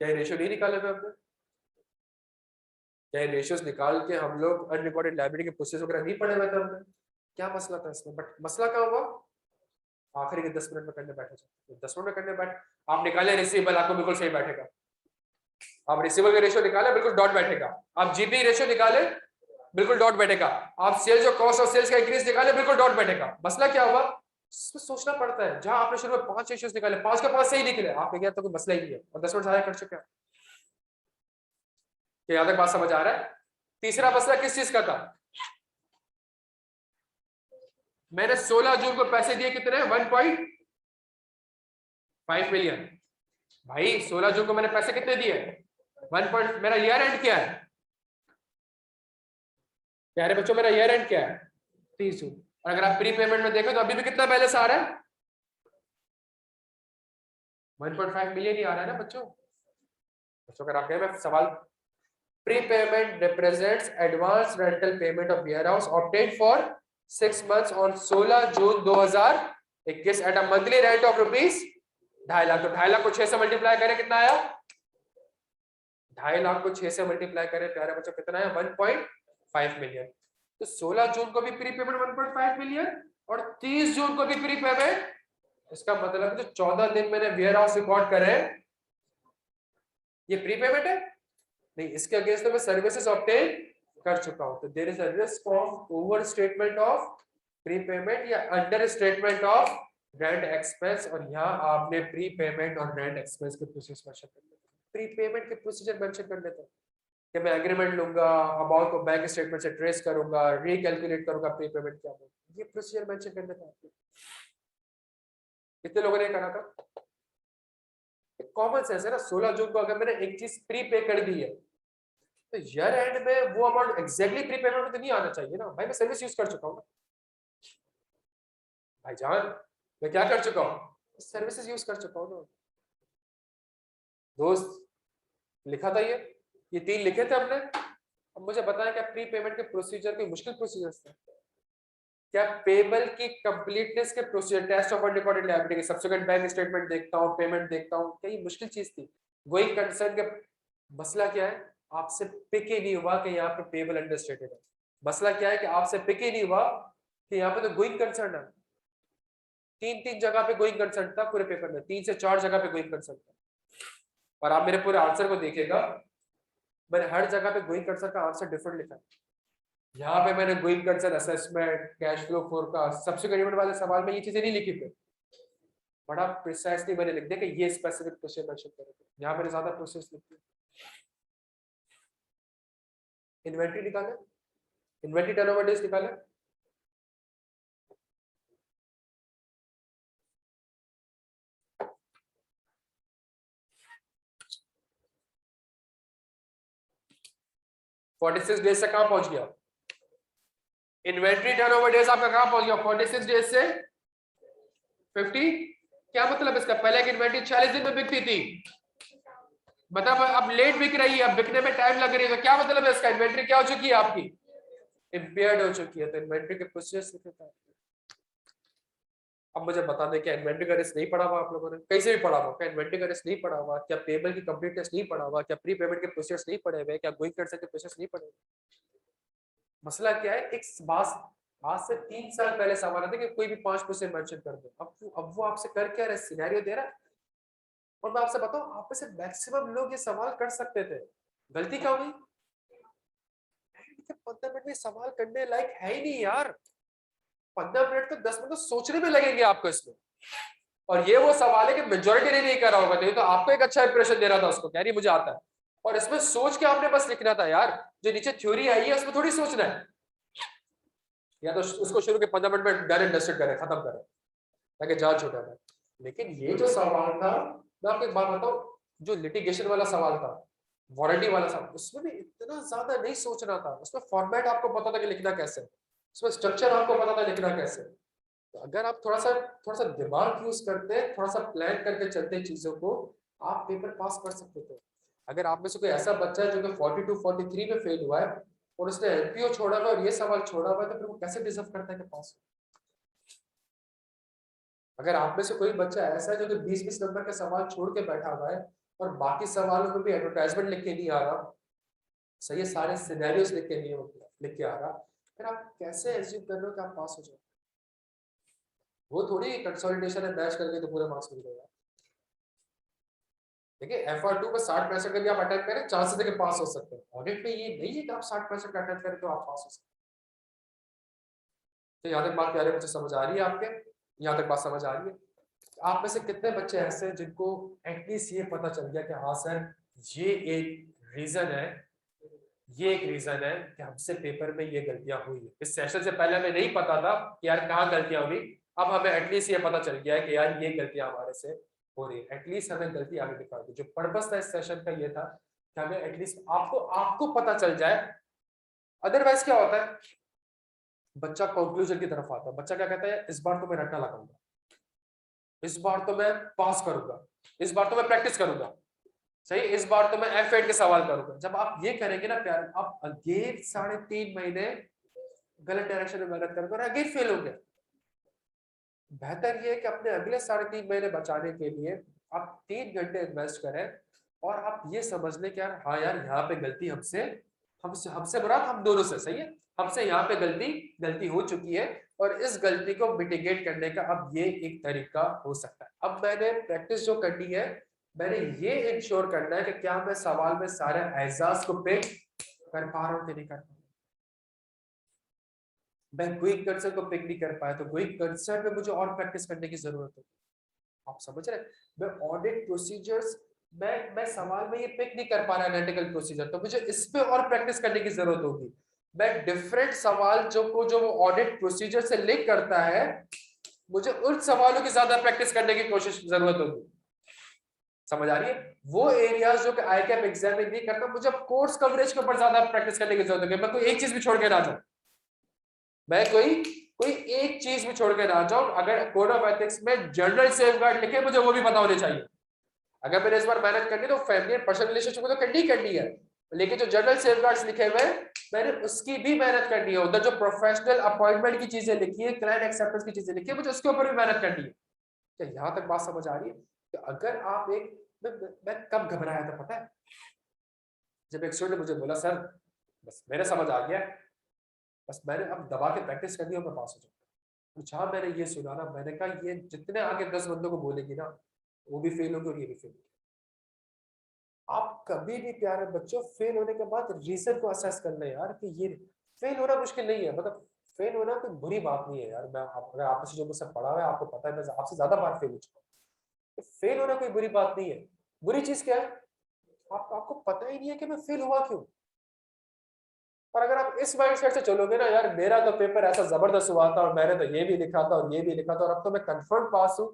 क्या रेशियो नहीं निकाले थे आपने? क्या रेशियोज निकाल के हम लोग अनरिकॉर्डेड लायबिलिटी के प्रोसेस वगैरह नहीं पढ़े हुए थे हमने? क्या मसला था इसमें? बट मसला क्या हुआ आखिरी के 10 मिनट में करने बैठे थे। 10 मिनट में करने बैठे, आप निकाले रिसीवेबल, आपको बिल्कुल सही बैठेगा। आप रिसीवेबल का रेशियो निकाले बिल्कुल डॉट बैठेगा। आप जीपी रेशियो निकाले बिल्कुल डॉट बैठेगा। आप सेल्स और कॉस्ट ऑफ सेल्स का इंक्रीज निकाले बिल्कुल डॉट बैठेगा। मसला क्या हुआ? इसमें सोचना पड़ता है। जहां आपने शुरू में 5 रेशियोज निकाले, 5 के 5 सही निकले, आपने कहा तो कोई मसला ही नहीं है और 10 मिनट ज्यादा कर चुके हैं। क्या यहां तक बात समझ आ रहा है? तीसरा मसला किस चीज का था? मैंने 16 जून को पैसे दिए कितने? 1.5 मिलियन। भाई 16 जून को मैंने पैसे कितने दिए? 1 मेरा ईयर एंड क्या है प्यारे बच्चों? मेरा ईयर एंड क्या है? 30 जून। और अगर आप प्री पेमेंट में देखो तो अभी भी कितना बैलेंस आ रहा है? 1.5 मिलियन ही आ रहा है ना बच्चों। बच्चों अगर आप कहें मैं सवाल Prepayment represents advance rental payment of warehouse obtained for 6 months on 16 June 2021 at a monthly rent of rupees 2.5 lakh. तो 2.5 लाख को 6 से मल्टीप्लाई करें कितना आया? 2.5 लाख को 6 से मल्टीप्लाई करें प्यारे बच्चों कितना आया? 1.5 मिलियन। तो 16 जून को भी प्री पेमेंट 1.5 मिलियन और 30 जून को भी प्री पेमेंट। इसका मतलब जो 14 दिन मैंने वेयर हाउस रिकॉर्ड करे ये प्री पेमेंट है नहीं, इसके अगेंस्ट मैं सर्विसेज ऑब्टेन कर चुका हूं। तो there is a risk of overstatement of prepayment या understatement of rent expense. और यहाँ आपने प्री पेमेंट और रेंट एक्सपेंस के प्रोसेस मेंशन कर दिए, प्री पेमेंट के प्रोसीजर मेंशन कर देते हैं कि मैं एग्रीमेंट लूंगा, अमाउंट को बैंक स्टेटमेंट से ट्रेस करूंगा, रिकैलकुलेट करूंगा प्री पेमेंट क्या है, ये प्रोसीजर मेंशन कर देता है। कितने लोगों ने करा था? कॉमन सेंस है ना। 16 जून को अगर मैंने एक चीज प्री पे कर दी है तो ईयर एंड में वो अमाउंट एग्जैक्टली प्री पेमेंट में तो नहीं आना चाहिए ना भाई। मैं सर्विस यूज कर चुका हूँ ना भाईजान, मैं क्या कर चुका हूँ? सर्विसेज यूज कर चुका हूँ ना दोस्त। लिखा था ये 3 लिखे थे हमने। अब मुझे बताएं क्या प्री पेमेंट के प्रोसीजर कोई मुश्किल प्रोसीजर थे क्या? पेबल की कंप्लीटनेस के procedure, test of unrecorded liability, subsequent bank statement देखता हूं, पेमेंट देखता हूं, क्या ये मुश्किल चीज थी? गोइंग कंसर्न का मसला क्या है? आपसे पिक ही नहीं हुआ कि यहाँ पे पेबल अंडरस्टेटेड है। मसला क्या है कि आपसे पिक ही नहीं हुआ कि यहाँ पे तो गोइंग कंसर्न है। 3 जगह पे गोइंग कंसर्न था पूरे पेपर में, 3 से 4 जगह पे गोइंग कंसर्न था। और आप मेरे पूरे आंसर को देखिएगा, मैंने हर जगह पे गोइंग कंसर्न का आंसर डिफरेंट लिखा है। यहाँ पे मैंने going concern, assessment, cash flow forecast, subsequent वाले सवाल में ये चीजें नहीं लिखी थी। बड़ा प्रिसाइसली मैंने लिख दिया कि ये स्पेसिफिक क्वेश्चन मेंशन करेंगे। यहाँ मैंने ज्यादा प्रोसेस लिख दिया। इन्वेंटरी निकाले, इन्वेंटरी टर्नओवर डेज निकाले। $46 डेज से कहां पहुंच गया? इन्वेंटरी टर्नओवर डेज आपका कहां पहुंच गया? 46 डेज से 50। क्या मतलब इसका? पहले की इन्वेंटरी 40 दिन में बिकती थी, मतलब अब लेट बिक रही है, अब बिकने में टाइम लग रही है। तो क्या मतलब है इसका? इन्वेंटरी क्या हो चुकी है आपकी? इंपेयर्ड हो चुकी है। तो इन्वेंटरी के प्रोसेस लिखता है। अब मुझे बता दें क्या इन्वेंटरी का रिस्क नहीं पढ़ा हुआ आप लोगों ने? कैसे भी पढ़ा हुआ? क्या इन्वेंटरी का रिस्क नहीं पढ़ा हुआ? क्या पेबल की कंप्लीटनेस नहीं पढ़ा हुआ? क्या प्री पेमेंट के प्रोसेस नहीं पढ़े हुए? क्या गोइंग कंसर्न के प्रोसेस नहीं पढ़े हुए? मसला क्या है? एक बात आज से 3 साल पहले सवाल था कि कोई भी 5% मेंशन कर दो। अब वो आपसे कर क्या रहा है? सिनेरियो दे रहा है। और मैं आपसे बताऊं, आप में से मैक्सिमम लोग ये सवाल कर सकते थे। गलती क्या हुई? 15 मिनट में सवाल करने लायक है ही नहीं यार। 15 मिनट तो 10 मिनट तो सोचने में लगेंगे आपको इसमें। और ये वो सवाल है कि मेजोरिटी ने नहीं करा होगा, तो आपको एक अच्छा इंप्रेशन दे रहा था उसको, कह रही मुझे आता है। और इसमें सोच के आपने बस लिखना था यार। जो नीचे थ्योरी आई है उसमें थोड़ी सोचना है। या तो उसको शुरू के 15 मिनट में डन एंड डस्टेड करें, खत्म करें, ताकि जान छूटा जाए। लेकिन ये जो सवाल था, मैं आपको एक बात बताऊं, जो लिटिगेशन वाला सवाल था, वारंटी वाला सवाल, उसमें भी इतना ज्यादा नहीं सोचना था। उसमें फॉर्मेट आपको पता था कि लिखना कैसे, उसमें स्ट्रक्चर आपको पता था लिखना कैसे। तो अगर आप थोड़ा सा दिमाग यूज करते, थोड़ा सा प्लान करके चलते चीजों को, आप पेपर पास कर सकते थे। अगर आप में से कोई ऐसा बच्चा है जो कि 42 43 में फेल हुआ है और उसने एलपीओ छोड़ा हुआ और ये सवाल छोड़ा हुआ है, तो फिर वो कैसे डिजर्व करता है कि पास हो? अगर आप में से कोई बच्चा ऐसा है जो कि 20-20 नंबर के सवाल छोड़ के बैठा हुआ है और बाकी सवालों में भी एडवर्टाइजमेंट लिख के नहीं आ रहा, सही है, सारे सिनेरियोस लिख के नहीं लिख के आ रहा, फिर आप कैसे एज्यूम कर रहे हो कि आप पास हो जाओ? वो थोड़ी कंसोलिडेशन है, मैच करके तो पूरे मार्क्स मिल जाएगा। देखिए FR2 में 60-65 का भी आप अटेम्प्ट करें, चांसेस है कि पास हो सकते हैं। ऑडिट में ये नहीं है कि आप 60-65 का अटेम्प्ट करें तो आप पास हो सकते हैं। तो यहाँ तक बात प्यारे बच्चे समझ आ रही है आपके? यहाँ तक बात समझ आ रही है? आप में से कितने बच्चे ऐसे हैं जिनको एटलीस्ट ये पता चल गया कि हाँ सर, ये एक रीजन है, ये एक रीजन है कि हमसे पेपर में ये गलतियां हुई है। इस सेशन से पहले हमें नहीं पता था कि यार कहाँ गलतियां हुई, अब हमें एटलीस्ट ये पता चल गया है कि यार ये गलतियां हमारे से हो रही है। एटलीस्ट हमें गलती आगे दिखा दी। जो पर्पस था इस सेशन का ये था कि हमें एटलीस्ट आपको पता चल जाए। अदरवाइज क्या होता है, बच्चा कंक्लूजन की तरफ आता है। बच्चा क्या कहता है, इस बार तो मैं रट्टा लगाऊंगा, इस बार तो मैं पास करूंगा, इस बार तो मैं प्रैक्टिस करूंगा। सही, इस बार तो मैं F8 के सवाल करूंगा। जब आप ये करेंगे ना प्यार, आप अगेन 3.5 महीने गलत डायरेक्शन में मेहनत करोगे और अगेन फेल हो गए। बेहतर ये है कि अपने अगले 3.5 महीने बचाने के लिए आप 3 घंटे इन्वेस्ट करें और आप ये समझ लें कि यार हाँ यार यहाँ पे गलती हमसे हमसे हमसे बुरा हम दोनों से, सही है, हमसे यहाँ पे गलती हो चुकी है और इस गलती को मिटिगेट करने का अब ये एक तरीका हो सकता है। अब मैंने प्रैक्टिस जो करनी है, मैंने ये इंश्योर करना है कि क्या मैं सवाल में सारे एजाज को पिक कर पा रहा हूँ कि नहीं कर पा रहा हूँ। मैं क्विक कर्सर को पिक नहीं कर पाया तो क्विक कर्सर में मुझे और प्रैक्टिस करने की जरूरत है। आप समझ रहे हैं? मैं ऑडिट प्रोसीजर्स मैं सवाल में ये पिक नहीं कर पा रहा एनालिटिकल प्रोसीजर, तो मुझे इस पे और प्रैक्टिस करने की जरूरत होगी। मैं डिफरेंट सवाल जो वो ऑडिट प्रोसीजर से लिंक करता है, मुझे उन सवालों की ज्यादा प्रैक्टिस करने की कोशिश जरूरत होगी। समझ आ रही है? वो एरियाज जो कि आईकैप एग्जाम में नहीं करता, मुझे कोर्स कवरेज के ऊपर ज्यादा प्रैक्टिस करने की जरूरत होगी। मैं कोई एक चीज भी छोड़ के ना जाऊं, मैं कोई एक चीज भी छोड़ के ना जाऊं। अगर कोड ऑफ एथिक्स में जनरल सेफगार्ड लिखे, मुझे वो भी पता होने चाहिए। अगर मैंने इस बार मेहनत करनी तो फैमिली एंड पर्सनल रिलेशनशिप को तो करनी है, लेकिन जो जनरल सेफगार्ड्स लिखे हुए मैंने उसकी भी मेहनत करनी है। उधर जो प्रोफेशनल अपॉइंटमेंट की चीजें लिखी है, क्लाइंट एक्सेप्टेंस की चीजें लिखी है, मुझे उसके ऊपर भी मेहनत करनी है। क्या यहां तक बात समझ आ रही है? कि अगर आप मैं कब घबराया था पता है? जब एक स्टूडेंट ने मुझे बोला सर बस मेरे समझ आ गया, बस मैंने अब दबा के प्रैक्टिस करनी है और मैं पास हो जाऊंगा। जहां मैंने ये सुना ना, मैंने कहा ये जितने आगे 10 बंदों को बोलेगी ना, वो भी फेल होंगे और ये भी फेल होंगे। आप कभी भी प्यारे बच्चों फेल होने के बाद रीजन को असेस कर ले यार, कि ये फेल होना मुश्किल नहीं है। मतलब फेल होना कोई बुरी बात नहीं है यार। अगर आपसे जो मुझसे पढ़ा हुआ है आपको पता है, मैं आपसे ज्यादा बार फेल हो चुका हूँ। तो फेल होना कोई बुरी बात नहीं है। बुरी चीज क्या है? आपको पता ही नहीं है कि मैं फेल हुआ क्यों। और अगर आप इस माइंडसेट से चलोगे ना, यार मेरा तो पेपर ऐसा जबरदस्त हुआ था और मैंने तो ये भी लिखा था और ये भी लिखा था और अब तो मैं कंफर्म पास हूँ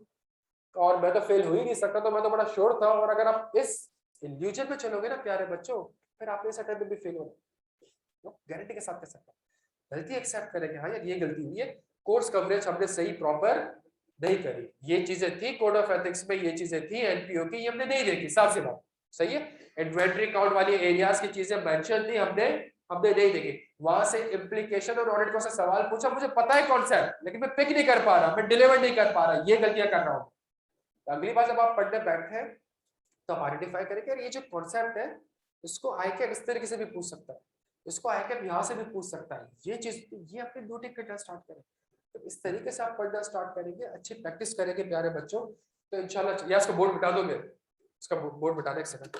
और मैं तो फेल हो ही नहीं सकता, तो मैं तो बड़ा श्योर था। और अगर आप इस इल्यूजन में चलोगे ना प्यारे बच्चों, फिर आप इस अटेम्प्ट में भी फेल होना गारंटी के साथ कर सकते हैं। गलती एक्सेप्ट करेंगे, हाँ यार ये गलती हुई है, कोर्स कवरेज हमने सही प्रॉपर नहीं करी, ये चीजें थी कोड ऑफ एथिक्स में, ये चीजें थी एनपीओ की, ये हमने नहीं देखी, साफ सी बात, सही है। इन्वेंटरी काउंट वाली एरियाज की चीजें मेंशन थी, हमने नहीं देखी। वहां से इम्प्लीकेशन और ऑडिट को से सवाल पूछा, मुझे पता है कॉन्सेप्ट, लेकिन मैं पिक नहीं कर पा रहा, मैं डिलीवर नहीं कर पा रहा, ये गलतियां कर रहा हूँ। अगली बार जब आप पढ़ने बैठे तो आप आइडेंटिफाई करेंगे ये जो कॉन्सेप्ट है इसको आईकैप इस तरीके से भी पूछ सकता है, इसको आईकैप यहाँ से भी पूछ सकता है, ये चीज ये अपने नोटिंग करना स्टार्ट करें। तो इस तरीके से आप पढ़ना स्टार्ट करेंगे, अच्छी प्रैक्टिस करेंगे प्यारे बच्चों, तो इंशाल्लाह। या इसको बोर्ड मिटा दोगे, इसका बोर्ड मिटा दे एक सेकंड,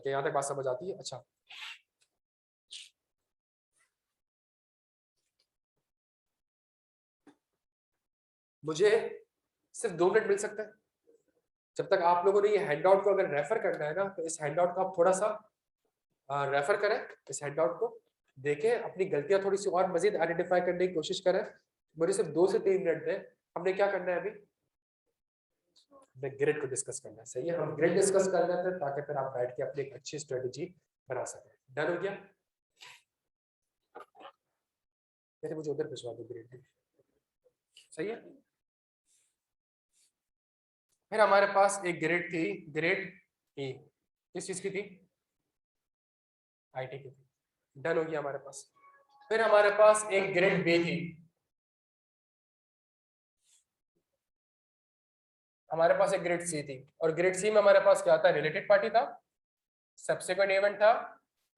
यहाँ तक बात समझ आती है? अच्छा, मुझे सिर्फ 2 मिनट मिल सकता है। जब तक आप लोगों ने ये हैंडआउट को अगर रेफर करना है ना, तो इस हैंडआउट को आप थोड़ा सा रेफर करें, इस हैंडआउट को देखें, अपनी गलतियां थोड़ी सी और मजीद आइडेंटिफाई करने की कोशिश करें। मुझे सिर्फ 2 से 3 मिनट दें। हमने क्या करना है अभी? ग्रिड को डिस्कस करना है, सही है, हम ग्रिड डिस्कस कर लेते हैं ताकि फिर आप बैठ के अपनी एक अच्छी स्ट्रेटेजी बना सकें। डन हो गया? फिर मुझे उधर भिजवा दो ग्रिड, सही है। फिर हमारे पास एक ग्रिड थी, ग्रिड ई, किस चीज की थी? आईटी की थी। डन हो गया हमारे पास। फिर हमारे पास एक ग्रिड बी थी, हमारे पास एक ग्रिड सी थी, और ग्रिड सी में हमारे पास क्या था? रिलेटेड पार्टी था, सब्सिक्वेंट इवेंट था,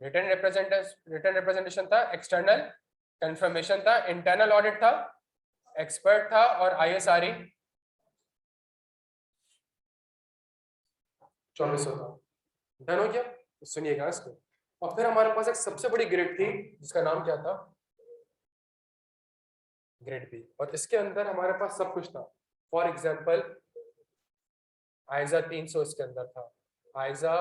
रिटर्न रिप्रेजेंटेशन था, एक्सटर्नल कंफर्मेशन था, इंटरनल ऑडिट था, एक्सपर्ट था, और आईएसआरई 2400 था। डन हो गया? तो सुनिएगा इसको। और फिर हमारे पास एक सबसे बड़ी ग्रिड थी जिसका नाम क्या था? ग्रिड बी, और इसके अंदर हमारे पास सब कुछ था। फॉर एग्जाम्पल आइजा 300 इसके अंदर था, आइजा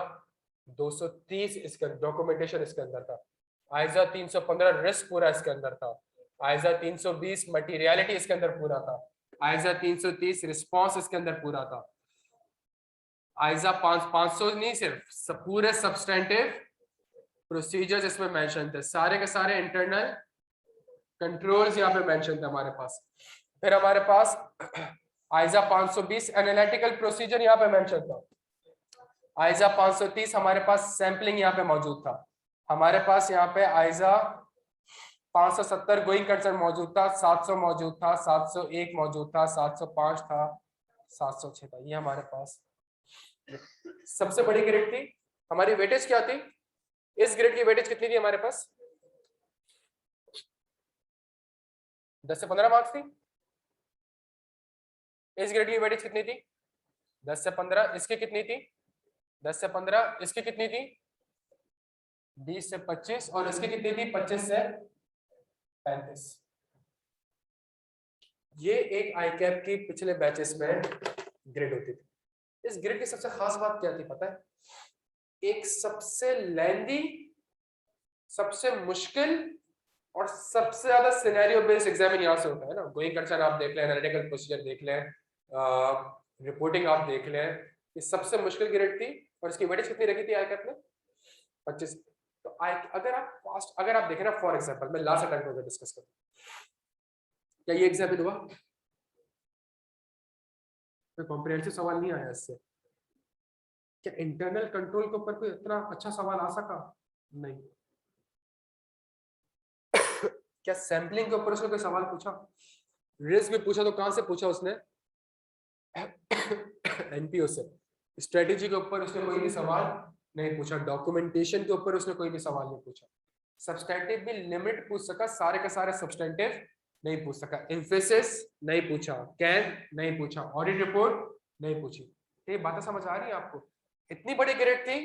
230 इसके डॉक्यूमेंटेशन इसके अंदर था, आइजा 315 रिस्क पूरा इसके अंदर था, आइजा 320 मटीरियलिटी इसके अंदर पूरा था, आइजा 330 रिस्पॉन्स इसके अंदर पूरा था, आइजा 500 नहीं, सिर्फ पूरे सब्सटेंटिव प्रोसीजर्स इसमें मेंशन थे, सारे के सारे इंटरनल कंट्रोल्स यहाँ पे मेंशन थे हमारे पास। फिर हमारे पास आइजा 520 एनालिटिकल प्रोसीजर यहाँ पे मेंशन था, आइजा 530 हमारे पास सैंपलिंग यहाँ पे मौजूद था, हमारे पास यहाँ पे आइजा 570 गोइंग कंसर्न मौजूद था, 700 मौजूद था, 701 मौजूद था, 705 था, 706 था। ये हमारे पास सबसे बड़ी ग्रेड थी। हमारी वेटेज क्या थी? इस ग्रेड की वेटेज कितनी थी हमारे पास? 10 से 15 मार्क्स थी। इस ग्रेड की वेटेज कितनी थी? 10 से 15। इसकी कितनी थी? 10 से 15। इसकी कितनी थी? 20 से 25। और इसकी कितनी थी? 25 से 35। ये एक आई कैप की पिछले बैचेस में ग्रेड होती थी। इस ग्रेड की सबसे खास बात क्या थी पता है? एक सबसे लेंदी, सबसे मुश्किल और सबसे ज्यादा सिनेरियो बेस्ड एग्जामिन यहाँ से होता है ना। गोइंग कंसर्न आप देख लें, एनालिटिकल प्रोसीजर देख लें, रिपोर्टिंग आप देख लें, ये सबसे मुश्किल ग्रेड थी। और इसकी वेटेज कितनी रखी थी आईकैप ने? 25। तो अगर आप देखें ना, फॉर एग्जांपल मैं लास्ट अटेम्प्ट को डिस्कस करूं, क्या ये एग्जामिन हुआ? कोई कॉम्प्रिहेंसिव सवाल नहीं आया इससे। क्या इंटरनल कंट्रोल के ऊपर कोई इतना अच्छा सवाल आ सका? नहीं। क्या सैंपलिंग के ऊपर उसने कोई सवाल पूछा? रिस्क में पूछा तो कहां से पूछा उसने? एनपीओ से। स्ट्रेटेजी के ऊपर उसने कोई भी सवाल नहीं पूछा, डॉक्यूमेंटेशन के ऊपर उसने कोई भी सवाल नहीं पूछा, सब्सटेंटिव भी लिमिट पूछ सका, सारे के सारे सब्सटेंटिव नहीं पूछ सका, एम्फेसिस नहीं पूछा, कैन नहीं पूछा, ऑडिट रिपोर्ट नहीं पूछी। ये बातें समझ आ रही है आपको? इतनी बड़ी ग्रेड थी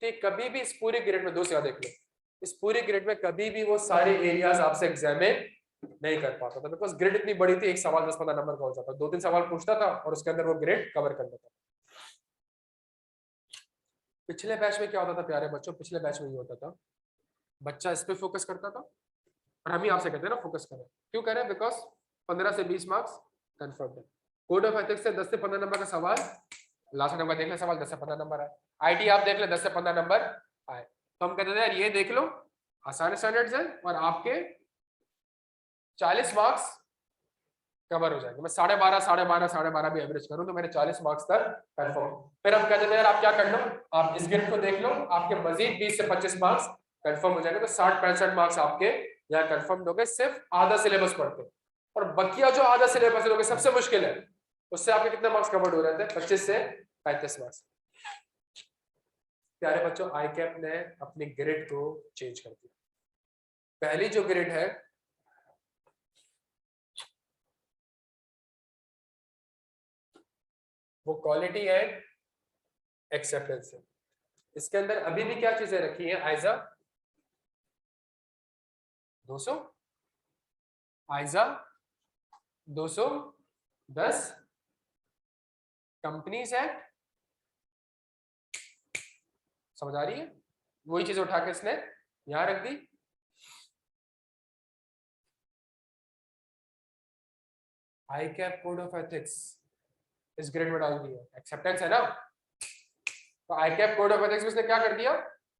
कि कभी भी इस पूरे ग्रेड में, 2 से देख लो, इस पूरे ग्रेड में कभी भी वो सारे एरियाज आपसे एग्जामिन नहीं कर पाता था, बिकॉज ग्रेड इतनी बड़ी थी। एक सवाल 10-15 नंबर का हो जाता, 2-3 सवाल पूछता था और उसके अंदर वो ग्रेड कवर कर लेता। पिछले बैच में क्या होता था प्यारे बच्चों? पिछले बैच में ये होता था, बच्चा इस पे फोकस करता था और हम ही आपसे कहते हैं ना फोकस करें। क्यों करें? बिकॉज 15 से 20 मार्क्स कंफर्म है। कोड ऑफ एथिक्स से 10 से 15 नंबर का सवाल, लास्ट नंबर देख ले, सवाल 10 से 15 नंबर है। आईटी आप देख ले, 10 से 15 नंबर आए, तो हम कहते थे यार ये देख लो, आसान स्टैंडर्ड्स है और आपके 40 मार्क्स कवर हो जाएंगे। मैं 12.5 भी एवरेज करूं तो मेरे 40 मार्क्स तक कंफर्म। फिर हम कहते थे यार आप क्या कर लो, आप इस ग्रेड को देख लो, आपके मजीद 20 से 25 मार्क्स कंफर्म हो जाएंगे, तो 60-65 मार्क्स आपके यहाँ कंफर्म हो गए, सिर्फ आधा सिलेबस पढ़ते। और बकिया जो आधा सिलेबस है सबसे मुश्किल है, उससे आपके कितने मार्क्स कवर्ड हो रहे थे? 25 से 35 मार्क्स। प्यारे बच्चों, आई कैप ने अपनी ग्रेड को चेंज कर दिया। पहली जो ग्रेड है वो क्वालिटी एंड एक्सेप्टेंस है। इसके अंदर अभी भी क्या चीजें रखी हैं? आइजा 200, आइजा 210, कंपनीज एक्ट, समझ आ रही है? वही चीज उठा के इसने यहां रख दी। आई कैप कोड ऑफ एथिक्स इस ग्रेड में डाल दिया, एक्सेप्टेंस है ना, तो आई कैप कोड ऑफ एथिक्स में इसने क्या कर दिया?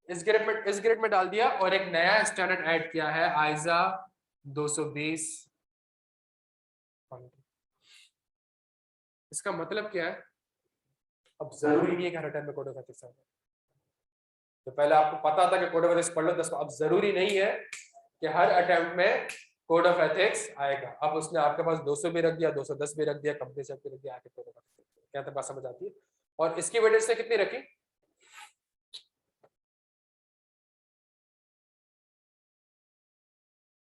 इस ग्रेड में डाल दिया और एक नया स्टैंडर्ड ऐड किया है, आइजा 220। इसका मतलब क्या है? अब जरूरी नहीं है कि हर टाइम में कोड ऑफ एथिक्स आए। तो पहले आपको पता था कि कोड ऑफ एथिक्स पढ़ लो 10, अब जरूरी नहीं है कि हर अटेम्प्ट में कोड ऑफ एथिक्स आएगा। अब उसने आपके पास 200 भी रख दिया, 210 भी रख दिया, कंपनी से भी रख दिया, आके कोड ऑफ एथिक्स। क्या बात समझ आती है? और इसकी वजह से कितनी रखी?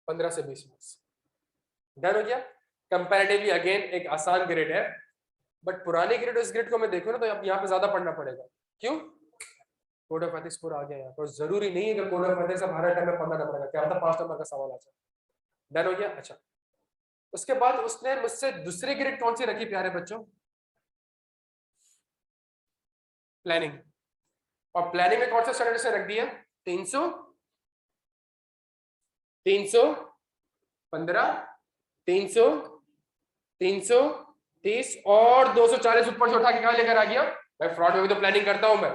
15 से 20 मार्क्स। डन हो गया। कंपैरेटिवली अगेन एक आसान ग्रेड है, बट पुराने ग्रेड और इस ग्रेड को मैं देखूं ना तो अब यहाँ पे ज्यादा पढ़ना पड़ेगा। क्यों? कोड ऑफ एथिक्स पूरा आ गया यहाँ पर। जरूरी नहीं है कि कोड ऑफ एथिक्स अब हर टाइम में पढ़ना पड़ेगा, क्या पता 5 नंबर का सवाल आ जाए। डन हो गया। अच्छा, उसके बाद उसने मुझसे दूसरी ग्रेड कौन सी रखी प्यारे बच्चों? प्लानिंग। और प्लानिंग में कौन सा स्टैंडर्ड से रख दिया? 300, 315, 300, 330 और 240 ऊपर से उठा के कहां लेकर आ गया? भाई फ्रॉड में भी तो प्लानिंग करता हूं मैं।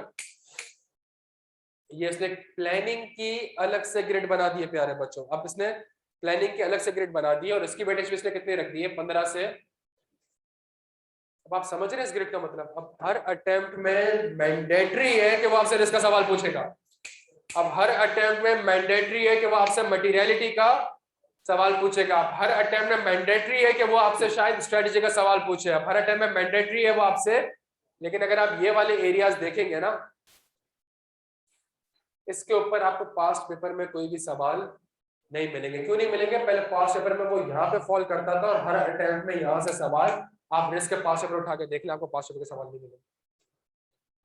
ये इसने प्लानिंग की अलग से ग्रेड बना दी है प्यारे बच्चों। अब इसने प्लानिंग की अलग से ग्रेड बना दी है और इसकी वेटेज भी इसने कितनी रख दी है? 15 से अब आप समझ रहे हैं इस ग्रिड का मतलब? अब हर अटेम्प्ट में मैंडेटरी है कि वो आपसे रिस्क का सवाल पूछेगा। अब हर अटेम्प्ट में मैंडेटरी है कि वो आपसे मटेरियलिटी का सवाल पूछेगा। हर अटेम्प्ट में मैंडेटरी है कि वो आपसे शायद स्ट्रेटजी का सवाल पूछे। अब हर अटेम्प्ट में मैंडेटरी है वो आपसे, लेकिन अगर आप ये वाले एरियाज देखेंगे ना, इसके ऊपर आपको पास्ट पेपर में कोई भी सवाल नहीं मिलेंगे। क्यों नहीं मिलेंगे? पहले पास्ट पेपर में वो यहाँ पे फॉल करता था और हर अटेम्प्ट में यहाँ से सवाल, आप रिस्क के पास्ट पेपर उठा के देख लें, आपको पास्ट पेपर के सवाल नहीं मिलेंगे।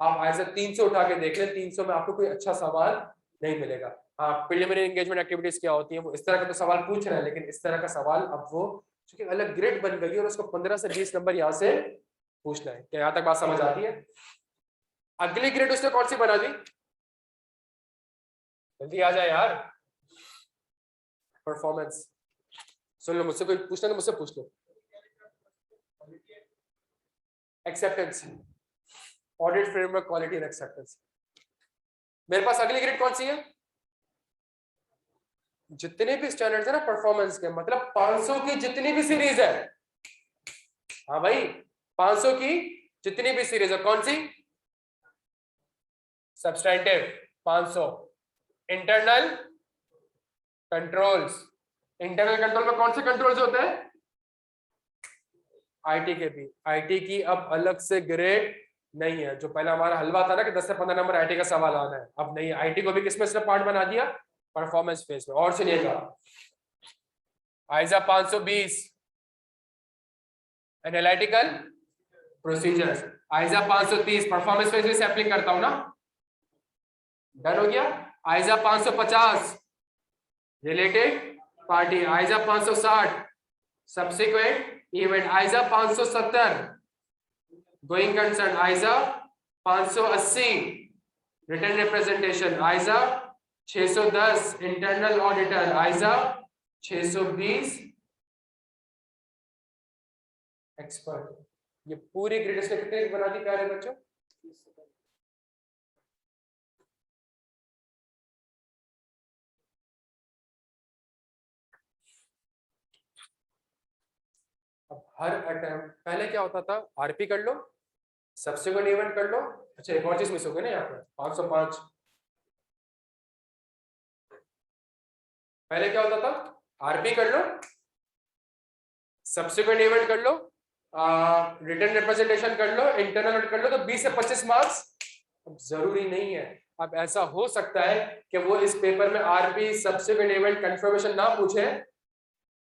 आप ऐसे 300 उठा के देख लें, 300 में आपको कोई अच्छा सवाल नहीं मिलेगा। हाँ, प्रिलिमिनरी एंगेजमेंट एक्टिविटीज क्या होती है, वो इस तरह का तो सवाल पूछ रहे हैं, लेकिन इस तरह का सवाल अब वो चूंकि अलग ग्रेड बन गई और उसको 15 से 20 नंबर यहाँ से पूछना है। क्या यहाँ तक बात समझ आती है? अगली ग्रेड उसने कौन सी बना दी? जल्दी आ जाए यार। परफॉर्मेंस। सुन लो, मुझसे कोई पूछना तो मुझसे पूछ लो। Acceptance, audit framework, quality and acceptance. मेरे पास अगली ग्रेड कौन सी है? जितने भी स्टैंडर्ड्स है ना परफॉर्मेंस के, मतलब 500 की जितनी भी सीरीज है, हाँ भाई 500 की जितनी भी सीरीज है, कौन सी? Substantive 500। Internal controls, internal control में कौन से कंट्रोल्स होते हैं? आईटी के भी। आईटी की अब अलग से ग्रेड नहीं है। जो पहले हमारा हलवा था ना कि 10 से 15 नंबर आईटी का सवाल आना है, अब नहीं। आईटी को भी किसमें से पार्ट बना दिया? परफॉर्मेंस फेज में। और सुनिएगा, ISA 520 analytical procedures, ISA 530 performance phase में सैंपलिंग करता हूं ना, डन हो गया। ISA 550 related party, ISA 560 subsequent event, ISA 570 going concern, ISA 580 return representation, ISA 610 internal auditor, ISA 620 expert. ये पूरी ग्रेड से कितने बना दी प्यारे बच्चों? अब हर अटेम्प्ट पहले क्या होता था? आरपी कर लो, सब्सिक्वेंट इवेंट कर लो। अच्छा, एक और चीज मिस हो गई ना यहाँ पे, 505। पहले क्या होता था? आरपी कर लो, सब्सिक्वेंट इवेंट कर लो, रिटर्न रिप्रेजेंटेशन कर लो, इंटरनल ऑडिट कर लो, तो 20 से 25 मार्क्स। अब जरूरी नहीं है। अब ऐसा हो सकता है कि वो इस पेपर में आरपी, सब्सिक्वेंट इवेंट, कंफर्मेशन ना पूछे,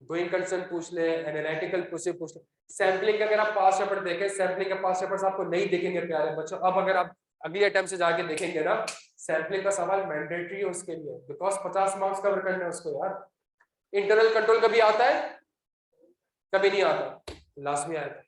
गोइंग कंसर्न पूछ ले, एनालिटिकल पूछ ले। सैंपलिंग अगर आप पास पेपर देखें, सैंपलिंग का पास पेपर्स आपको नहीं दिखेंगे प्यारे बच्चों। अब अगर आप अगली अटेम्प्ट से जाके देखेंगे ना, सैंपलिंग का सवाल मैंडेटरी है उसके लिए, बिकॉज 50 मार्क्स कवर करने हैं उसको यार। इंटरनल कंट्रोल कभी आता है? कभी नहीं आता। लाजमी आएगा,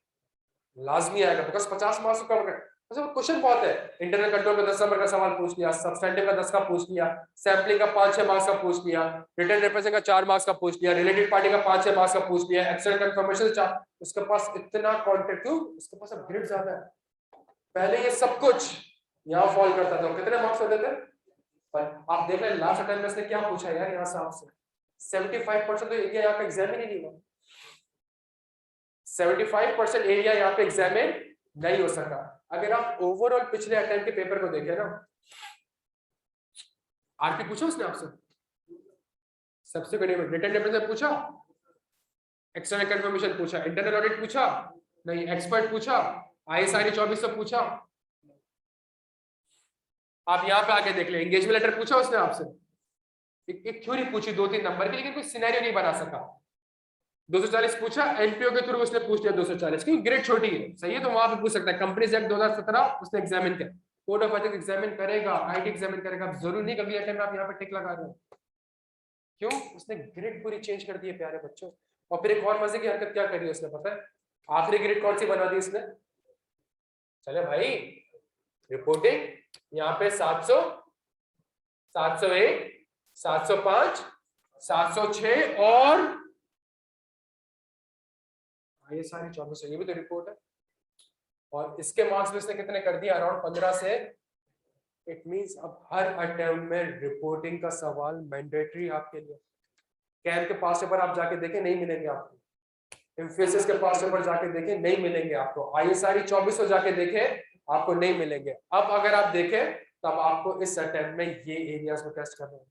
लाजमी आएगा, बिकॉज 50 मार्क्स कवर कर। अच्छा, क्वेश्चन बहुत है। इंटरनल कंट्रोल का 10 नंबर का सवाल पूछ लिया, सब्सटेंटिव का 10 का पूछ लिया, सैंपलिंग का 5-6 मार्क्स का पूछ लिया, रिटर्न रिप्रेजेंटेशन का 4 मार्क्स का पूछ लिया, रिलेटेड पार्टी का 5-6 मार्क्स का पूछ लिया, एक्सटर्नल कंफर्मेशन 4। उसके पास इतना कॉन्टेक्ट, क्यों? उसके पास अब ग्रिड ज्यादा है। पहले ये सब कुछ यहाँ फॉल करता था, कितने मार्क्स होते थे? पर आप देख रहे लास्ट अटेम्प्ट में इसने क्या पूछा यार यहाँ से आपसे? 75% तो एरिया यहाँ पे एग्जाम ही नहीं हुआ। 75% एरिया यहाँ पे एग्जामिन नहीं हो सका। अगर आप ओवरऑल पिछले अटेम्प्ट के पेपर को देखें ना, आरपी पूछा उसने आपसे, सबसे बड़े रिटर्न रिप्रेजेंटेशन पूछा, एक्सटर्नल कंफर्मेशन पूछा, इंटरनल ऑडिट पूछा नहीं, एक्सपर्ट पूछा, आईएसआरई 2400 पूछा। आप यहाँ पे आके देख ले, एंगेजमेंट लेटर पूछा उसने आपसे, एक थ्योरी पूछी 2-3 नंबर की, लेकिन कोई सिनेरियो नहीं बना सका। 240 पूछा, एनपीओ के थ्रू उसने पूछ लिया 240, क्योंकि ग्रेड छोटी है, सही है, तो वहां पे पूछ सकता है। कंपनीज एक्ट 2017 उसने एग्जामिन किया, कोड ऑफ एथिक्स एग्जामिन करेगा, आईटी एग्जामिन करेगा। जरूरी नहीं कभी अटेम्प्ट आप यहाँ पे टिक लगा रहे हो। क्यों? उसने ग्रिड पूरी चेंज कर दी है प्यारे बच्चों। और फिर एक और मजे की हरकत क्या करी उसने पता है? आखिरी ग्रिड कौन सी बना दी इसने? चले भाई, रिपोर्टिंग यहाँ पे 700, 701, 705, 706 और ये सारी 2400, ये भी तो रिपोर्ट है। और इसके मार्क्स में इसने कितने कर दिया? अराउंड 15 से। इट मींस अब हर अटेम्प्ट में रिपोर्टिंग का सवाल मैंडेटरी आपके लिए। कैम के पास पेपर आप जाके देखें, नहीं मिलेंगे आपको। एम्फेसिस के पास पेपर जाके देखें, नहीं मिलेंगे आपको। ISRE 2400 जाके देखें, आपको नहीं मिलेंगे। अब अगर आप देखें तब आपको इस अटेम्प्ट में ये एरियाज को टेस्ट करना होता है।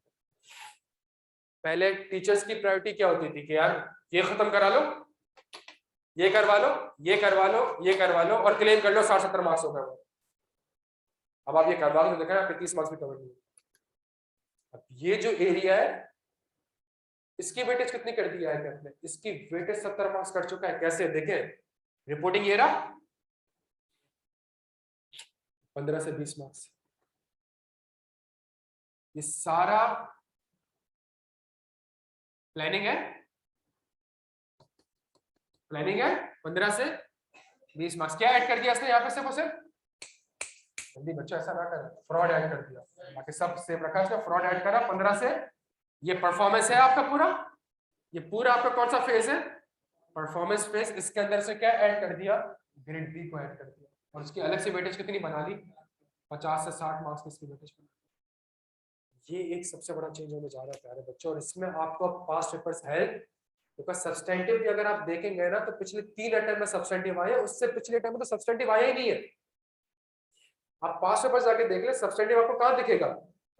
पहले टीचर्स की प्रायोरिटी क्या होती थी कि यार ये खत्म करा लो, ये करवा लो, ये करवा लो, ये करवा लो और क्लेम कर लो 60-70 मार्क्स हो गए। अब आप ये करवा लो तो देखा आपके 30 मार्क्स भी कवर नहीं। अब ये जो एरिया है इसकी वेटेज कितनी कर दिया है आपने? इसकी वेटेज 70 मार्क्स कर चुका है। कैसे देखें, रिपोर्टिंग ये रहा 15 से 20 मार्क्स। ये सारा प्लानिंग है, प्लानिंग है 15 से 20 मार्क्स। क्या ऐड कर दिया इसने यहाँ पे? सिर्फ उसे जल्दी बच्चा ऐसा ना कर, फ्रॉड ऐड कर दिया, बाकी सब सेम रखा, इसका फ्रॉड ऐड करा 15 से। ये परफॉर्मेंस है आपका पूरा, ये पूरा आपका कौन सा फेज है? Performance phase. इसके अंदर से क्या ऐड कर दिया? ग्रेड बी को ऐड कर दिया और उसकी अलग से वेटेज कितनी बना ली? 50 से 60 मार्क्स की इसकी वेटेज बना। ये एक सबसे बड़ा चेंज होने जा रहा है प्यारे बच्चों। और इसमें आपको past papers help, because substantive भी अगर आप देखेंगे ना तो पिछले 3 अटेम्प्ट में सब्सटेंटिव आए, उससे पिछले अटेम्प्ट में तो सब्सटेंटिव आया ही नहीं है। आप पास्ट पेपर जाके देख ले, सब्सटेंटिव आपको कहां दिखेगा?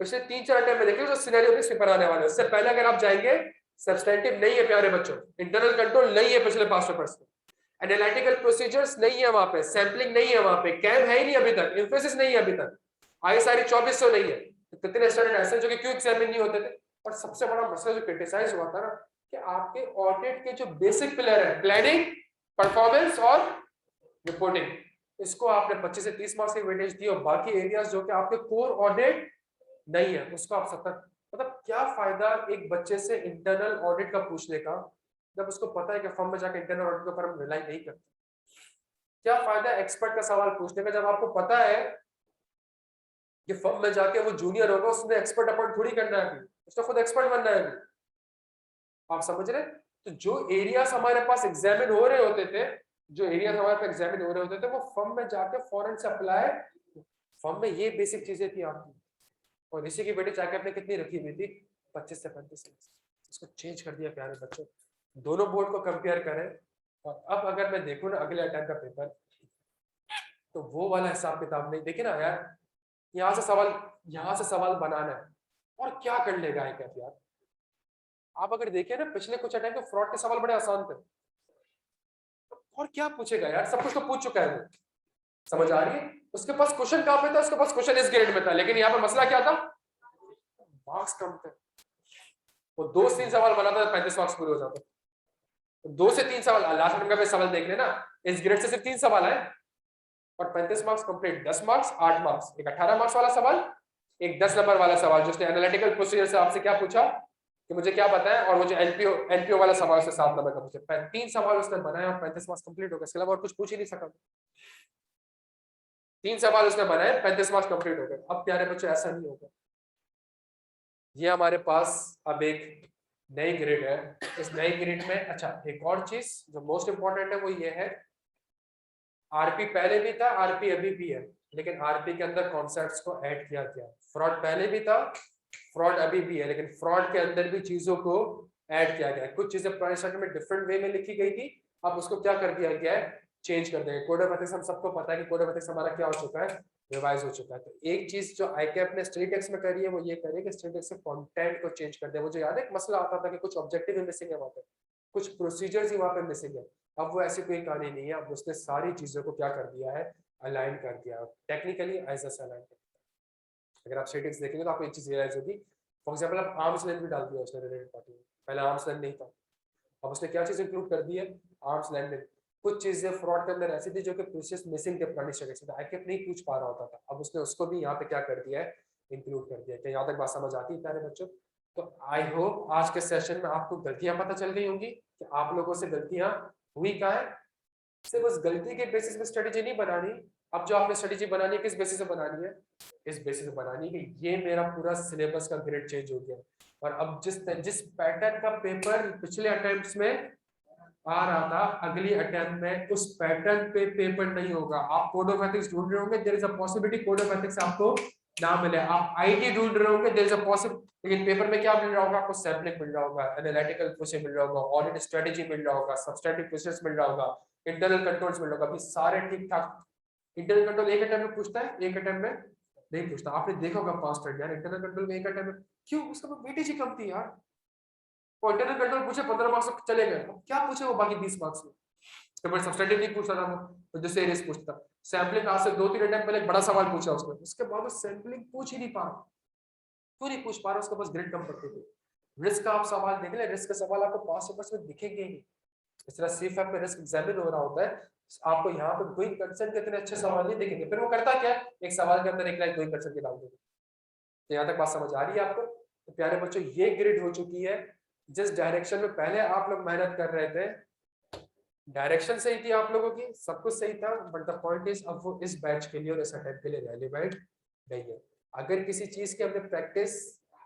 पिछले 3-4 अटेम्प्ट में देखिए जो सिनेरियो बेस्ड पेपर आने वाले हैं। उससे पहले अगर आप जाएंगे, सब्सटेंटिव नहीं है प्यारे बच्चों, इंटरनल कंट्रोल नहीं है पिछले पास्ट पेपर्स में, एनालिटिकल प्रोसीजर्स नहीं है वहां पे, सैंपलिंग नहीं है वहां पे, कैम है ही नहीं अभी तक, एम्फेसिस नहीं है अभी तक, ISRE 2400 नहीं है। कितने स्टूडेंट ऐसे जो कि क्यों एग्जामिन नहीं होते थे? और सबसे बड़ा मसला जो क्रिटिसाइज हुआ था ना कि आपके ऑडिट के जो बेसिक पिलर है, प्लानिंग, परफॉर्मेंस और रिपोर्टिंग, इसको आपने 25 से 30 मार्क्स की वेटेज दी और बाकी एरियाज जो कि आपके कोर ऑडिट नहीं है उसको आप 70। मतलब क्या फायदा एक बच्चे से इंटरनल ऑडिट का पूछने का जब उसको पता है कि फर्म में जाकर इंटरनल ऑडिट के ऊपर हम रिलाई नहीं करते? क्या फायदा एक्सपर्ट का सवाल पूछने का जब आपको पता है कि फर्म में जाके वो जूनियर होगा, उसने एक्सपर्ट अपॉइंट थोड़ी करना है अभी, उसने खुद एक्सपर्ट बनना है अभी। आप समझ रहे? तो जो एरियाज हमारे पास एग्जामिन हो रहे होते थे, जो एरियाज हमारे पास एग्जामिन हो रहे होते थे, वो फर्म में जाके फॉरेन से अप्लाई, फर्म में ये बेसिक चीजें थी आपकी, और इसी की वेटेज जाके आपने कितनी रखी हुई थी? 25 से 35। इसको चेंज कर दिया प्यारे बच्चों। दोनों बोर्ड को कंपेयर करें और अब अगर मैं देखूं ना अगले अटेम्प्ट का पेपर, तो वो वाला हिसाब किताब नहीं। देखिए ना यार, यहाँ से सवाल बनाना है और क्या कर लेगा एक यार। आप अगर देखें ना पिछले कुछ अटेम्प्ट के फ्रॉड के सवाल बड़े आसान थे, और क्या पूछेगा यार, सब कुछ तो पूछ चुका है वो। समझ आ रही है? उसके पास क्वेश्चन कहां पे था? उसके पास क्वेश्चन इस ग्रेड में था, लेकिन यहाँ पे मसला क्या था? मार्क्स कम थे। वो 2-3 सवाल बनाता था, 35 मार्क्स पूरे हो जाते। तो 2 से 3 सवाल, लास्ट नंबर का सवाल देख लेना, इस ग्रेड से सिर्फ 3 सवाल है और 35 मार्क्स कंप्लीट। 10 मार्क्स, 8 मार्क्स, एक 18 मार्क्स वाला सवाल, एक 10 नंबर वाला सवाल जो उसने एनालिटिकल प्रोसीजर से आपसे क्या पूछा कि मुझे क्या पता है, और मुझे एनपीओ वाला सवाल से 7 नंबर का पूछा। 3 सवाल उसने बनाए और 35 मार्क्स कंप्लीट हो गए। इसके अलावा और कुछ पूछ ही नहीं सका। 3 सवाल उसने बनाए, 35 मार्क्स कंप्लीट हो गए। अब प्यारे बच्चों ऐसा नहीं होगा। ये हमारे पास अब एक नई ग्रिड है। इस नई ग्रिड में अच्छा एक और चीज जो मोस्ट इंपॉर्टेंट है वो ये है, आरपी पहले भी था, आरपी अभी भी है, लेकिन आरपी के अंदर कॉन्सेप्ट्स को ऐड किया गया। फ्रॉड पहले भी था, फ्रॉड अभी भी है, लेकिन फ्रॉड के अंदर भी चीजों को ऐड किया गया है। कुछ चीजें पुराने स्टार्टिंग में डिफरेंट वे में लिखी गई थी, अब उसको क्या कर दिया गया है? चेंज कर देंगे। कोड ऑफ एथिक्स हम सबको पता है कि कोड ऑफ एथिक्स हमारा क्या हो चुका है? रिवाइज हो चुका है। तो एक चीज जो आईकैप ने स्टडी टेक्स्ट में करी है वो ये करी कि स्टडी टेक्स्ट के कंटेंट को चेंज कर दिया। मुझे याद है एक मसला आता था कि कुछ ऑब्जेक्टिव ही मिसिंग है वहां पे, कुछ प्रोसीजर्स ही वहां पे मिसिंग है। अब वो ऐसी कोई कहानी नहीं है, अब उसने सारी चीजों को क्या कर दिया है? अलाइन कर दिया, टेक्निकली एज अ अलाइन कर दिया। अगर आप स्टडी टेक्स्ट देखेंगे तो आपको एक चीज रियलाइज होगी। फॉर एग्जांपल अब आर्म्स लेंथ भी डाल दिया उसने रिलेटेड पार्टी में, पहले आर्म्स लेंथ नहीं था, अब उसने क्या चीज इंक्लूड कर दी है? आर्म्स लेंथ में। कुछ चीजें फ्रॉड के अंदर ऐसी थी जो कि प्रोसेस मिसिंग थे पुरानी स्टडी से, आईकेप नहीं पूछ पा रहा होता था, अब उसने उसको भी यहाँ पे क्या कर दिया है? इंक्लूड कर दिया। क्या यहाँ तक बात समझ आती है प्यारे बच्चों? तो आई होप आज के सेशन में आपको गलतियां पता चल गई होंगी कि आप लोगों से गलतियां हुई क्या है। सिर्फ उस गलती के बेसिस पे स्ट्रेटेजी नहीं बनानी। अब जो आपने स्ट्रेटेजी बनानी है किस बेसिस पे बनानी है? इस बेसिस पे बनानी है कि ये मेरा पूरा सिलेबस का ग्रेड चेंज हो गया, और अब जिस पैटर्न का पेपर पिछले अटेम्प्ट्स में आ रहा था, अगली अटेम्प्ट में उस पैटर्न पे पेपर नहीं होगा। आप कोड ऑफ एथिक्स ढूंढ रहे होंगे, there is a possibility code of ethics आपको ना मिले, आप आईटी ढूंढ रहे होंगे, देयर इज अ पॉसिबल, लेकिन पेपर में क्या मिल रहा होगा आपको? सैम्पलिंग मिल रहा होगा, एनालिटिकल प्रोसेस मिल रहा होगा, ऑडिट स्ट्रेटेजी मिल रहा होगा, सब्सटैंटिव प्रोसेस मिल रहा होगा, इंटरनल कंट्रोल्स मिल रहा होगा। अभी सारे ठीक ठाक। इंटरनल कंट्रोल एक अटेम्प्ट में पूछता है, एक अटेम्प्ट में नहीं पूछता। आपने देखा होगा पास्ट टाइम यार, इंटरनल कंट्रोल में एक अटेम्प्ट में, क्यों? उसका वेटेज ही कम थी यार। वो इंटरनल कंट्रोल पूछे 15 मार्क्स चले गए, अब क्या पूछे वो बाकी 20 मार्क्स में? तो मैं सब्सटैंटिव नहीं पूछ रहा था, तो जैसे एरिस पूछता। सैम्पलिंग आज से 2-3 अटेम्प्ट पहले एक बड़ा सवाल पूछा उसने, उसके बाद वो सैम्पलिंग पूछ ही नहीं पा रहा। क्यों नहीं पूछ पा रहा? उसके पास ग्रेड कम पड़ती थी। रिस्क का आप सवाल देख ले, रिस्क का सवाल आपको पास पेपर्स में दिखेंगे ही। इस तरह सीफएफ में रिस्क एग्जामिन हो रहा होता है, आपको यहाँ पे गोइंग कंसर्न के इतने अच्छे सवाल नहीं दिखेंगे। फिर वो करता क्या, एक सवाल के अंदर एक लाइन गोइंग कंसर्न की डाल देगा। तो यहाँ तक बात समझ आ रही है आपको? तो प्यारे बच्चों, ये ग्रिड हो चुकी है। जिस डायरेक्शन में पहले आप लोग मेहनत कर रहे थे, डायरेक्शन सही थी आप लोगों की, सब कुछ सही था, बट द पॉइंट इज अब वो इस बैच के लिए और इस अटेम्प्ट के लिए रेलेवेंट नहीं है। अगर किसी चीज की हमने प्रैक्टिस,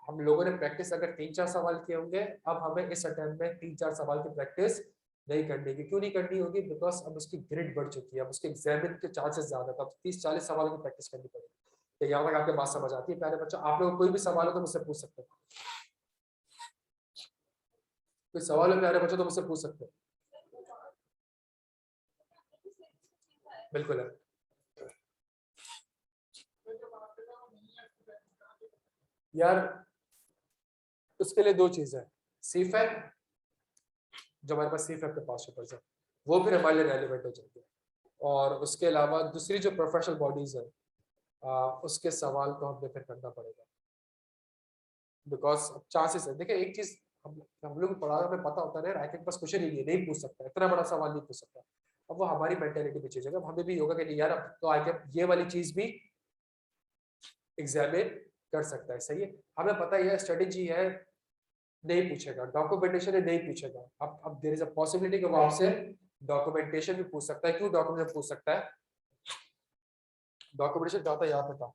हम लोगों ने प्रैक्टिस अगर 3-4 सवाल किए होंगे, अब हमें इस अटेम्प्ट में 3-4 सवाल की प्रैक्टिस नहीं करनी होगी। क्यों नहीं करनी होगी? बिकॉज अब उसकी ग्रिड बढ़ चुकी है, अब उसके एग्जामिन के चांसेस ज्यादा, तब 30-40 सवालों की प्रैक्टिस करनी पड़ेगी। तो यहाँ तक आपके बात समझ आती है प्यारे बच्चों? आप लोग कोई भी सवाल हो तो मुझसे पूछ सकते हो, कोई सवाल हो प्यारे बच्चों तो मुझसे पूछ सकते हो, बिल्कुल है। यार उसके लिए दो चीज है, सीफेक, जो हमारे पास सीफेक के पास पेपर्स है वो फिर हमारे लिए रेलिवेंट हो जाएंगे, और उसके अलावा दूसरी जो प्रोफेशनल बॉडीज है उसके सवाल को हमें फिर करना पड़ेगा। बिकॉज चांसेस है, देखिए एक चीज, हम लोग पढ़ा हमें पता होता है रैकेट के पास क्वेश्चन ही नहीं पूछ सकता, इतना बड़ा सवाल नहीं पूछ सकता। अब वो हमारी मेंटेलिटी पे चीज है, अब हमें भी होगा कि नहीं यार, अब तो आगे ये वाली चीज भी एग्जामिन कर सकता है, सही है। हमें पता ही है स्ट्रेटेजी है, नहीं पूछेगा, डॉक्यूमेंटेशन है नहीं पूछेगा। अब देयर इज अ पॉसिबिलिटी कि वो आपसे डॉक्यूमेंटेशन भी पूछ सकता है। क्यों डॉक्यूमेंटेशन पूछ सकता है? डॉक्यूमेंटेशन क्या होता है यहाँ पे था,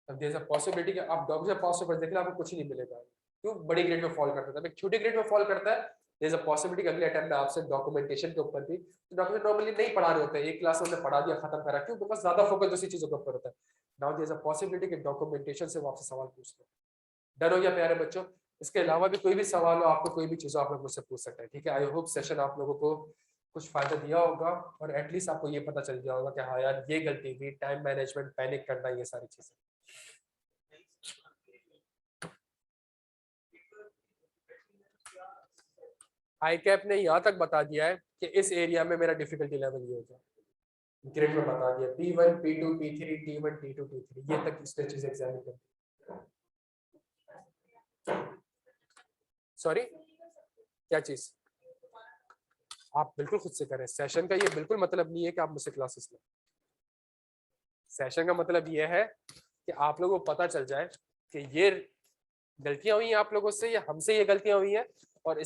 अब देयर इज अ पॉसिबिलिटी कि आप डॉक्यूमेंटेशन पास पेपर देख ले, आपको कुछ ही नहीं मिलेगा। क्यों? बड़ी ग्रेड में फॉल करता था, छोटी ग्रेड में फॉल करता है, देयर इज अ पॉसिबिलिटी कि अगले अटेम्प्ट में आपसे डॉक्यूमेंटेशन के ऊपर भी, तो डॉक्यूमेंट नॉर्मली नहीं पढ़ा रहे होते हैं, एक क्लास में हमने पढ़ा दिया खत्म करा, क्यों? बिकॉज ज्यादा फोकस दूसरी चीजों के ऊपर होता है। Now there is a possibility कि डॉक्यूमेंटेशन से वो आपसे सवाल पूछ ले। डन हो गया प्यारे बच्चों? इसके अलावा भी कोई भी सवाल हो आपको, कोई भी चीज हो, आप लोग मुझसे पूछ सकते हैं, ठीक है। आई होप सेशन आप लोगों को कुछ फायदा दिया होगा, और एटलीस्ट आपको ये पता चल गया होगा कि हाँ यार ये गलती थी, टाइम मैनेजमेंट, पैनिक करना, ये सारी चीजें। आई कैप ने यहाँ तक बता दिया है कि इस एरिया में मेरा डिफिकल्टी लेवल ये होगा, ग्रेड में बता दिया P1 P2 P3 T1 T2 T3, ये तक इसने चीज एग्जामिन कर। सॉरी, क्या चीज? आप बिल्कुल खुद से करें सेशन का, ये बिल्कुल मतलब नहीं है कि आप मुझसे क्लासेस लें। सेशन का मतलब ये है कि आप लोगों को पता चल जाए कि ये गलतियां हुई हैं आप लोगों से, या हमसे ये गलतियां हुई हैं, और